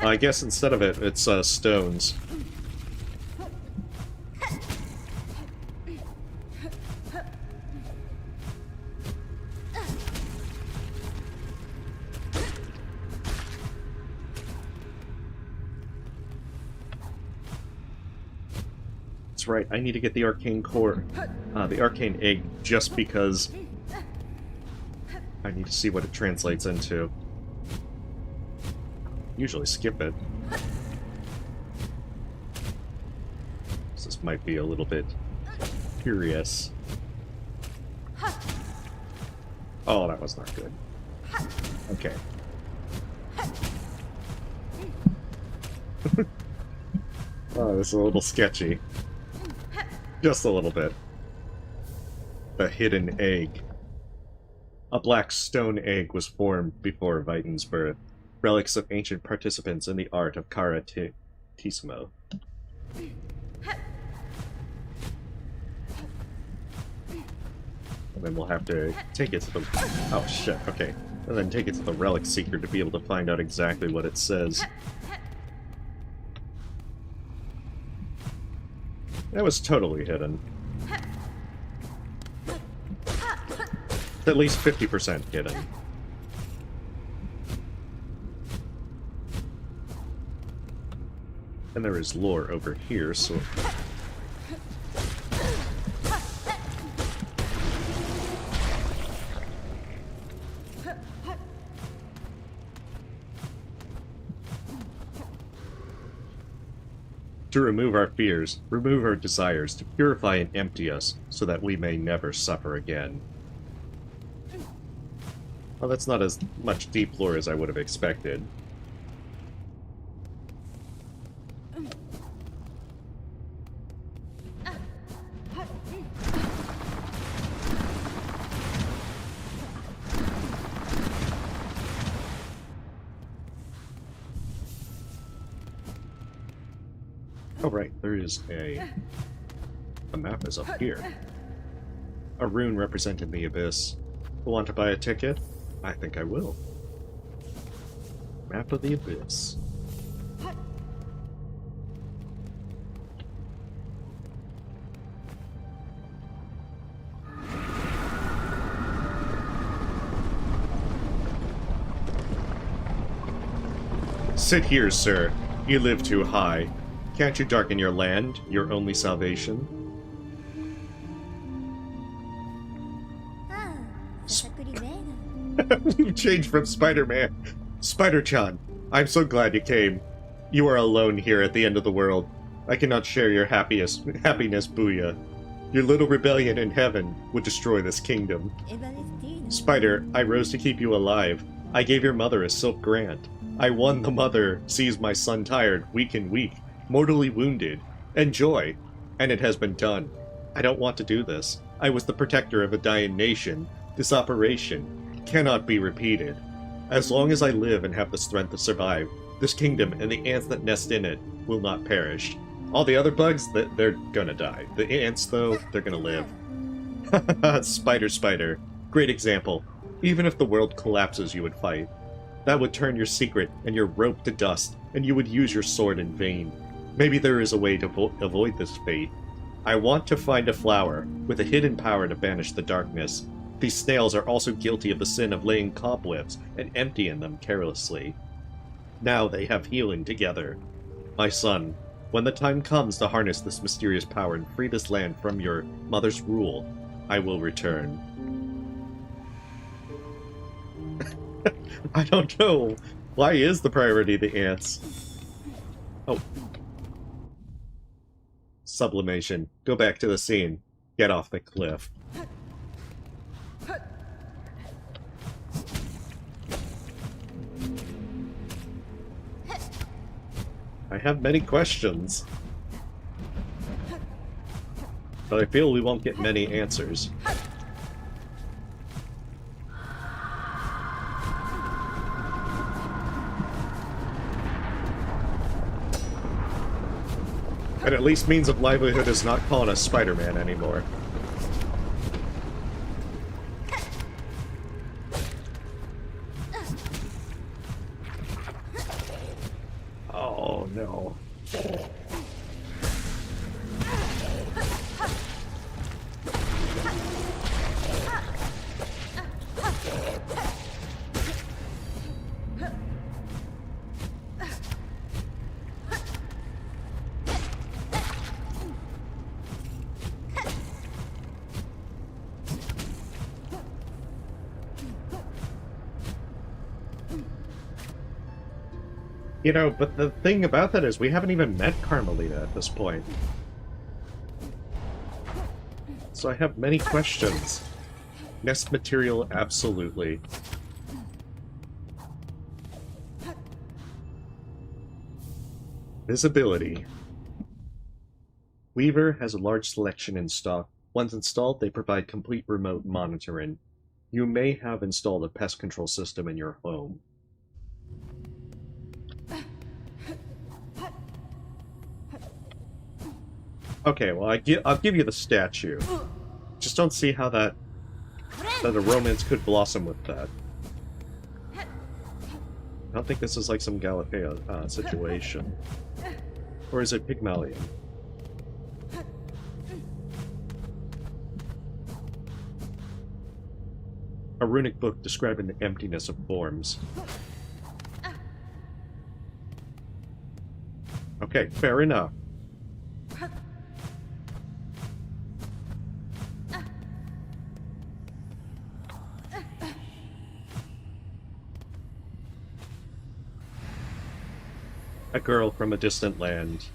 I guess instead of it, it's stones. That's right, I need to get the arcane core, the arcane egg, just because I need to see what it translates into. Usually skip it. So this might be a little bit curious. Oh, that was not good. Okay. Oh, this is a little sketchy. Just a little bit. The hidden egg. A black stone egg was formed before Viton's birth. Relics of ancient participants in the art of karatismo. And then we'll have to take it to the... Oh, shit, okay. And then take it to the Relic Seeker to be able to find out exactly what it says. That was totally hidden. At least 50% hidden. And there is lore over here, so... To remove our fears, remove our desires, to purify and empty us, so that we may never suffer again. Well, that's not as much deep lore as I would have expected. Oh right, there is a map is up here. A rune representing the abyss. Want to buy a ticket? I think I will. Map of the abyss. Sit here, sir. You live too high. Can't you darken your land, your only salvation? You changed from Spider-Man. Spider-chan, I'm so glad you came. You are alone here at the end of the world. I cannot share your happiness, Booyah. Your little rebellion in heaven would destroy this kingdom. Spider, I rose to keep you alive. I gave your mother a silk grant. I won the mother, sees my son tired, weak and weak, mortally wounded. Enjoy. And it has been done. I don't want to do this. I was the protector of a dying nation. This operation cannot be repeated. As long as I live and have the strength to survive, this kingdom and the ants that nest in it will not perish. All the other bugs, they're gonna die. The ants, though, they're gonna live. Spider. Great example. Even if the world collapses, you would fight. That would turn your secret and your rope to dust, and you would use your sword in vain. Maybe there is a way to avoid this fate. I want to find a flower with a hidden power to banish the darkness. These snails are also guilty of the sin of laying cobwebs and emptying them carelessly. Now they have healing together. My son, when the time comes to harness this mysterious power and free this land from your mother's rule, I will return. I don't know. Why is the priority the ants? Oh. Sublimation. Go back to the scene. Get off the cliff. I have many questions, but I feel we won't get many answers. And at least Means of Livelihood is not calling us Spider-Man anymore. You know, but the thing about that is we haven't even met Carmelita at this point. So I have many questions. Nest material, absolutely. Visibility. Weaver has a large selection in stock. Once installed, they provide complete remote monitoring. You may have installed a pest control system in your home. Okay, well, I'll give you the statue. Just don't see how that a romance could blossom with that. I don't think this is like some Galapeo situation. Or is it Pygmalion? A runic book describing the emptiness of forms. Okay, fair enough. A girl from a distant land.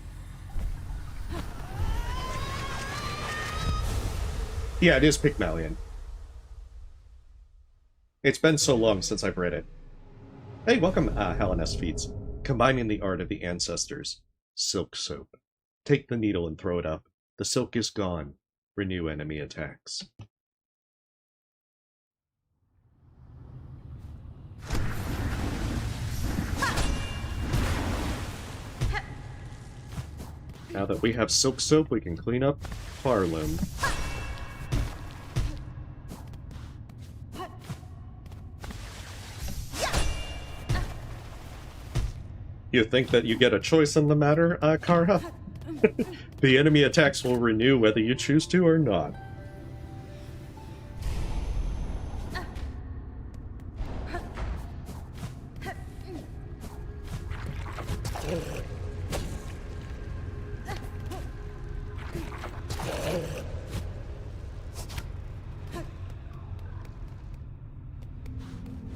Yeah, it is Pygmalion. It's been so long since I've read it. Hey, welcome, Helleness Feats. Combining the art of the ancestors. Silk soap. Take the needle and throw it up. The silk is gone. Renew enemy attacks. Now that we have silk soap, we can clean up Farloom. You think that you get a choice in the matter, Kara? The enemy attacks will renew whether you choose to or not.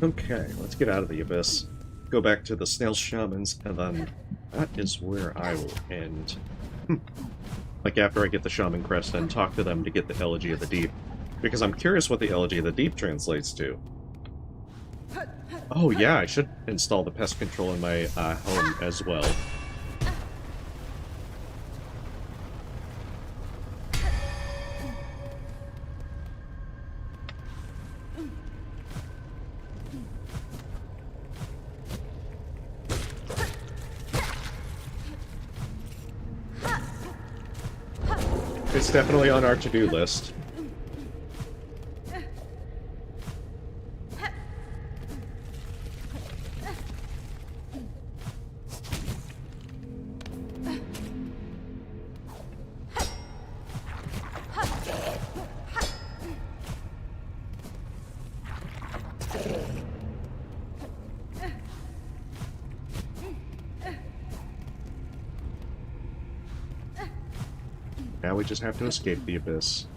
Okay, let's get out of the abyss. Go back to the snail shamans, and then that is where I will end. Like after I get the shaman crest and talk to them to get the Elegy of the Deep. Because I'm curious what the Elegy of the Deep translates to. Oh yeah, I should install the pest control in my home as well. It's definitely on our to-do list. Now we just have to escape the abyss.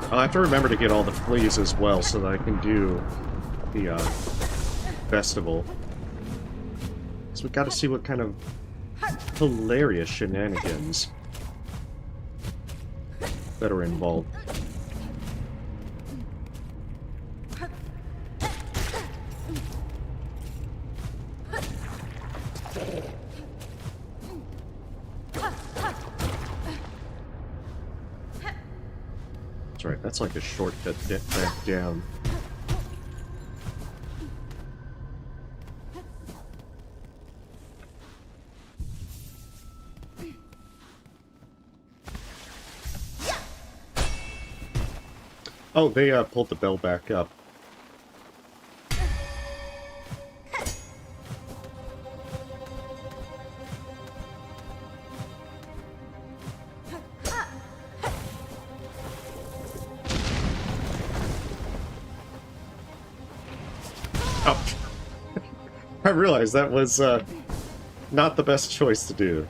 I'll have to remember to get all the fleas as well so that I can do the festival. So we gotta see what kind of hilarious shenanigans that are involved. That's right, that's like a shortcut back down. Oh, they pulled the bell back up. Oh. I realized that was not the best choice to do.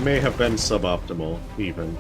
may have been suboptimal, even.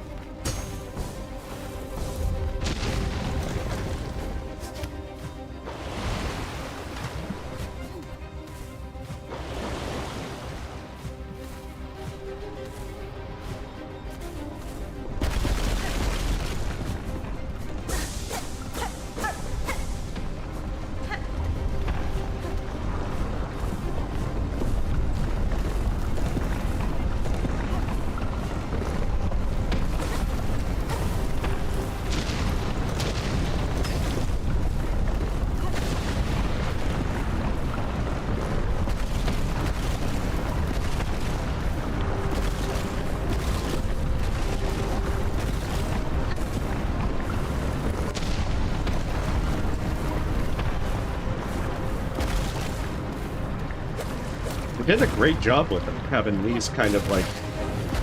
Did a great job with them, having these kind of, like,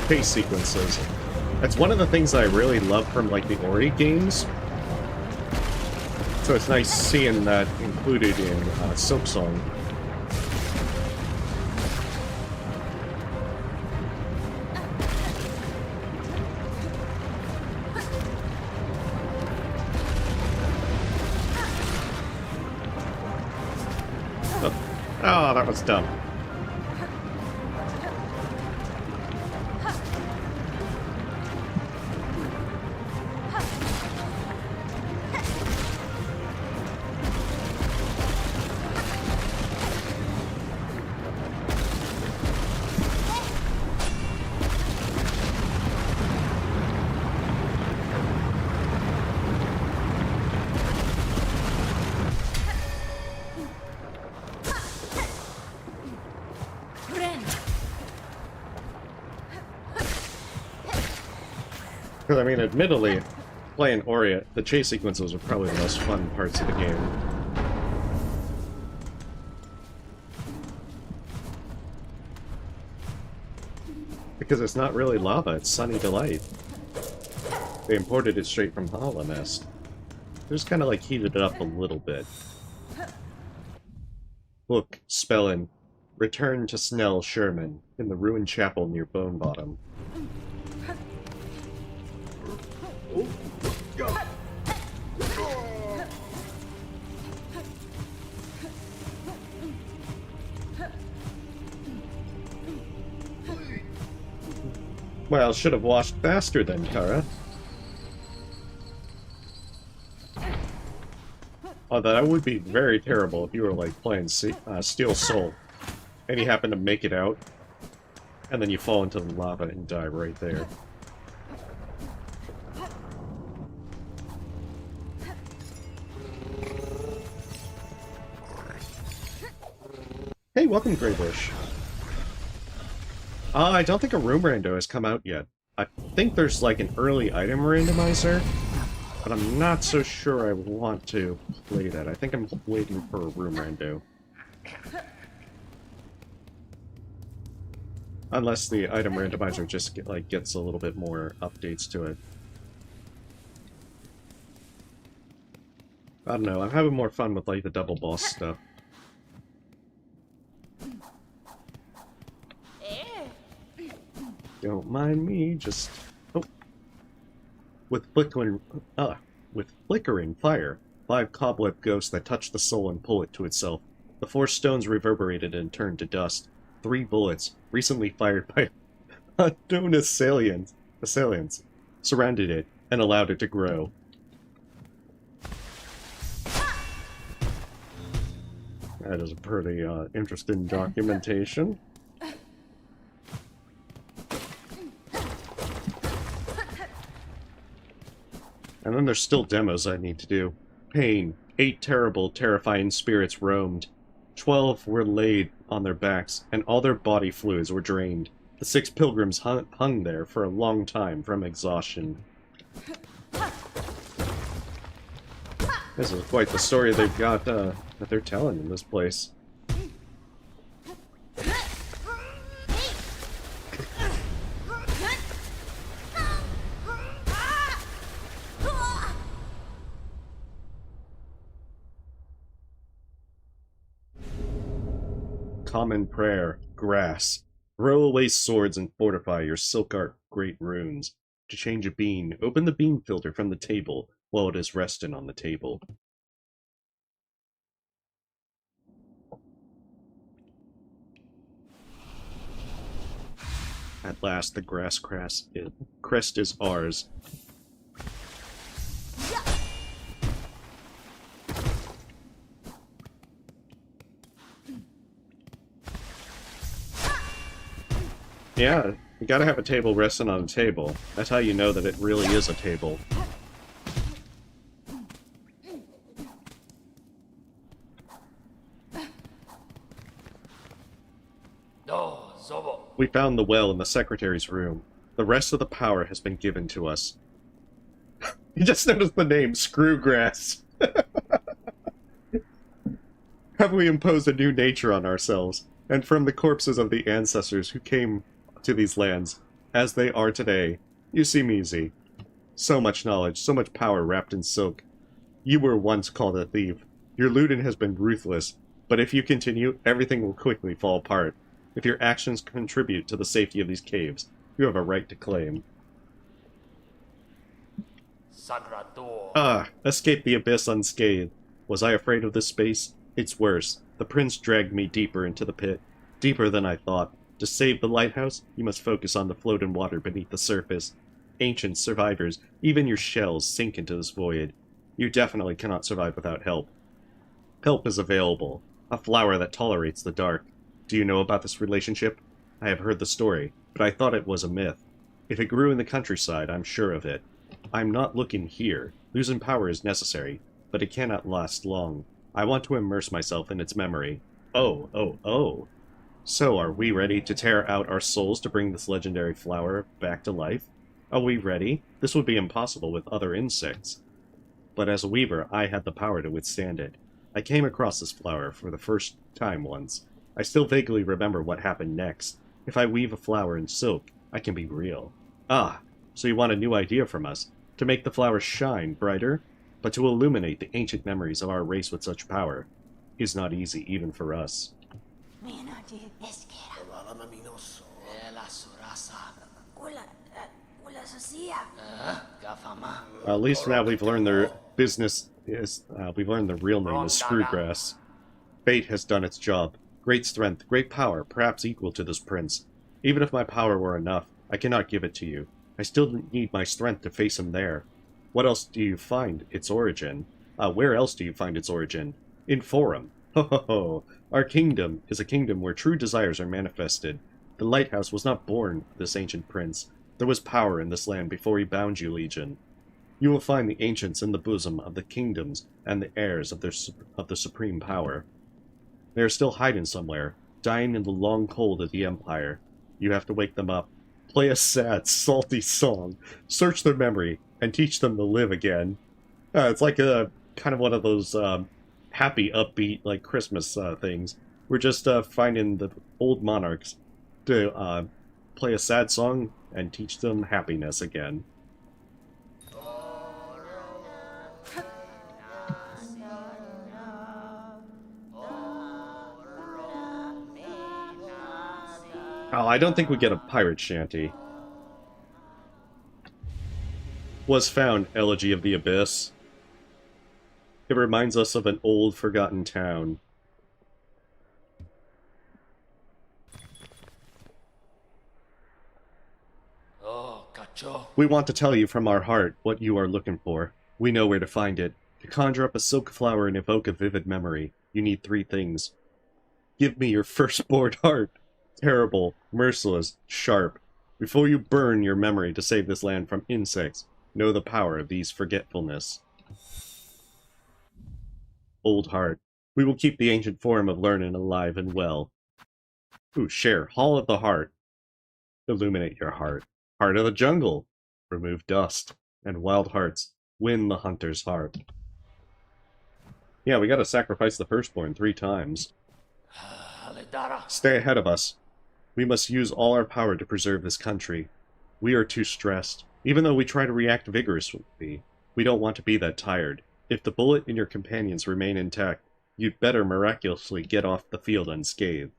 chase sequences. That's one of the things I really love from, like, the Ori games. So it's nice seeing that included in Silksong. Oh, that was dumb. Because, I mean, admittedly, playing Ori, the chase sequences are probably the most fun parts of the game. Because it's not really lava, it's Sunny Delight. They imported it straight from Hollow Nest. They just kind of, like, heated it up a little bit. Book, spelling, return to Snell Sherman, in the ruined chapel near Bone Bottom. Well, should have washed faster then, Tara. Oh, that would be very terrible if you were, like, playing Steel Soul, and you happen to make it out, and then you fall into the lava and die right there. Hey, welcome, Greybush. I don't think a room rando has come out yet. I think there's like an early item randomizer, but I'm not so sure I want to play that. I think I'm waiting for a room rando. Unless the item randomizer just gets a little bit more updates to it. I don't know, I'm having more fun with like the double boss stuff. Don't mind me, just... Oh. With flickering fire, 5 cobweb ghosts that touch the soul and pull it to itself. The 4 stones reverberated and turned to dust. 3 bullets, recently fired by unknown assailants, surrounded it and allowed it to grow. That is a pretty interesting documentation. And then there's still demos I need to do. Pain. 8 terrible, terrifying spirits roamed. 12 were laid on their backs, and all their body fluids were drained. The 6 pilgrims hung there for a long time from exhaustion. This is quite the story they've got, that they're telling in this place. Common prayer, grass. Throw away swords and fortify your silk art great runes. To change a bean, open the bean filter from the table while it is resting on the table. At last, the grass crest is ours. Yeah, you gotta have a table resting on a table. That's how you know that it really is a table. We found the well in the secretary's room. The rest of the power has been given to us. You just noticed the name, Screwgrass. Have we imposed a new nature on ourselves, and from the corpses of the ancestors who came to these lands, as they are today, you seem easy. So much knowledge, so much power wrapped in silk. You were once called a thief. Your looting has been ruthless, but if you continue, everything will quickly fall apart. If your actions contribute to the safety of these caves, you have a right to claim. Escape the abyss unscathed. Was I afraid of this space? It's worse. The prince dragged me deeper into the pit. Deeper than I thought. To save the lighthouse, you must focus on the floating water beneath the surface. Ancient survivors, even your shells sink into this void. You definitely cannot survive without help. Help is available. A flower that tolerates the dark. Do you know about this relationship? I have heard the story, but I thought it was a myth. If it grew in the countryside, I'm sure of it. I'm not looking here. Losing power is necessary, but it cannot last long. I want to immerse myself in its memory. Oh. So, are we ready to tear out our souls to bring this legendary flower back to life? Are we ready? This would be impossible with other insects. But as a weaver, I had the power to withstand it. I came across this flower for the first time once. I still vaguely remember what happened next. If I weave a flower in silk, I can be real. Ah, so you want a new idea from us? To make the flower shine brighter? But to illuminate the ancient memories of our race with such power is not easy even for us. At least now we've learned their business is, we've learned the real name is Screwgrass. Fate has done its job. Great strength, great power, perhaps equal to this prince. Even if my power were enough, I cannot give it to you. I still need my strength to face him there. What else do you find its origin? Where else do you find its origin? In Forum. Ho ho ho. Our kingdom is a kingdom where true desires are manifested. The lighthouse was not born of this ancient prince. There was power in this land before he bound you, Legion. You will find the ancients in the bosom of the kingdoms and the heirs of the supreme power. They are still hiding somewhere, dying in the long cold of the Empire. You have to wake them up, play a sad, salty song, search their memory, and teach them to live again. It's like a kind of one of those happy, upbeat, like Christmas things. We're just finding the old monarchs to play a sad song and teach them happiness again. Oh, I don't think we get a pirate shanty. Was found, Elegy of the Abyss. It reminds us of an old, forgotten town. We want to tell you from our heart what you are looking for. We know where to find it. To conjure up a silk flower and evoke a vivid memory, you need 3 things. Give me your firstborn heart. Terrible, merciless, sharp. Before you burn your memory to save this land from insects, know the power of these forgetfulness. Old heart. We will keep the ancient form of learning alive and well. Ooh, share. Hall of the Heart. Illuminate your heart. Heart of the jungle. Remove dust. And wild hearts. Win the hunter's heart. Yeah, we gotta sacrifice the firstborn 3 times. Stay ahead of us. We must use all our power to preserve this country. We are too stressed. Even though we try to react vigorously, we don't want to be that tired. If the bullet and your companions remain intact, you'd better miraculously get off the field unscathed.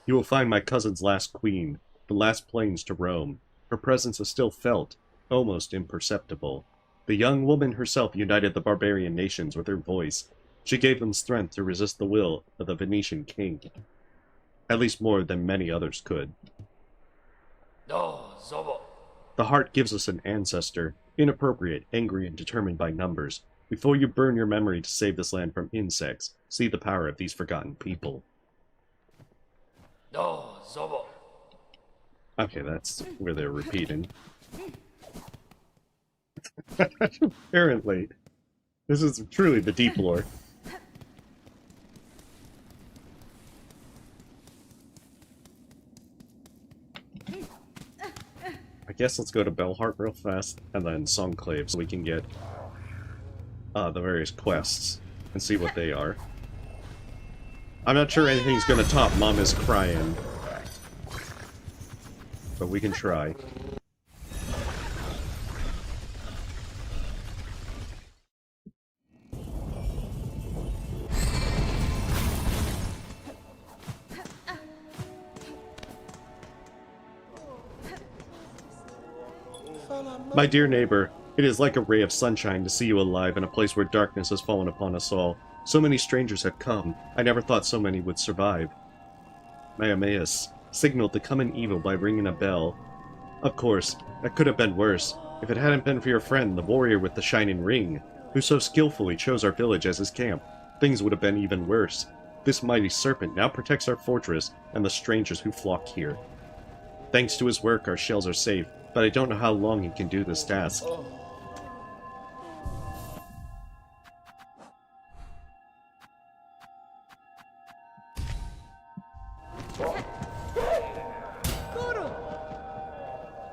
You will find my cousin's last queen, the last plains to roam. Her presence is still felt, almost imperceptible. The young woman herself united the barbarian nations with her voice. She gave them strength to resist the will of the Venetian king. At least more than many others could. The heart gives us an ancestor, inappropriate, angry, and determined by numbers. Before you burn your memory to save this land from insects, see the power of these forgotten people. Okay, that's where they're repeating. Apparently. This is truly the deep lore. I guess let's go to Bellheart real fast, and then Songclave, so we can get the various quests, and see what they are. I'm not sure anything's gonna top Mama's Crying, but we can try. My dear neighbor, it is like a ray of sunshine to see you alive in a place where darkness has fallen upon us all. So many strangers have come. I never thought so many would survive. Maiameus signaled the coming evil by ringing a bell. Of course, that could have been worse, if it hadn't been for your friend, the warrior with the shining ring, who so skillfully chose our village as his camp. Things would have been even worse. This mighty serpent now protects our fortress and the strangers who flock here. Thanks to his work, our shells are safe, but I don't know how long he can do this task.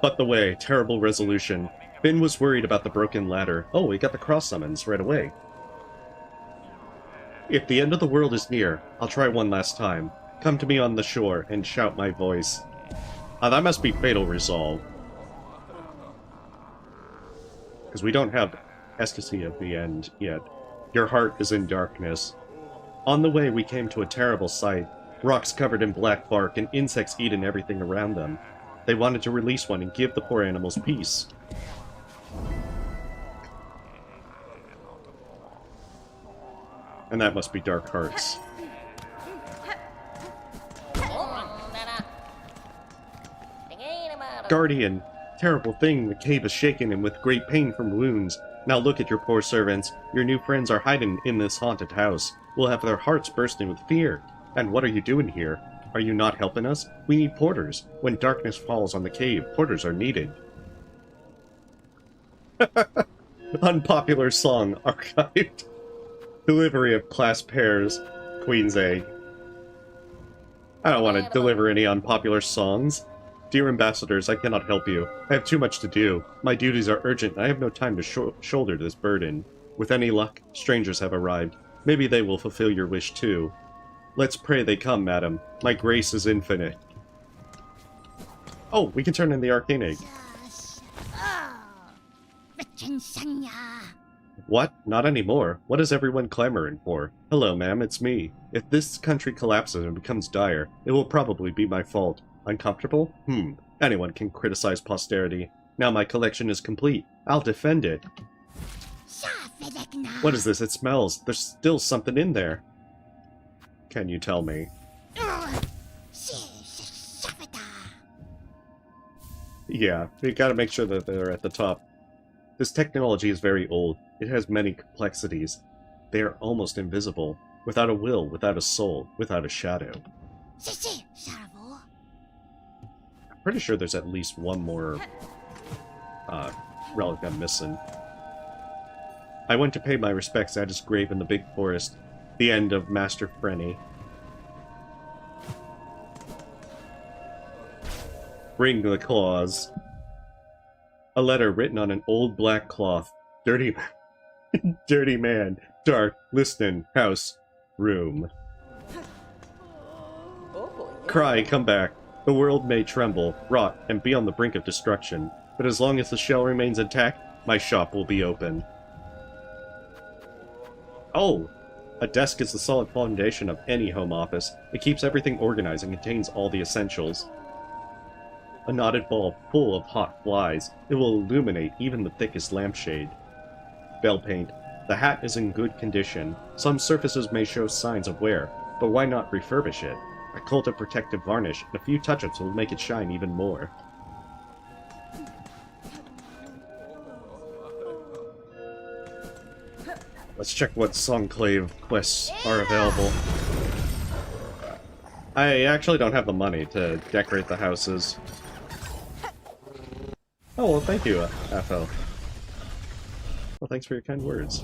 But the way, terrible resolution. Finn was worried about the broken ladder. Oh, we got the cross summons right away. If the end of the world is near, I'll try one last time. Come to me on the shore and shout my voice. That must be Fatal Resolve. Because we don't have ecstasy of the end yet. Your heart is in darkness. On the way, we came to a terrible sight. Rocks covered in black bark and insects eating everything around them. They wanted to release one and give the poor animals peace. And that must be Dark Hearts. Guardian, terrible thing, the cave is shaken and with great pain from wounds. Now look at your poor servants. Your new friends are hiding in this haunted house. We'll have their hearts bursting with fear. And what are you doing here? Are you not helping us? We need porters. When darkness falls on the cave, porters are needed. Unpopular song archived. Delivery of class pairs. Queen's Egg. I don't want to deliver any unpopular songs. Dear ambassadors, I cannot help you. I have too much to do. My duties are urgent, and I have no time to shoulder this burden. With any luck, strangers have arrived. Maybe they will fulfill your wish too. Let's pray they come, madam. My grace is infinite. Oh, we can turn in the arcane egg. What? Not anymore. What is everyone clamoring for? Hello, ma'am, it's me. If this country collapses and becomes dire, it will probably be my fault. Uncomfortable? Anyone can criticize posterity. Now my collection is complete. I'll defend it. What is this? It smells. There's still something in there. Can you tell me? Yeah, we gotta make sure that they're at the top. This technology is very old. It has many complexities. They are almost invisible. Without a will, without a soul, without a shadow. I'm pretty sure there's at least one more relic I'm missing. I went to pay my respects at his grave in the big forest. The end of Master Frenny. Bring the claws. A letter written on an old black cloth. Dirty dirty man. Dark, listening, house, room. Cry, come back. The world may tremble, rot, and be on the brink of destruction. But as long as the shell remains intact, my shop will be open. Oh! A desk is the solid foundation of any home office. It keeps everything organized and contains all the essentials. A knotted bulb full of hot flies. It will illuminate even the thickest lampshade. Bell paint. The hat is in good condition. Some surfaces may show signs of wear, but why not refurbish it? A coat of protective varnish and a few touch-ups will make it shine even more. Let's check what Songclave quests are available. I actually don't have the money to decorate the houses. Oh, well, thank you, FL. Well, thanks for your kind words.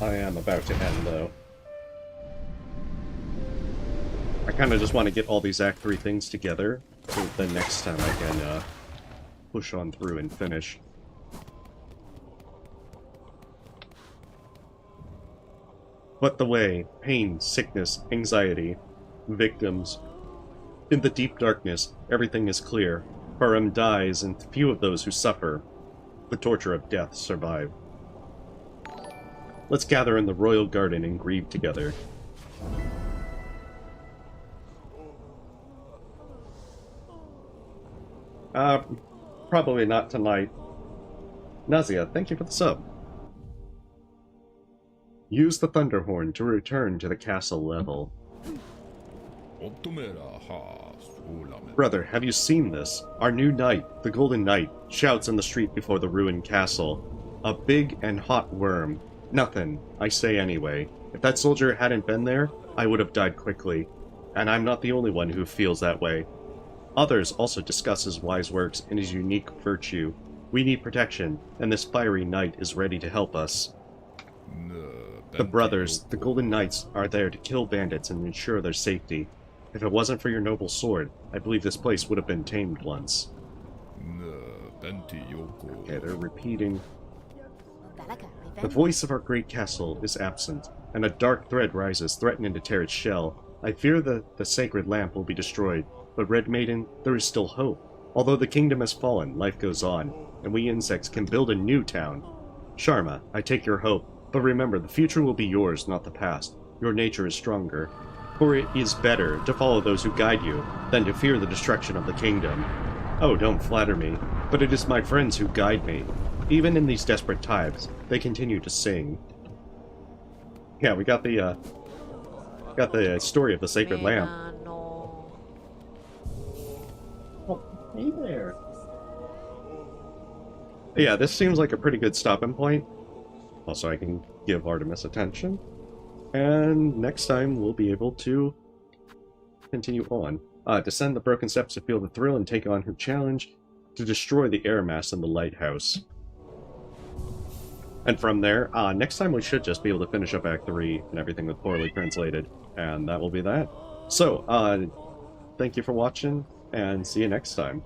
I am about to end, though. I kind of just want to get all these Act 3 things together, so the next time I can push on through and finish. But the way, pain, sickness, anxiety, victims. In the deep darkness, everything is clear. Param dies, and few of those who suffer the torture of death survive. Let's gather in the royal garden and grieve together. Probably not tonight. Nazia, thank you for the sub. Use the Thunderhorn to return to the castle level. Brother, have you seen this? Our new knight, the Golden Knight, shouts in the street before the ruined castle. A big and hot worm. Nothing, I say anyway. If that soldier hadn't been there, I would have died quickly. And I'm not the only one who feels that way. Others also discuss his wise works and his unique virtue. We need protection, and this fiery knight is ready to help us. The brothers, the Golden Knights, are there to kill bandits and ensure their safety. If it wasn't for your noble sword, I believe this place would have been tamed once. Okay, they're repeating. The voice of our great castle is absent, and a dark thread rises, threatening to tear its shell. I fear that the sacred lamp will be destroyed, but Red Maiden, there is still hope. Although the kingdom has fallen, life goes on, and we insects can build a new town. Sharma, I take your hope, but remember, the future will be yours, not the past. Your nature is stronger. For it is better to follow those who guide you, than to fear the destruction of the kingdom. Oh, don't flatter me, but it is my friends who guide me. Even in these desperate times, they continue to sing. Yeah, we got the story of the sacred lamp. Oh, hey there. Yeah, this seems like a pretty good stopping point. Also, I can give Artemis attention. And next time, we'll be able to continue on. Descend the broken steps to feel the thrill and take on her challenge to destroy the air mass in the lighthouse. And from there, next time we should just be able to finish up Act 3 and everything with poorly translated. And that will be that. So, thank you for watching, and see you next time.